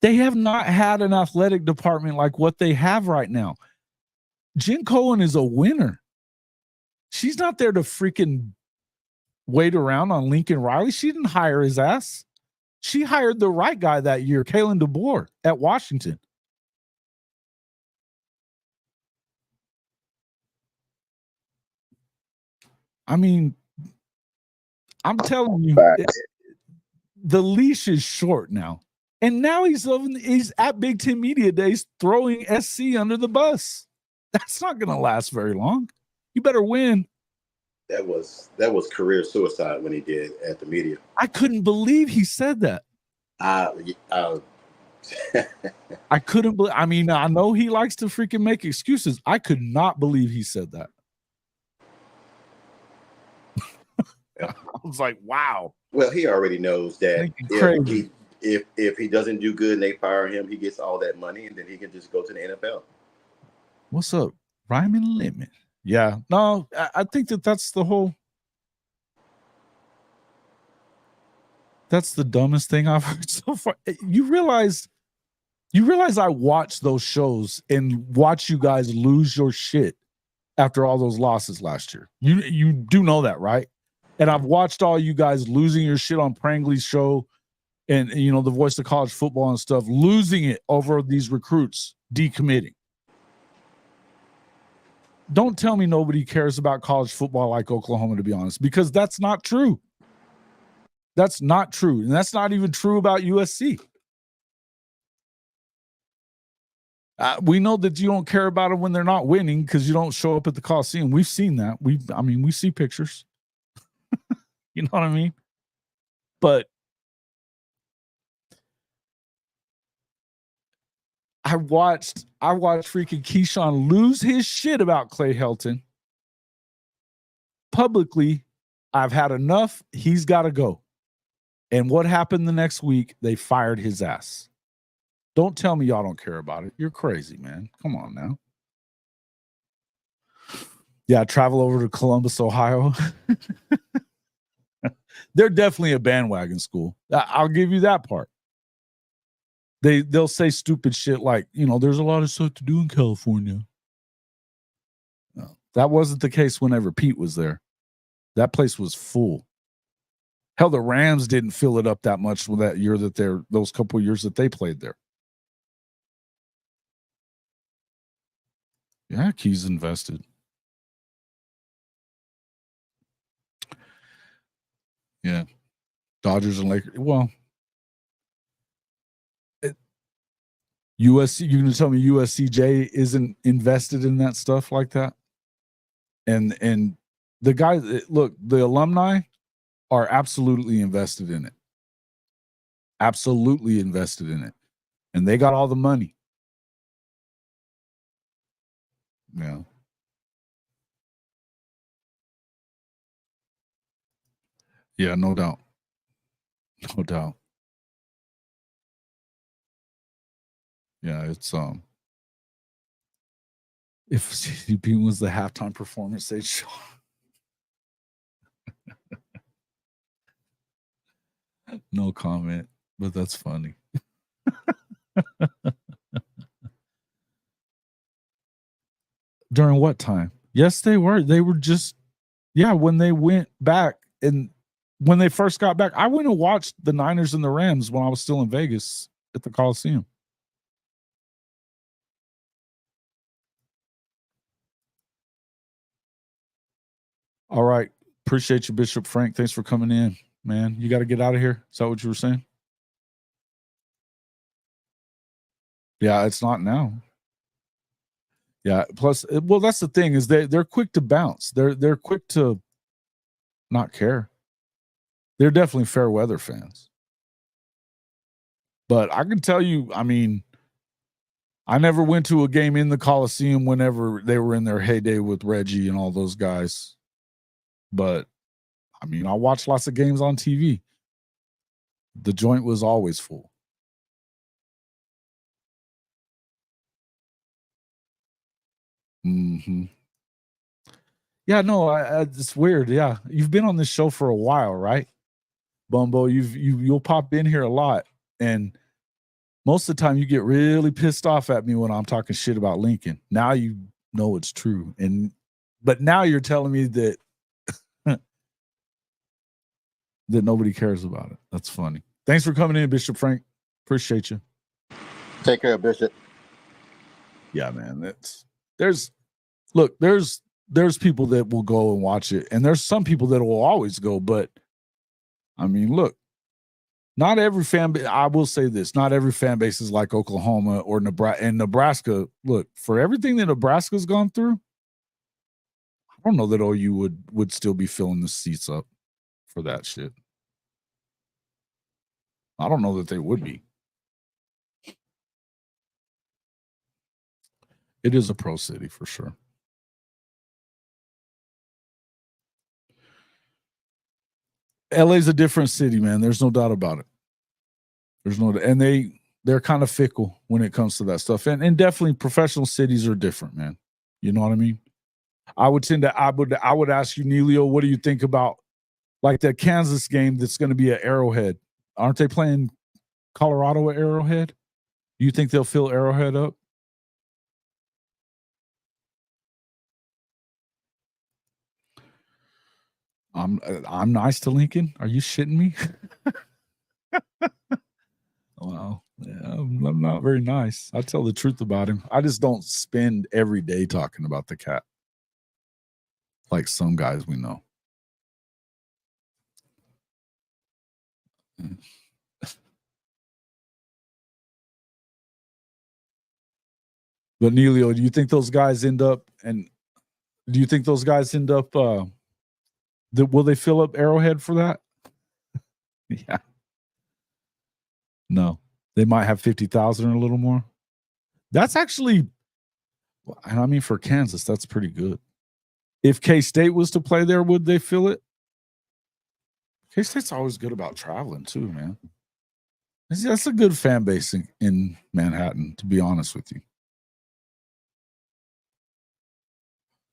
They have not had an athletic department like what they have right now. Jen Cohen is a winner. She's not there to freaking wait around on Lincoln Riley. She didn't hire his ass. She hired the right guy that year, Kalen DeBoer at Washington. I mean, I'm telling you, the leash is short now. And now he's at Big Ten Media Days throwing SC under the bus. That's not going to last very long. You better win. That was career suicide when he did at the media. I couldn't believe he said that. I couldn't believe. I mean, I know he likes to freaking make excuses. I could not believe he said that. Yeah. I was like, wow. Well, he already knows that if he doesn't do good and they fire him, he gets all that money and then he can just go to the NFL. What's up? Ryman Lemon. Yeah. No, I think that's the whole. That's the dumbest thing I've heard so far. You realize I watch those shows and watch you guys lose your shit after all those losses last year. You do know that, right? And I've watched all you guys losing your shit on Prangley's show and, you know, the Voice of College Football and stuff, losing it over these recruits decommitting. Don't tell me nobody cares about college football like Oklahoma, to be honest, because that's not true. That's not true. And that's not even true about USC. We know that you don't care about them when they're not winning because you don't show up at the Coliseum. We've seen that. We see pictures. You know what I mean? But I watched freaking Keyshawn lose his shit about Clay Helton. Publicly, I've had enough. He's got to go. And what happened the next week? They fired his ass. Don't tell me y'all don't care about it. You're crazy, man. Come on now. Yeah, travel over to Columbus, Ohio. They're definitely a bandwagon school. I'll give you that part. They'll say stupid shit like, you know, there's a lot of stuff to do in California. No, that wasn't the case whenever Pete was there. That place was full. Hell, the Rams didn't fill it up that much with that year those couple of years that they played there. Yeah, Key's invested. Yeah. Dodgers and Lakers. Well, USC, you're going to tell me USCJ isn't invested in that stuff like that? And the guys, look, the alumni are absolutely invested in it. Absolutely invested in it. And they got all the money. Yeah. Yeah, no doubt. No doubt. Yeah, it's if CCP was the halftime performance, they'd show. No comment, but that's funny. During what time? Yes, they were. They were just, when they went back and when they first got back, I went and watched the Niners and the Rams when I was still in Vegas at the Coliseum. All right. Appreciate you, Bishop Frank. Thanks for coming in, man. You got to get out of here. Is that what you were saying? Yeah, it's not now. Yeah. Plus, well, that's the thing is they're quick to bounce. They're quick to not care. They're definitely fair weather fans. But I can tell you, I mean, I never went to a game in the Coliseum whenever they were in their heyday with Reggie and all those guys. But I mean, I watched lots of games on TV. The joint was always full. Mm-hmm. Yeah, no, it's weird. Yeah, you've been on this show for a while, right, Bumbo? You'll pop in here a lot, and most of the time you get really pissed off at me when I'm talking shit about Lincoln. Now you know it's true, but now you're telling me that that nobody cares about it. That's funny. Thanks for coming in, Bishop Frank. Appreciate you. Take care, Bishop. Yeah, man. There's people that will go and watch it, and there's some people that will always go. But I mean, look, not every I will say this: not every fan base is like Oklahoma or Nebraska. And Nebraska, look, for everything that Nebraska's gone through, I don't know that OU would still be filling the seats up for that shit. I don't know that they would be. It is a pro city for sure. LA's a different city, man. There's no doubt about it. And they're kind of fickle when it comes to that stuff. And definitely professional cities are different, man. You know what I mean? I would ask you, Neilio, what do you think about like that Kansas game that's going to be at Arrowhead? Aren't they playing Colorado at Arrowhead? Do you think they'll fill Arrowhead up? I'm nice to Lincoln. Are you shitting me? Well, yeah, I'm not very nice. I tell the truth about him. I just don't spend every day talking about the cat like some guys we know. But Neilio, do you think those guys end up will they fill up Arrowhead for that? Yeah. No. They might have 50,000 or a little more. That's actually, and I mean, for Kansas, that's pretty good. If K-State was to play there, would they fill it? K-State's always good about traveling too, man. That's a good fan base in Manhattan, to be honest with you.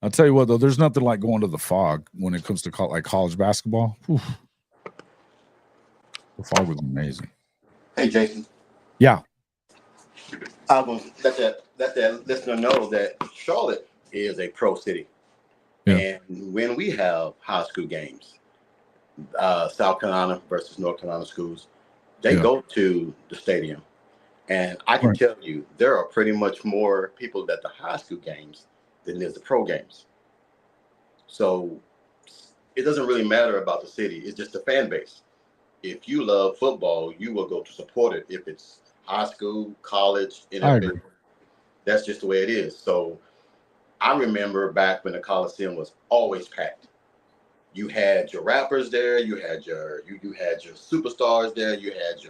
I'll tell you what, though, there's nothing like going to the Fog when it comes to college basketball. Whew. The Fog was amazing. Hey, Jason. Yeah. I will let that listener know that Charlotte is a pro city. Yeah. And when we have high school games, South Carolina versus North Carolina schools, they go to the stadium. And I can tell you, there are pretty much more people at the high school games than there's the pro games. So it doesn't really matter about the city. It's just the fan base. If you love football, you will go to support it. If it's high school, college, NFL, that's just the way it is. So I remember back when the Coliseum was always packed. You had your rappers there. You had your superstars there. You had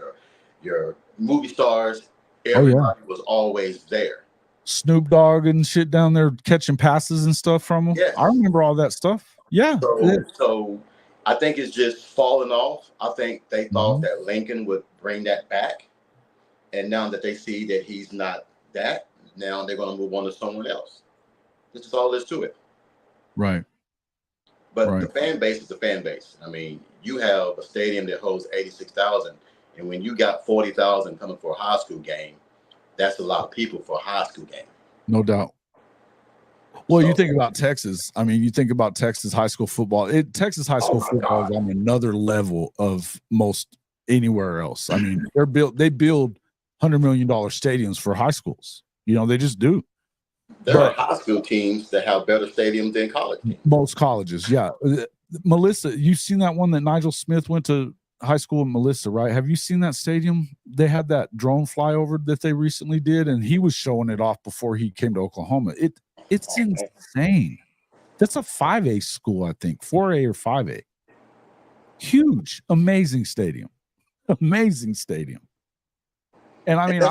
your movie stars. Everybody was always there. Snoop Dogg and shit down there catching passes and stuff from them. Yes. I remember all that stuff. Yeah. So I think it's just falling off. I think they thought that Lincoln would bring that back. And now that they see that he's not that, now they're going to move on to someone else. This is all there is to it. Right. But the fan base is the fan base. I mean, you have a stadium that holds 86,000. And when you got 40,000 coming for a high school game, that's a lot of people for a high school game. No doubt. Well, you think about Texas. I mean, you think about Texas high school football. Texas high school football is on another level of most anywhere else. I mean, they build $100 million stadiums for high schools. You know, they just do. There are high school teams that have better stadiums than college teams. Most colleges, yeah. Melissa, you've seen that one that Nigel Smith went to high school in Melissa, right? Have you seen that stadium? They had that drone flyover that they recently did, and he was showing it off before he came to Oklahoma. It's insane. That's a 5A school, I think, 4A or 5A. Huge, amazing stadium. Amazing stadium. And I mean,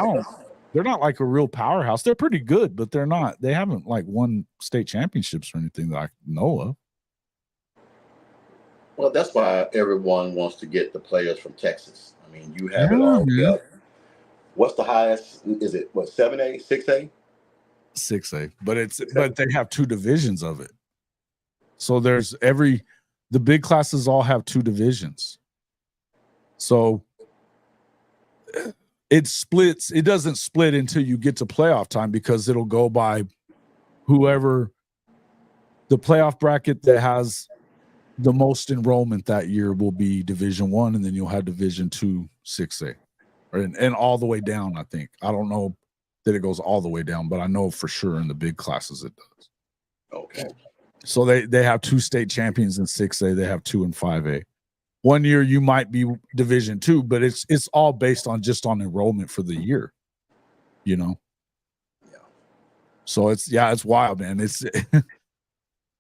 they're not like a real powerhouse. They're pretty good, but they're not. They haven't like won state championships or anything that I know of. Well, that's why everyone wants to get the players from Texas. I mean, you have it all. Yeah. What's the highest? Is it what, 7A, 6A? 6A, but they have two divisions of it. So the big classes all have two divisions. So it splits. It doesn't split until you get to playoff time because it'll go by whoever the playoff bracket that has the most enrollment that year will be Division I, and then you'll have Division II, 6A, and all the way down. I think I don't know that it goes all the way down, but I know for sure in the big classes it does. Okay. So they have two state champions in 6A. They have two in 5A. One year you might be Division II, but it's all based on just on enrollment for the year, you know. Yeah. So it's wild, man. It's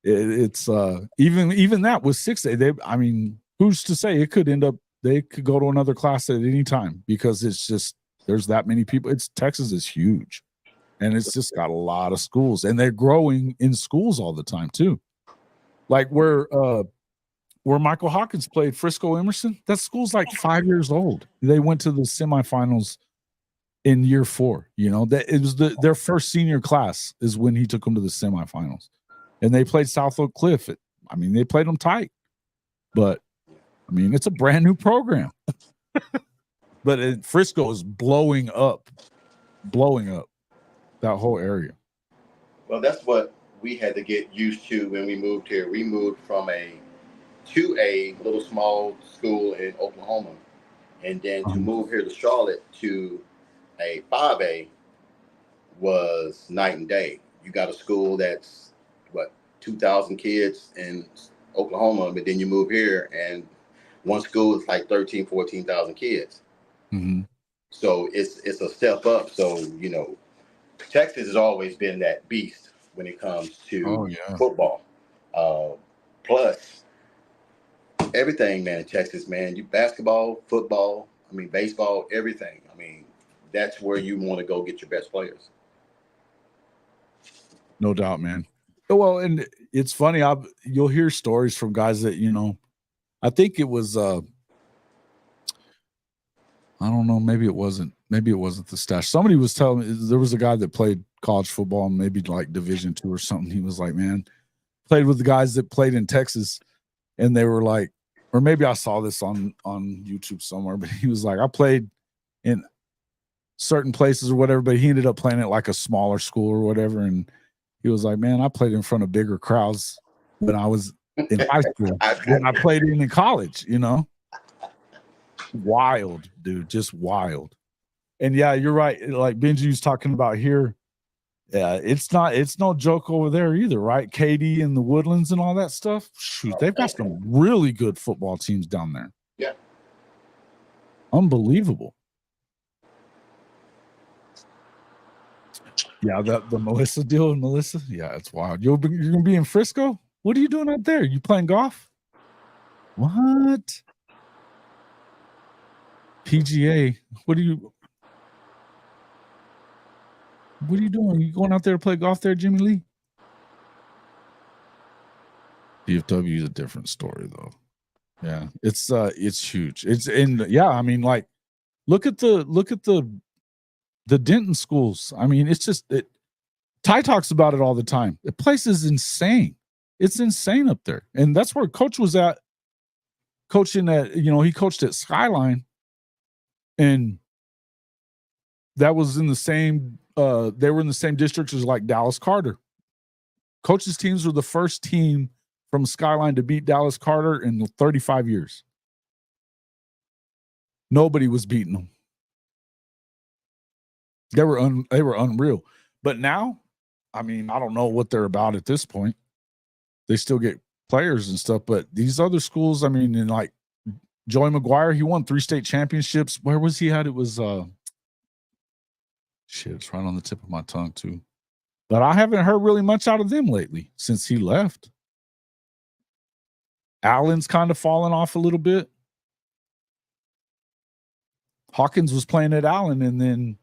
even that with 6A. Who's to say it could end up they could go to another class at any time because it's just there's that many people. Texas is huge, and it's just got a lot of schools, and they're growing in schools all the time too. Like where Michael Hawkins played, Frisco Emerson, that school's like 5 years old. They went to the semifinals in year 4. You know, that it was their first senior class is when he took them to the semifinals, and they played South Oak Cliff. They played them tight, but it's a brand new program. But Frisco is blowing up that whole area. Well, that's what we had to get used to when we moved here. We moved from a 2A little small school in Oklahoma, and then to move here to Charlotte to a 5A was night and day. You got a school that's 2,000 kids in Oklahoma, but then you move here and one school is like 13, 14,000 kids. Mm-hmm. So it's a step up. So, Texas has always been that beast when it comes to football. Plus everything, man, in Texas, man, you basketball, football, baseball, everything. That's where you want to go get your best players. No doubt, man. Well, and it's funny. You'll hear stories from guys that, I think it was, I don't know. Maybe it wasn't the stash. Somebody was telling me there was a guy that played college football, maybe like Division II or something. He was like, man, played with the guys that played in Texas, and they were like, or maybe I saw this on YouTube somewhere, but he was like, I played in certain places or whatever, but he ended up playing at like a smaller school or whatever. And he was like, man, I played in front of bigger crowds when I was in high school than I played in college, Wild, dude, just wild. And yeah, you're right. Like Benji was talking about here. Yeah, it's no joke over there either, right? Katy and the Woodlands and all that stuff. Shoot, they've got some really good football teams down there. Yeah. Unbelievable. Yeah, the Melissa deal with Melissa. Yeah, it's wild. You're gonna be in Frisco? What are you doing out there? You playing golf? What? PGA. What are you doing? You going out there to play golf there, Jimmy Lee? DFW is a different story though. Yeah, it's huge. Look at the Denton schools. It's just Ty talks about it all the time. The place is insane. It's insane up there. And that's where Coach was at coaching at, he coached at Skyline. And that was in the same they were in the same districts as like Dallas Carter. Coach's teams were the first team from Skyline to beat Dallas Carter in 35 years. Nobody was beating them. They were unreal. But now I mean, I don't know what they're about at this point. They still get players and stuff, but these other schools, I mean, in like Joey McGuire, he won 3 state championships. Where was he at? It was shit, it's right on the tip of my tongue too. But I haven't heard really much out of them lately since he left. Allen's kind of fallen off a little bit. Hawkins was playing at Allen, and then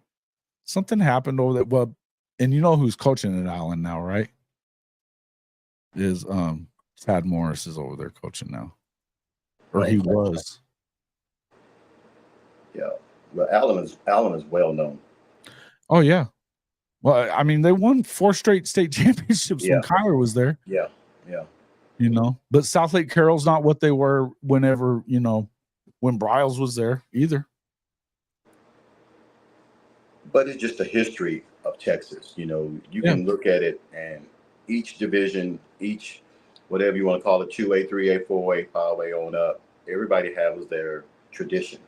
something happened over that. Well, and you know who's coaching at Allen now, right? Is Tad Morris is over there coaching now. Or he was. Yeah. Well, Allen is well known. Oh, yeah. Well, I mean, they won 4 straight state championships when Yeah. Kyler was there. Yeah. Yeah. You know, but Southlake Carroll's not what they were whenever, you know, when Bryles was there either. But it's just a history of Texas. You know, you can look at it, and each division, each whatever you want to call it, 2A, 3A, 4A, 5A on up, everybody has their tradition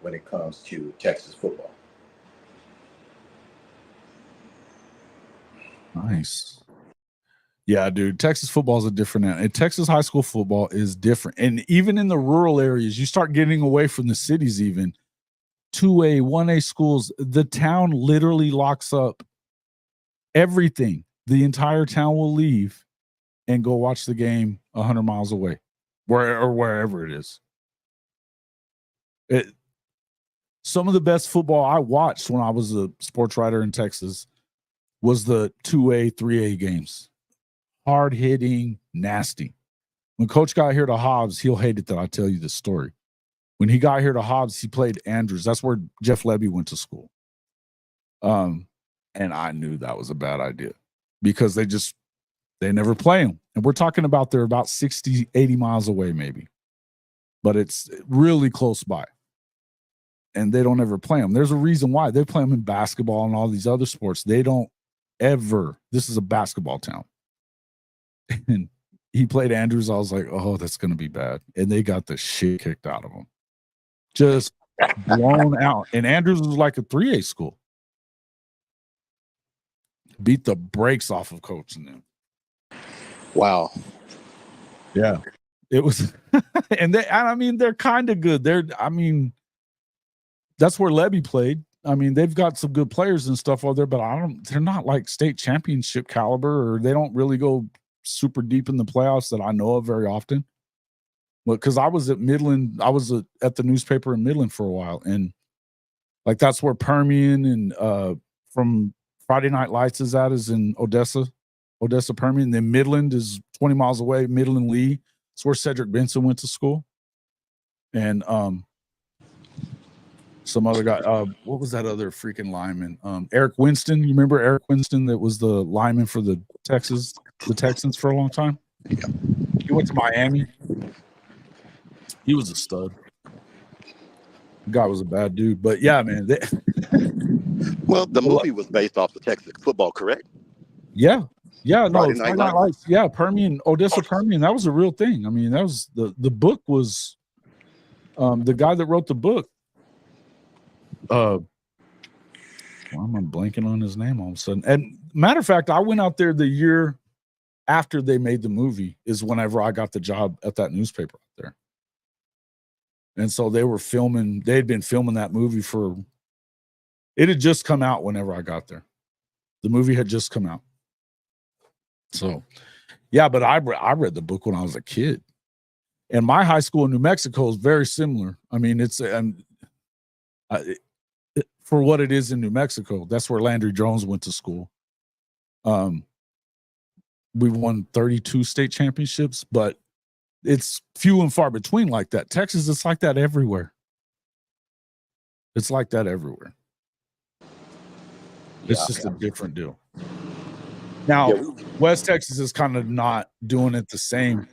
when it comes to Texas football. Nice. Yeah, dude. Texas football is a different animal. Texas high school football is different. And even in the rural areas, you start getting away from the cities even. 2A, 1A schools, the town literally locks up everything. The entire town will leave and go watch the game 100 miles away, wherever it is. Some of the best football I watched when I was a sports writer in Texas was the 2A, 3A games. Hard hitting, nasty. When Coach got here to Hobbs, he'll hate it that I tell you this story. When he got here to Hobbs, he played Andrews. That's where Jeff Levy went to school. And I knew that was a bad idea because they never play them. And we're talking about they're about 60, 80 miles away maybe. But it's really close by. And they don't ever play them. There's a reason why. They play them in basketball and all these other sports. They don't ever. This is a basketball town. And he played Andrews. I was like, oh, that's going to be bad. And they got the shit kicked out of them. Just blown out. And Andrews was like a 3A school. Beat the brakes off of Coach and them. Wow. Yeah. It was. And they're kind of good. That's where Levy played. I mean, they've got some good players and stuff over there, but they're not like state championship caliber, or they don't really go super deep in the playoffs that I know of very often. Well, because I was at Midland, I was at the newspaper in Midland for a while, and like that's where Permian and from Friday Night Lights is in Odessa Permian. Then Midland is 20 miles away, Midland Lee. It's where Cedric Benson went to school. And some other guy, what was that other freaking lineman? Eric Winston. You remember Eric Winston that was the lineman for the Texans for a long time? Yeah. He went to Miami. He was a stud. The guy was a bad dude. But yeah, man. Well, the movie was based off the Texas football, correct? Yeah. Yeah, no, Friday Night Lights. Yeah, Permian, Odessa Permian, that was a real thing. I mean, that was the book was the guy that wrote the book. Why am I blanking on his name all of a sudden? And matter of fact, I went out there the year after they made the movie is whenever I got the job at that newspaper out there. And so they had been filming that movie it had just come out whenever I got there. The movie had just come out. So, yeah, but I read the book when I was a kid. And my high school in New Mexico is very similar. I mean, it's for what it is in New Mexico. That's where Landry Jones went to school. We won 32 state championships, but it's few and far between like that. Texas, it's like that everywhere. It's like that everywhere. It's just a different deal. Now, West Texas is kind of not doing it the same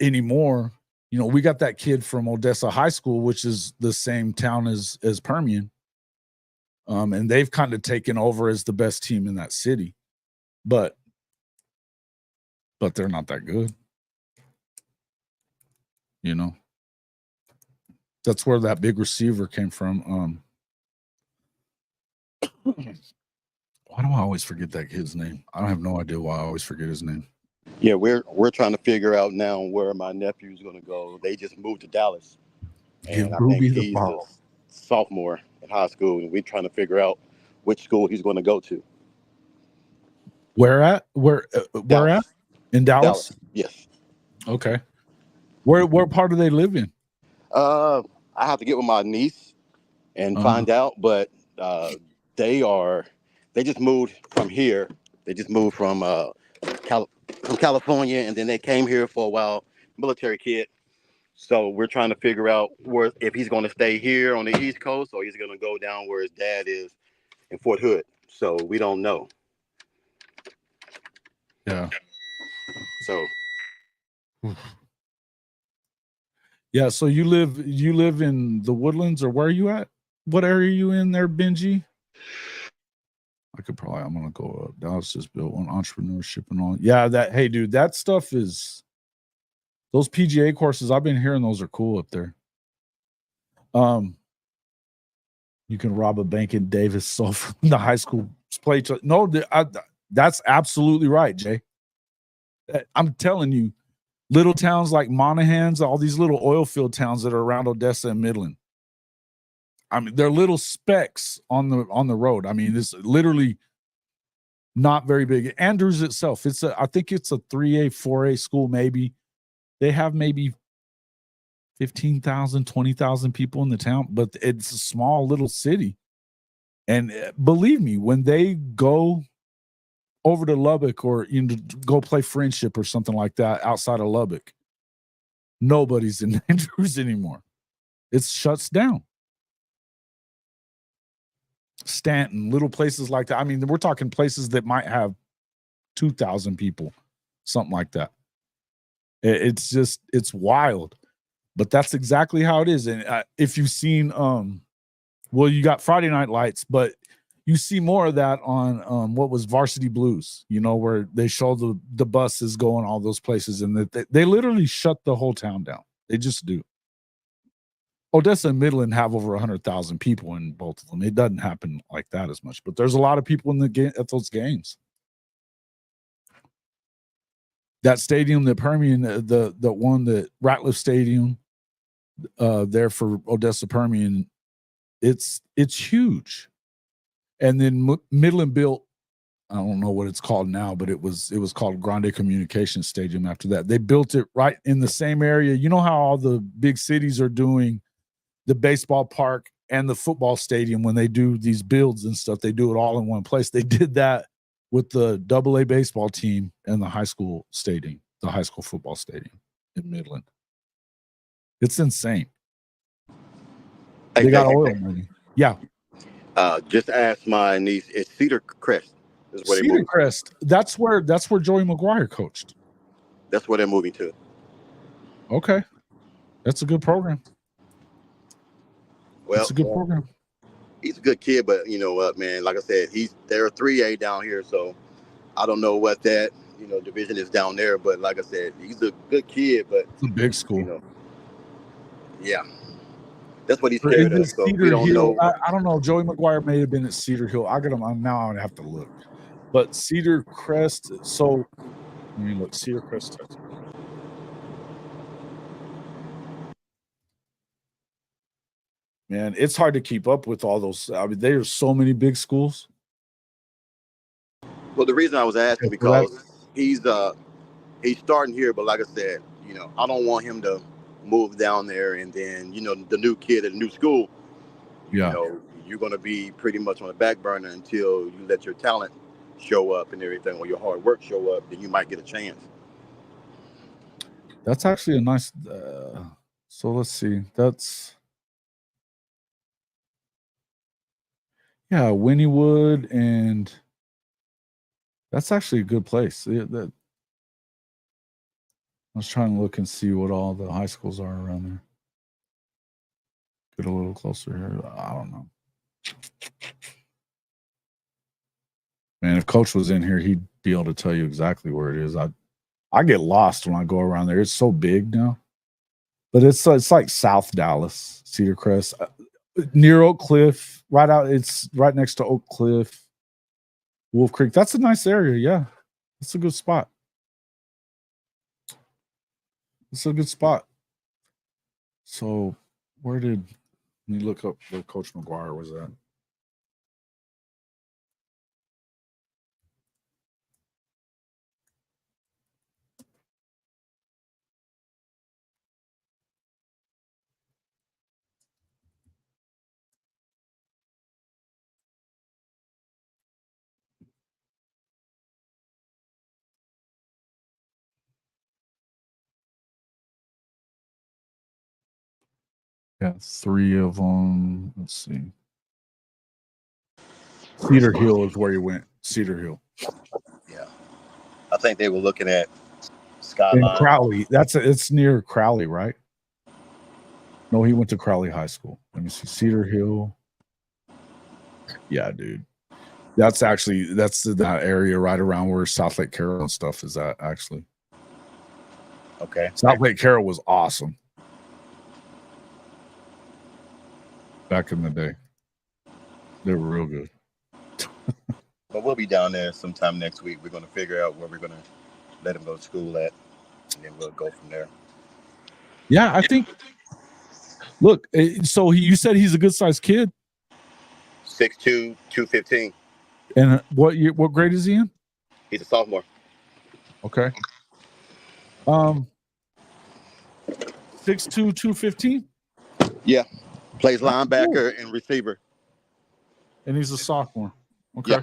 anymore. You know, we got that kid from Odessa High School, which is the same town as Permian. And they've kind of taken over as the best team in that city. But they're not that good. You know. That's where that big receiver came from. Why Why do I always forget that kid's name? I have no idea why I always forget his name. Yeah, we're trying to figure out now where my nephew's going to go. They just moved to Dallas, Give and I think Ruby the he's ball. a sophomore in high school, and we're trying to figure out which school he's going to go to. Where at? Where at? In Dallas? Yes. Okay. Where part do they live in? I have to get with my niece and find out, but they just moved from here. They just moved from California, and then they came here for a while. Military kid. So we're trying to figure out if he's going to stay here on the East Coast or he's going to go down where his dad is in Fort Hood. So we don't know. Yeah. So. Yeah. So you live in the Woodlands, or where are you at? What area are you in there, Benji? I'm gonna go up. Dallas just built on entrepreneurship and all. Yeah, hey dude, that stuff is those PGA courses. I've been hearing those are cool up there. You can rob a bank in Davis. So from the high school play. No, that's absolutely right, Jay. I'm telling you, little towns like Monahans, all these little oil field towns that are around Odessa and Midland. I mean, they're little specks on the road. I mean, it's literally not very big. Andrews itself, I think it's a 3A, 4A school, maybe. They have maybe 15,000, 20,000 people in the town, but it's a small little city. And believe me, when they go over to Lubbock or go play Friendship or something like that outside of Lubbock, nobody's in Andrews anymore. It shuts down. Stanton, little places like that. I mean, we're talking places that might have 2,000 people, something like that. It's wild, but that's exactly how it is. And if you've seen, you got Friday Night Lights, but you see more of that on what was Varsity Blues, where they show the buses going all those places, and they literally shut the whole town down. They just do. Odessa and Midland have over 100,000 people in both of them. It doesn't happen like that as much, but there's a lot of people in the game at those games. That stadium, the Permian, the one that Ratliff Stadium, there for Odessa Permian, it's huge. And then Midland built, I don't know what it's called now, but it was called Grande Communications Stadium after that. They built it right in the same area. You know how all the big cities are doing the baseball park and the football stadium when they do these builds and stuff, they do it all in one place. They did that with the AA baseball team and the high school stadium, the high school football stadium in Midland. It's insane. They got oil money. Yeah. Just ask my niece. It's Cedar Crest. Is where Cedar Crest. That's where Joey McGuire coached. That's where they're moving to. Okay. That's a good program. Well, it's a good program. He's a good kid, but you know what, man? Like I said, they're 3A down here, so I don't know what that division is down there. But like I said, he's a good kid, but it's a big school. Yeah, that's what he's scared of. So we don't know. I don't know. Joey McGuire may have been at Cedar Hill. I got him now. I would have to look. But Cedar Crest. So let me look. Cedar Crest, Texas. Man, it's hard to keep up with all those. I mean, there's so many big schools. Well, the reason I was asking because he's starting here, but like I said, I don't want him to move down there and then the new kid at a new school. You're going to be pretty much on the back burner until you let your talent show up and everything, or your hard work show up. Then you might get a chance. That's actually a nice. So let's see. That's. Yeah, Wynnewood, and that's actually a good place. I was trying to look and see what all the high schools are around there. Get a little closer here. I don't know. Man, if Coach was in here, he'd be able to tell you exactly where it is. I get lost when I go around there. It's so big now. But it's like South Dallas, Cedar Crest. Near Oak Cliff, it's right next to Oak Cliff. Wolf Creek. That's a nice area. Yeah, it's a good spot. It's a good spot. So, let me look up where Coach McGuire was at. Yeah, 3 of them. Let's see. Cedar Hill is where you went. Cedar Hill. Yeah. I think they were looking at In Skyline. Crowley. It's near Crowley, right? No, he went to Crowley High School. Let me see. Cedar Hill. Yeah, dude. That's that area right around where South Lake Carroll and stuff is at, actually. Okay. South Lake Carroll was awesome back in the day. They were real good. But we'll be down there sometime next week. We're going to figure out where we're going to let him go to school at, and then we'll go from there. Yeah, I think. Look, so you said he's a good sized kid. 6'2", 215. And what grade is he in? He's a sophomore. Okay. 6'2", 215. Yeah, plays linebacker and receiver. And he's a sophomore. Okay. Yeah.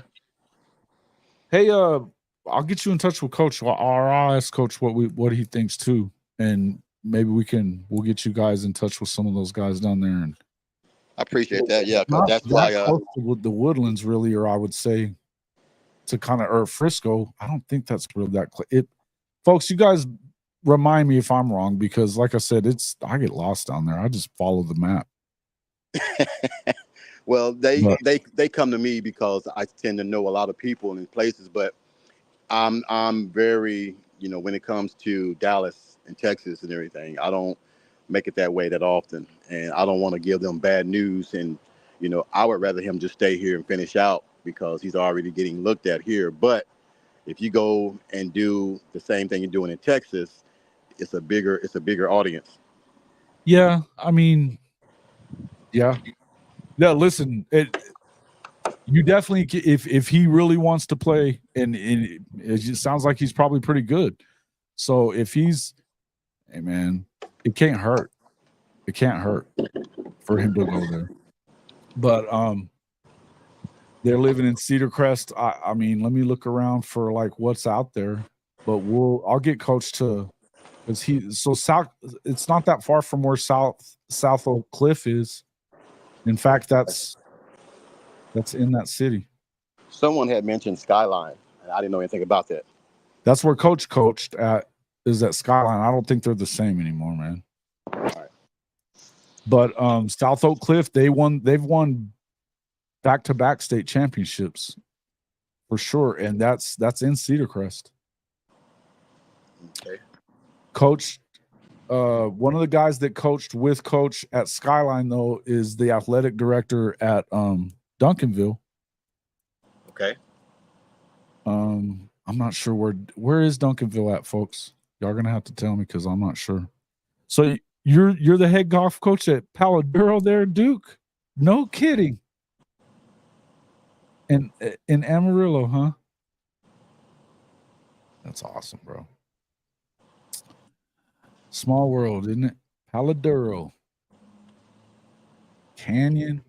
Hey, I'll get you in touch with Coach. I'll ask Coach what he thinks too, and maybe we'll get you guys in touch with some of those guys down there. And I appreciate that. Yeah, because that's why with the Woodlands, really, or I would say to kind of Frisco. I don't think that's really that. Folks, you guys remind me if I'm wrong, because like I said, I get lost down there. I just follow the map. Well, they come to me because I tend to know a lot of people in places, but I'm very, when it comes to Dallas and Texas and everything, I don't make it that way that often, and I don't want to give them bad news. And I would rather him just stay here and finish out because he's already getting looked at here. But if you go and do the same thing you're doing in Texas, it's a bigger audience. Yeah, I mean, yeah. Listen, you definitely, if he really wants to play, and it just sounds like he's probably pretty good. So if hey man, it can't hurt. It can't hurt for him to go there. But they're living in Cedar Crest. I mean, let me look around for like what's out there. But I'll get Coach to, because south. It's not that far from where South Oak Cliff is. In fact, that's in that city. Someone had mentioned Skyline, and I didn't know anything about that. That's where Coach coached at, is at Skyline. I don't think they're the same anymore, man. All right. But South Oak Cliff, they've won back-to-back state championships for sure, and that's in Cedar Crest. Okay. Coach, one of the guys that coached with Coach at Skyline, though, is the athletic director at Duncanville. Okay. I'm not sure where is Duncanville at, folks. Y'all gonna have to tell me because I'm not sure. So you're the head golf coach at Paladuro there, Duke? No kidding. And in Amarillo, huh? That's awesome, bro. Small world, isn't it? Paladuro, Canyon,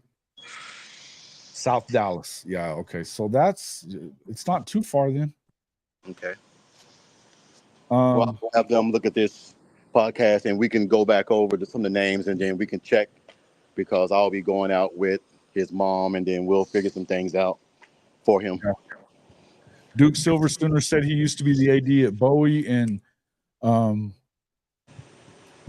South Dallas. Yeah, okay. So it's not too far then. Okay. Well, I'll have them look at this podcast and we can go back over to some of the names and then we can check, because I'll be going out with his mom and then we'll figure some things out for him. Yeah. Duke Silverstooner said he used to be the AD at Bowie and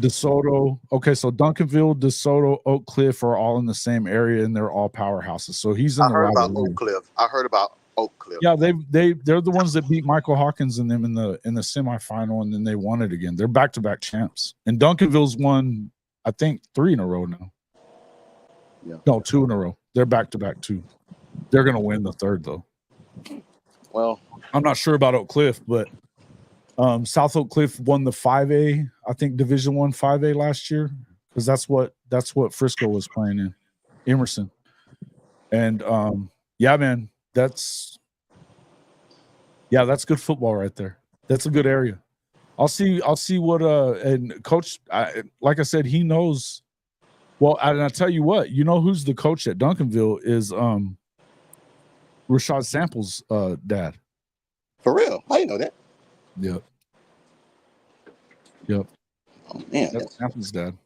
DeSoto. Okay, so Duncanville, DeSoto, Oak Cliff are all in the same area and they're all powerhouses. So he's in the right area. I heard about Oak Cliff. Yeah, they're the ones that beat Michael Hawkins and them in the semifinal, and then they won it again. They're back-to-back champs. And Duncanville's won, I think, 3 in a row now. Yeah. No, 2 in a row. They're back-to-back 2. They're gonna win the third though. Well, I'm not sure about Oak Cliff, but South Oak Cliff won the 5A, I think Division 1 5A last year, because that's what Frisco was playing in, Emerson. And yeah, man, that's good football right there. That's a good area. I'll see what and coach, like I said, he knows. Well, and I'll tell you what, you know who's the coach at Duncanville is Rashad Samples' dad. for real, I didn't know that. Yep. Oh man, That's Samples' dad.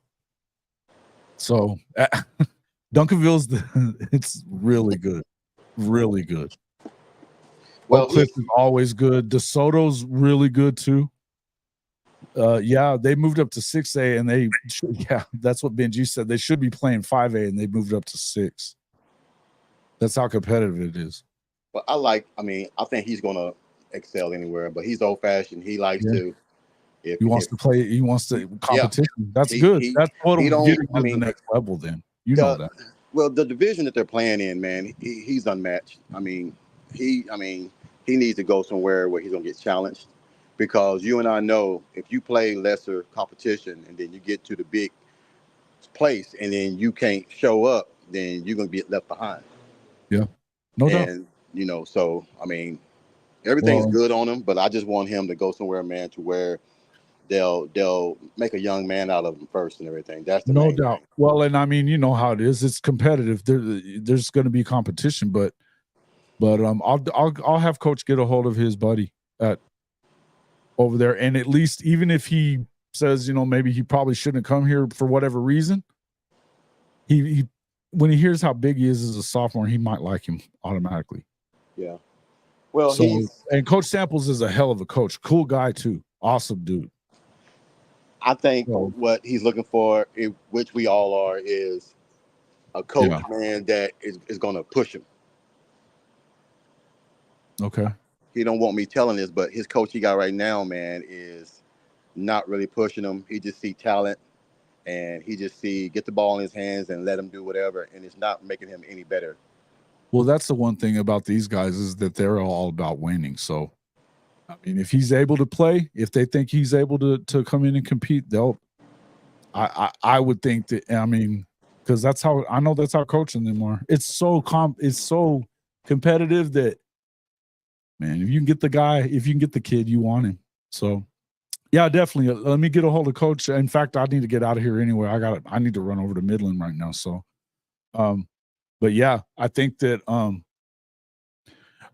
So Duncanville's it's really good. Really good. well, Oak Cliff is always good. DeSoto's really good too. Yeah, they moved up to 6A and that's what Benji said. They should be playing 5A and they moved up to 6. That's how competitive it is. Well, I think he's gonna excel anywhere, but he's old fashioned. He likes to. He wants to play. He wants to competition. That's good. That's what will get him to the next level. Then you know that. Well, the division that they're playing in, man, he's unmatched. I mean, he needs to go somewhere where he's gonna get challenged, because you and I know if you play lesser competition and then you get to the big place and then you can't show up, then you're gonna be left behind. Yeah, no doubt. And you know, so I mean, everything's good on him, but I just want him to go somewhere, man, to where they'll make a young man out of him first and everything. That's the main doubt. thing. Well, and I mean, you know how it is. It's competitive. There's going to be competition, but I'll have Coach get a hold of his buddy at over there, and at least even if he says, you know, maybe he probably shouldn't come here for whatever reason, he when he hears how big he is as a sophomore, he might like him automatically. Yeah. Well, and Coach Samples is a hell of a coach. Cool guy too. Awesome dude. I think what he's looking for, which we all are, is a coach, man, that is going to push him. Okay. He don't want me telling this, but his coach he got right now, man, is not really pushing him. He just see talent, and he just get the ball in his hands and let him do whatever, and it's not making him any better. Well, that's the one thing about these guys is that they're all about winning. So, I mean, if he's able to play, if they think he's able to come in and compete, I would think that, I mean, because that's how I know that's how coaching them are. It's so competitive that, man, if you can get the kid, you want him. So, yeah, definitely. Let me get a hold of Coach. In fact, I need to get out of here anyway. I need to run over to Midland right now. So, but yeah, I think that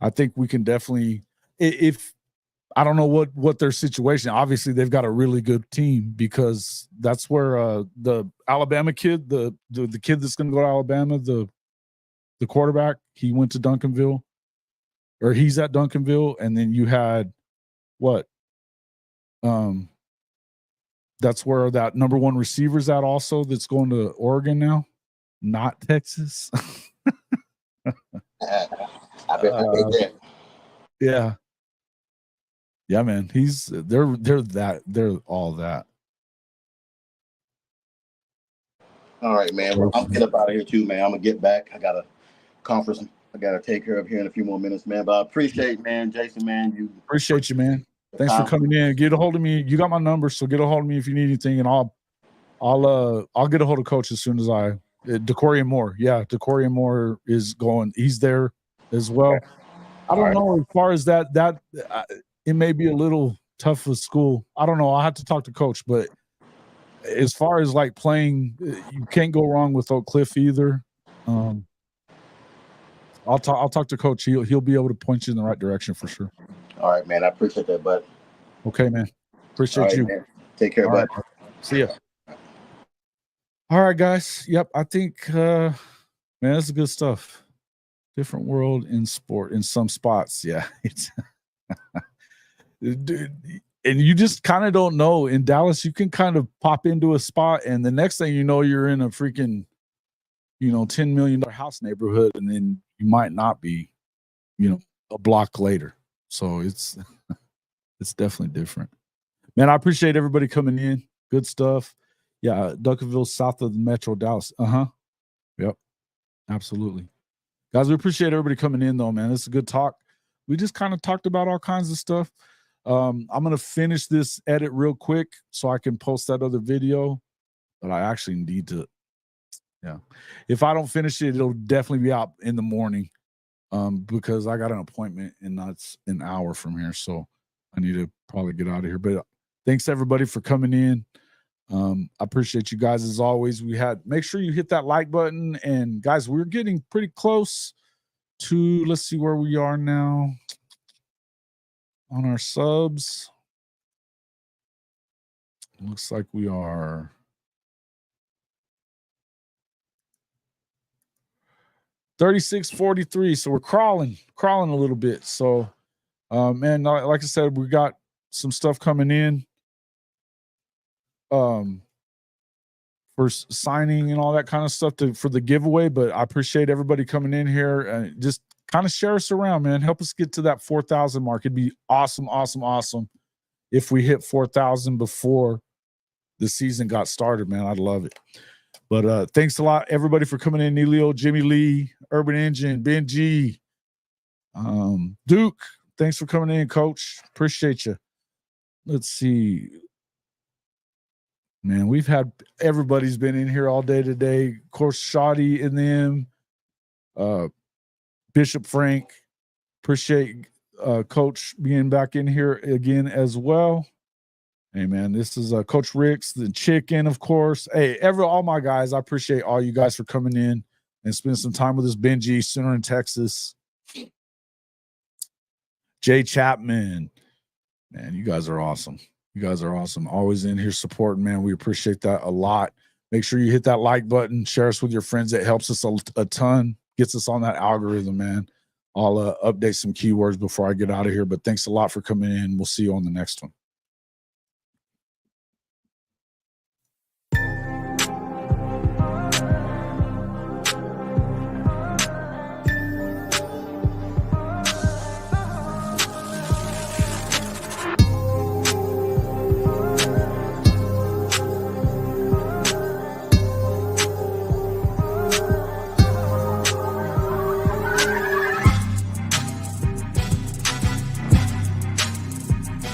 I think we can definitely, if I don't know what their situation. Obviously, they've got a really good team, because that's where the Alabama kid, the kid that's going to go to Alabama, the quarterback, he went to Duncanville, or he's at Duncanville, and then you had what? That's where that number 1 receiver's at also. That's going to Oregon now, not Texas. I bet. Yeah. Yeah, man. They're all that. All right, man. Well, I'm getting up out of here too, man. I'm gonna get back. I got a conference I gotta take care of here in a few more minutes, man. But I appreciate, man, Jason, man. Appreciate you, man. Thanks for coming in. Get a hold of me. You got my number, so get a hold of me if you need anything, and I'll get a hold of Coach as soon as Decorian Moore. Yeah, Decorian Moore is going. He's there as well. I don't know as far as that it may be a little tough with school. I don't know. I'll have to talk to Coach, but as far as like playing, you can't go wrong with Oak Cliff either. I'll talk to Coach. He'll be able to point you in the right direction for sure. All right, man. I appreciate that, bud. Okay, man. Appreciate you. Man. Take care, bud. Right. See ya. All right, guys. Yep, I think man, that's good stuff. Different world in sport in some spots. Yeah, it's dude, and you just kind of don't know. In Dallas, you can kind of pop into a spot, and the next thing you know, you're in a freaking, $10 million house neighborhood, and then you might not be, a block later. So it's definitely different. Man, I appreciate everybody coming in. Good stuff. Yeah, Duncanville, south of the Metro Dallas. Yep, absolutely. Guys, we appreciate everybody coming in, though, man. This is a good talk. we just kind of talked about all kinds of stuff. I'm going to finish this edit real quick so I can post that other video, but I actually need to, if I don't finish it, it'll definitely be out in the morning, because I got an appointment and that's an hour from here. So I need to probably get out of here, but thanks everybody for coming in. I appreciate you guys as always. Make sure you hit that like button, and guys, we're getting pretty close to, let's see where we are now on our subs. Looks like we are 36:43. So we're crawling a little bit. So, man, like I said, we got some stuff coming in, for signing and all that kind of stuff for the giveaway. But I appreciate everybody coming in here and just kind of share us around, man. Help us get to that 4,000 mark. It'd be awesome if we hit 4,000 before the season got started, man. I'd love it. But thanks a lot, everybody, for coming in. Neilio, Jimmy Lee, Urban Engine, Ben G, Duke. Thanks for coming in, Coach. Appreciate you. Let's see. Man, everybody's been in here all day today. Of course, Shoddy and them, Bishop Frank. Appreciate Coach being back in here again as well. Hey, man, this is Coach Ricks, the Chicken, of course. Hey, all my guys, I appreciate all you guys for coming in and spending some time with us. Benji, Center in Texas. Jay Chapman. Man, you guys are awesome. You guys are awesome. Always in here supporting, man. We appreciate that a lot. Make sure you hit that like button. Share us with your friends. It helps us a ton. Gets us on that algorithm, man. I'll update some keywords before I get out of here. But thanks a lot for coming in. We'll see you on the next one.